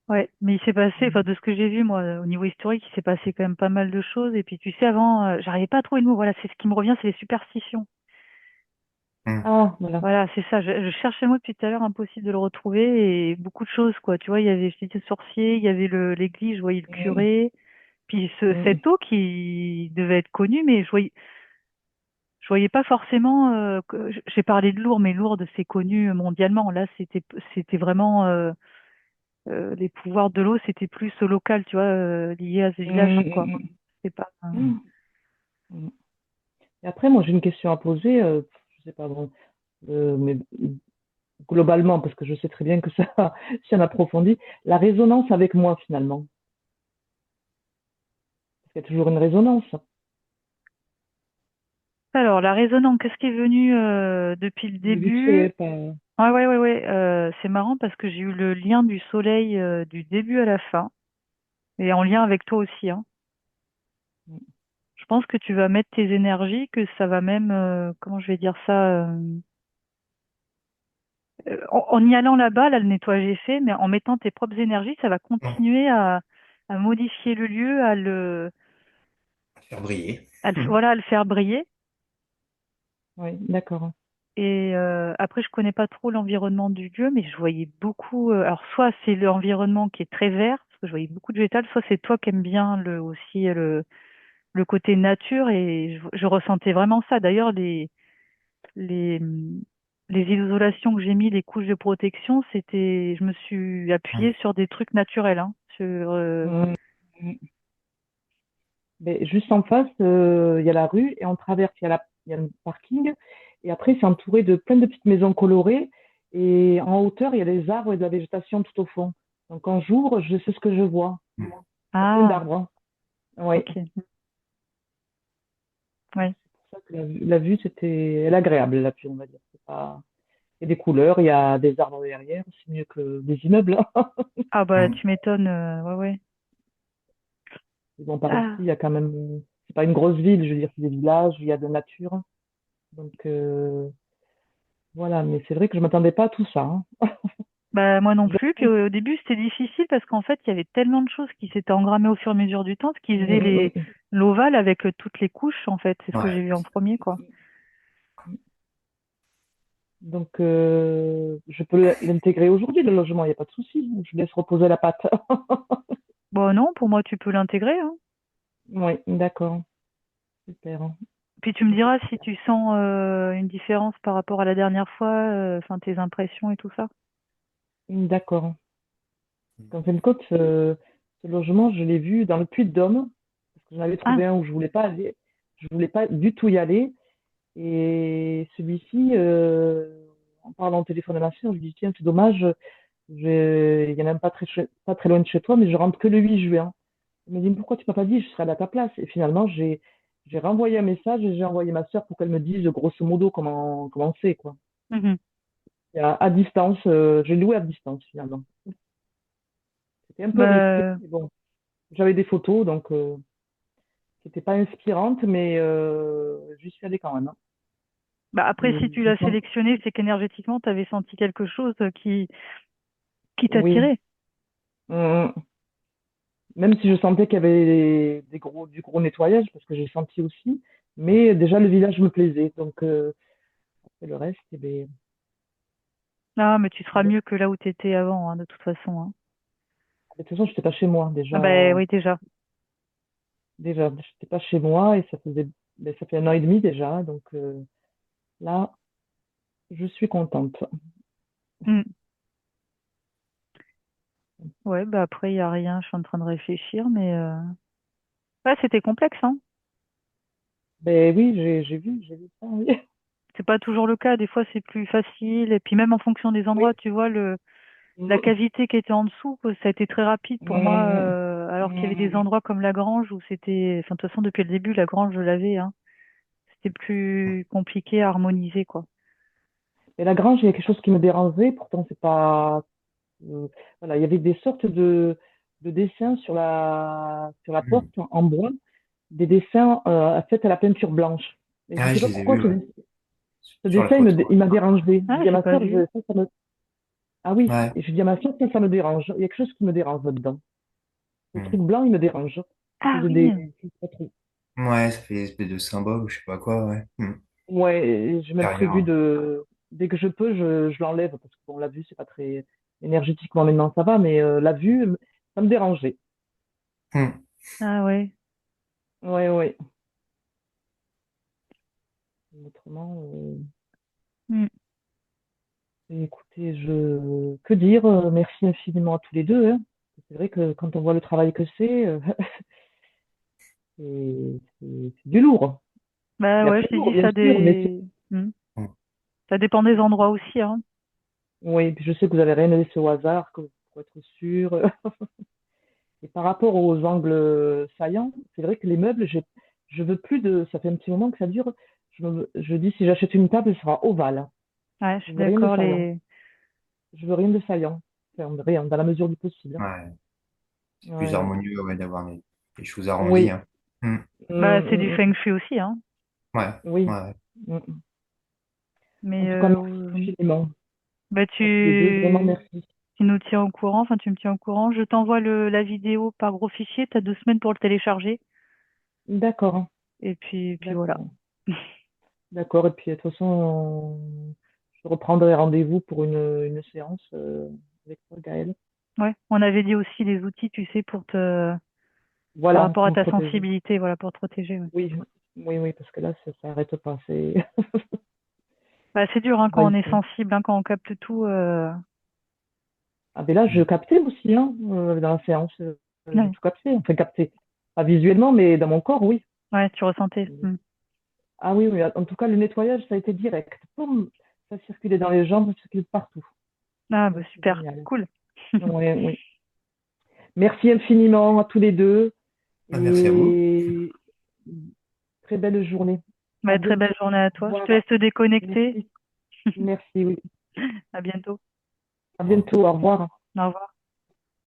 Speaker 1: Ouais, mais il s'est passé, enfin de ce que j'ai vu moi, au niveau historique, il s'est passé quand même pas mal de choses. Et puis tu sais, avant, j'arrivais pas à trouver le mot. Voilà, c'est ce qui me revient, c'est les superstitions.
Speaker 3: Mhm.
Speaker 2: Ah, voilà.
Speaker 1: Voilà, c'est ça. Je cherchais le mot depuis tout à l'heure, impossible de le retrouver. Et beaucoup de choses, quoi. Tu vois, il y avait, je disais, le sorcier, il y avait l'église, je voyais le
Speaker 2: Mm,
Speaker 1: curé. Puis
Speaker 2: mm,
Speaker 1: cette eau qui devait être connue, mais je voyais pas forcément. J'ai parlé de Lourdes, mais Lourdes c'est connu mondialement. Là, c'était vraiment les pouvoirs de l'eau, c'était plus local, tu vois, lié à ce village, quoi.
Speaker 2: mm,
Speaker 1: C'est pas.
Speaker 2: mm, mm. Et après, moi, j'ai une question à poser. Je sais pas, bon, mais globalement, parce que je sais très bien que ça, si on approfondit, la résonance avec moi, finalement. Parce qu'il y a toujours une résonance.
Speaker 1: Alors, la résonance, qu'est-ce qui est venu depuis le
Speaker 2: Mais vite
Speaker 1: début?
Speaker 2: fait, pas.
Speaker 1: Ah ouais, ouais, ouais. C'est marrant parce que j'ai eu le lien du soleil du début à la fin, et en lien avec toi aussi, hein. Je pense que tu vas mettre tes énergies, que ça va même, comment je vais dire ça, en y allant là-bas, là, le nettoyage est fait, mais en mettant tes propres énergies, ça va
Speaker 3: Non,
Speaker 1: continuer à modifier le lieu,
Speaker 3: faire briller.
Speaker 1: voilà, à le faire briller.
Speaker 2: Oui, d'accord.
Speaker 1: Et après, je connais pas trop l'environnement du lieu, mais je voyais beaucoup. Alors, soit c'est l'environnement qui est très vert, parce que je voyais beaucoup de végétal, soit c'est toi qui aimes bien aussi le côté nature, et je ressentais vraiment ça. D'ailleurs, les, hum, les isolations que j'ai mis, les couches de protection, je me suis appuyée sur des trucs naturels, hein,
Speaker 2: Mm. Mais juste en face, il y a la rue et on traverse, il y a le parking. Et après, c'est entouré de plein de petites maisons colorées. Et en hauteur, il y a des arbres et de la végétation tout au fond. Donc quand j'ouvre, je sais ce que je vois. Il y a plein
Speaker 1: Ah,
Speaker 2: d'arbres, hein. Oui.
Speaker 1: ok, ouais.
Speaker 2: C'est pour ça que la vue, elle est agréable, la vue, on va dire. Il y a des couleurs, il y a des arbres derrière. C'est mieux que des immeubles, hein.
Speaker 1: Ah bah tu m'étonnes, ouais, ouais.
Speaker 2: Bon, par ici,
Speaker 1: Ah,
Speaker 2: il y a quand même. C'est pas une grosse ville, je veux dire, c'est des villages, il y a de la nature. Donc, voilà, mais c'est vrai que je m'attendais pas à tout ça, hein.
Speaker 1: bah moi non
Speaker 2: Je-
Speaker 1: plus. Puis au début c'était difficile parce qu'en fait il y avait tellement de choses qui s'étaient engrammées au fur et à mesure du temps, ce qui faisait l'ovale avec toutes les couches en fait. C'est ce que j'ai
Speaker 3: Ouais.
Speaker 1: vu en premier quoi.
Speaker 2: Donc, je peux l'intégrer aujourd'hui, le logement, il n'y a pas de souci. Je laisse reposer la pâte.
Speaker 1: Bon non, pour moi tu peux l'intégrer, hein.
Speaker 2: Oui, d'accord, super.
Speaker 1: Puis tu me diras si tu sens une différence par rapport à la dernière fois, enfin tes impressions et tout ça.
Speaker 2: D'accord. En fin de compte, ce logement, je l'ai vu dans le Puy-de-Dôme, parce que j'en avais
Speaker 1: Ah,
Speaker 2: trouvé un où je voulais pas aller, je voulais pas du tout y aller. Et celui-ci, en parlant au téléphone à ma soeur, je lui dis, tiens, c'est dommage, il y en a même pas très loin de chez toi, mais je rentre que le 8 juin. Elle me dit, mais pourquoi tu m'as pas dit, je serais allée à ta place. Et finalement, j'ai renvoyé un message et j'ai envoyé ma soeur pour qu'elle me dise grosso modo comment c'est, quoi.
Speaker 1: mhm.
Speaker 2: Et à distance, j'ai loué à distance finalement. C'était un peu risqué,
Speaker 1: Bah,
Speaker 2: mais bon, j'avais des photos, donc qui n'étaient pas inspirantes, mais j'y suis allée quand même, hein.
Speaker 1: bah après
Speaker 2: Et
Speaker 1: si tu
Speaker 2: je
Speaker 1: l'as
Speaker 2: sens-
Speaker 1: sélectionné, c'est qu'énergétiquement tu avais senti quelque chose qui
Speaker 2: oui.
Speaker 1: t'attirait.
Speaker 2: Mm. Même si je sentais qu'il y avait du gros nettoyage, parce que j'ai senti aussi, mais déjà le village me plaisait, donc après le reste, eh ben,
Speaker 1: Ah, mais tu seras
Speaker 2: bon.
Speaker 1: mieux que là où tu étais avant, hein, de toute façon, hein.
Speaker 2: De toute façon, je n'étais pas chez moi
Speaker 1: Ah bah
Speaker 2: déjà.
Speaker 1: oui, déjà.
Speaker 2: Déjà, j'étais pas chez moi et ça fait un an et demi déjà, donc là, je suis contente.
Speaker 1: Mm. Ouais, bah après, il n'y a rien, je suis en train de réfléchir, mais ouais, c'était complexe, hein.
Speaker 2: Ben oui, j'ai vu ça, oui.
Speaker 1: C'est pas toujours le cas, des fois c'est plus facile, et puis même en fonction des
Speaker 2: Oui.
Speaker 1: endroits, tu vois, la
Speaker 2: Mm,
Speaker 1: cavité qui était en dessous, quoi, ça a été très rapide pour moi,
Speaker 2: mm,
Speaker 1: alors qu'il y avait des
Speaker 2: mm.
Speaker 1: endroits comme la grange où enfin, de toute façon, depuis le début, la grange, je l'avais, hein. C'était plus compliqué à harmoniser, quoi.
Speaker 2: Et la grange, il y a quelque chose qui me dérangeait, pourtant c'est pas. euh, voilà, il y avait des sortes de dessins sur la porte
Speaker 3: Hmm.
Speaker 2: en bois, des dessins faits à la peinture blanche. Et je
Speaker 3: Ah,
Speaker 2: sais
Speaker 3: je
Speaker 2: pas
Speaker 3: les ai
Speaker 2: pourquoi
Speaker 3: vus, ouais.
Speaker 2: ce
Speaker 3: Sur la
Speaker 2: dessin,
Speaker 3: photo.
Speaker 2: il m'a dérangé. Je
Speaker 1: Ah,
Speaker 2: dis à
Speaker 1: j'ai
Speaker 2: ma
Speaker 1: pas
Speaker 2: soeur,
Speaker 1: vu.
Speaker 2: ça me. Ah oui,
Speaker 3: Ouais.
Speaker 2: et je dis à ma soeur, ça me dérange. Il y a quelque chose qui me dérange là-dedans. Le
Speaker 3: Hmm.
Speaker 2: truc blanc, il me dérange. Ça
Speaker 1: Ah
Speaker 2: faisait
Speaker 1: oui.
Speaker 2: je sais pas trop.
Speaker 3: Ouais, ça fait une espèce de symbole ou je sais pas quoi, ouais. Hmm.
Speaker 2: Ouais, et j'ai même prévu
Speaker 3: Intérieur.
Speaker 2: dès que je peux, je l'enlève parce que bon, la vue, c'est pas très énergétiquement maintenant, ça va, mais la vue, ça me dérangeait.
Speaker 3: Hmm.
Speaker 1: Ah ouais.
Speaker 2: Ouais, ouais. Autrement,
Speaker 1: Mm.
Speaker 2: écoutez, que dire? Merci infiniment à tous les deux, hein. C'est vrai que quand on voit le travail que c'est, c'est du lourd. Il
Speaker 1: Bah
Speaker 2: y a
Speaker 1: ouais,
Speaker 2: très
Speaker 1: je t'ai
Speaker 2: lourd,
Speaker 1: dit
Speaker 2: bien
Speaker 1: ça
Speaker 2: sûr, mais
Speaker 1: Mm.
Speaker 3: Hmm.
Speaker 1: Ça dépend des endroits aussi, hein.
Speaker 2: oui, puis je sais que vous avez rien laissé au hasard, pour être sûr. Et par rapport aux angles saillants, c'est vrai que les meubles, je veux plus de. Ça fait un petit moment que ça dure. Je dis si j'achète une table, elle sera ovale.
Speaker 1: Ouais, je
Speaker 2: Je
Speaker 1: suis
Speaker 2: veux rien de
Speaker 1: d'accord.
Speaker 2: saillant. Je veux rien de saillant. Enfin, rien, dans la mesure du possible.
Speaker 3: Ouais. C'est plus
Speaker 2: Ouais.
Speaker 3: harmonieux, ouais, d'avoir des choses arrondies,
Speaker 2: Oui,
Speaker 3: hein. Mm.
Speaker 1: Bah,
Speaker 2: Mm,
Speaker 1: c'est du
Speaker 2: mm,
Speaker 1: feng
Speaker 2: mm.
Speaker 1: shui aussi, hein.
Speaker 3: Ouais,
Speaker 2: Oui.
Speaker 3: ouais.
Speaker 2: Mm, mm. En
Speaker 1: Mais
Speaker 2: tout cas, merci infiniment
Speaker 1: bah,
Speaker 2: à tous les deux. Vraiment merci.
Speaker 1: tu nous tiens au courant, enfin, tu me tiens au courant. Je t'envoie la vidéo par gros fichier. Tu as 2 semaines pour le télécharger.
Speaker 2: D'accord.
Speaker 1: Et puis voilà.
Speaker 2: D'accord. D'accord. Et puis, de toute façon, je reprendrai rendez-vous pour une séance avec toi, Gaëlle.
Speaker 1: Ouais. On avait dit aussi les outils, tu sais, par
Speaker 2: Voilà,
Speaker 1: rapport
Speaker 2: pour
Speaker 1: à
Speaker 2: me
Speaker 1: ta
Speaker 2: protéger.
Speaker 1: sensibilité, voilà, pour te protéger. Ouais.
Speaker 2: Oui, oui, oui, parce que là, ça n'arrête pas.
Speaker 1: Bah, c'est dur, hein, quand on est
Speaker 2: Envahissant.
Speaker 1: sensible, hein, quand on capte tout.
Speaker 2: Ah, mais là, je captais aussi, hein, dans la séance. J'ai
Speaker 1: Ouais,
Speaker 2: tout capté. Enfin, capté. Pas visuellement, mais dans mon corps, oui.
Speaker 1: ouais, tu ressentais.
Speaker 2: Ah oui, oui. En tout cas, le nettoyage, ça a été direct. Poum, ça circulait dans les jambes, ça circulait partout.
Speaker 1: Ah, bah,
Speaker 2: Donc, c'est
Speaker 1: super.
Speaker 2: génial.
Speaker 1: Cool.
Speaker 2: Oui, oui. Merci infiniment à tous les deux
Speaker 3: Ah, merci à vous.
Speaker 2: et très belle journée. À
Speaker 1: Bah, très
Speaker 2: bientôt.
Speaker 1: belle journée à
Speaker 2: Au
Speaker 1: toi. Je te
Speaker 2: revoir.
Speaker 1: laisse te déconnecter.
Speaker 2: Merci. Merci, oui.
Speaker 1: À bientôt.
Speaker 2: À bientôt. Au revoir.
Speaker 1: Au revoir.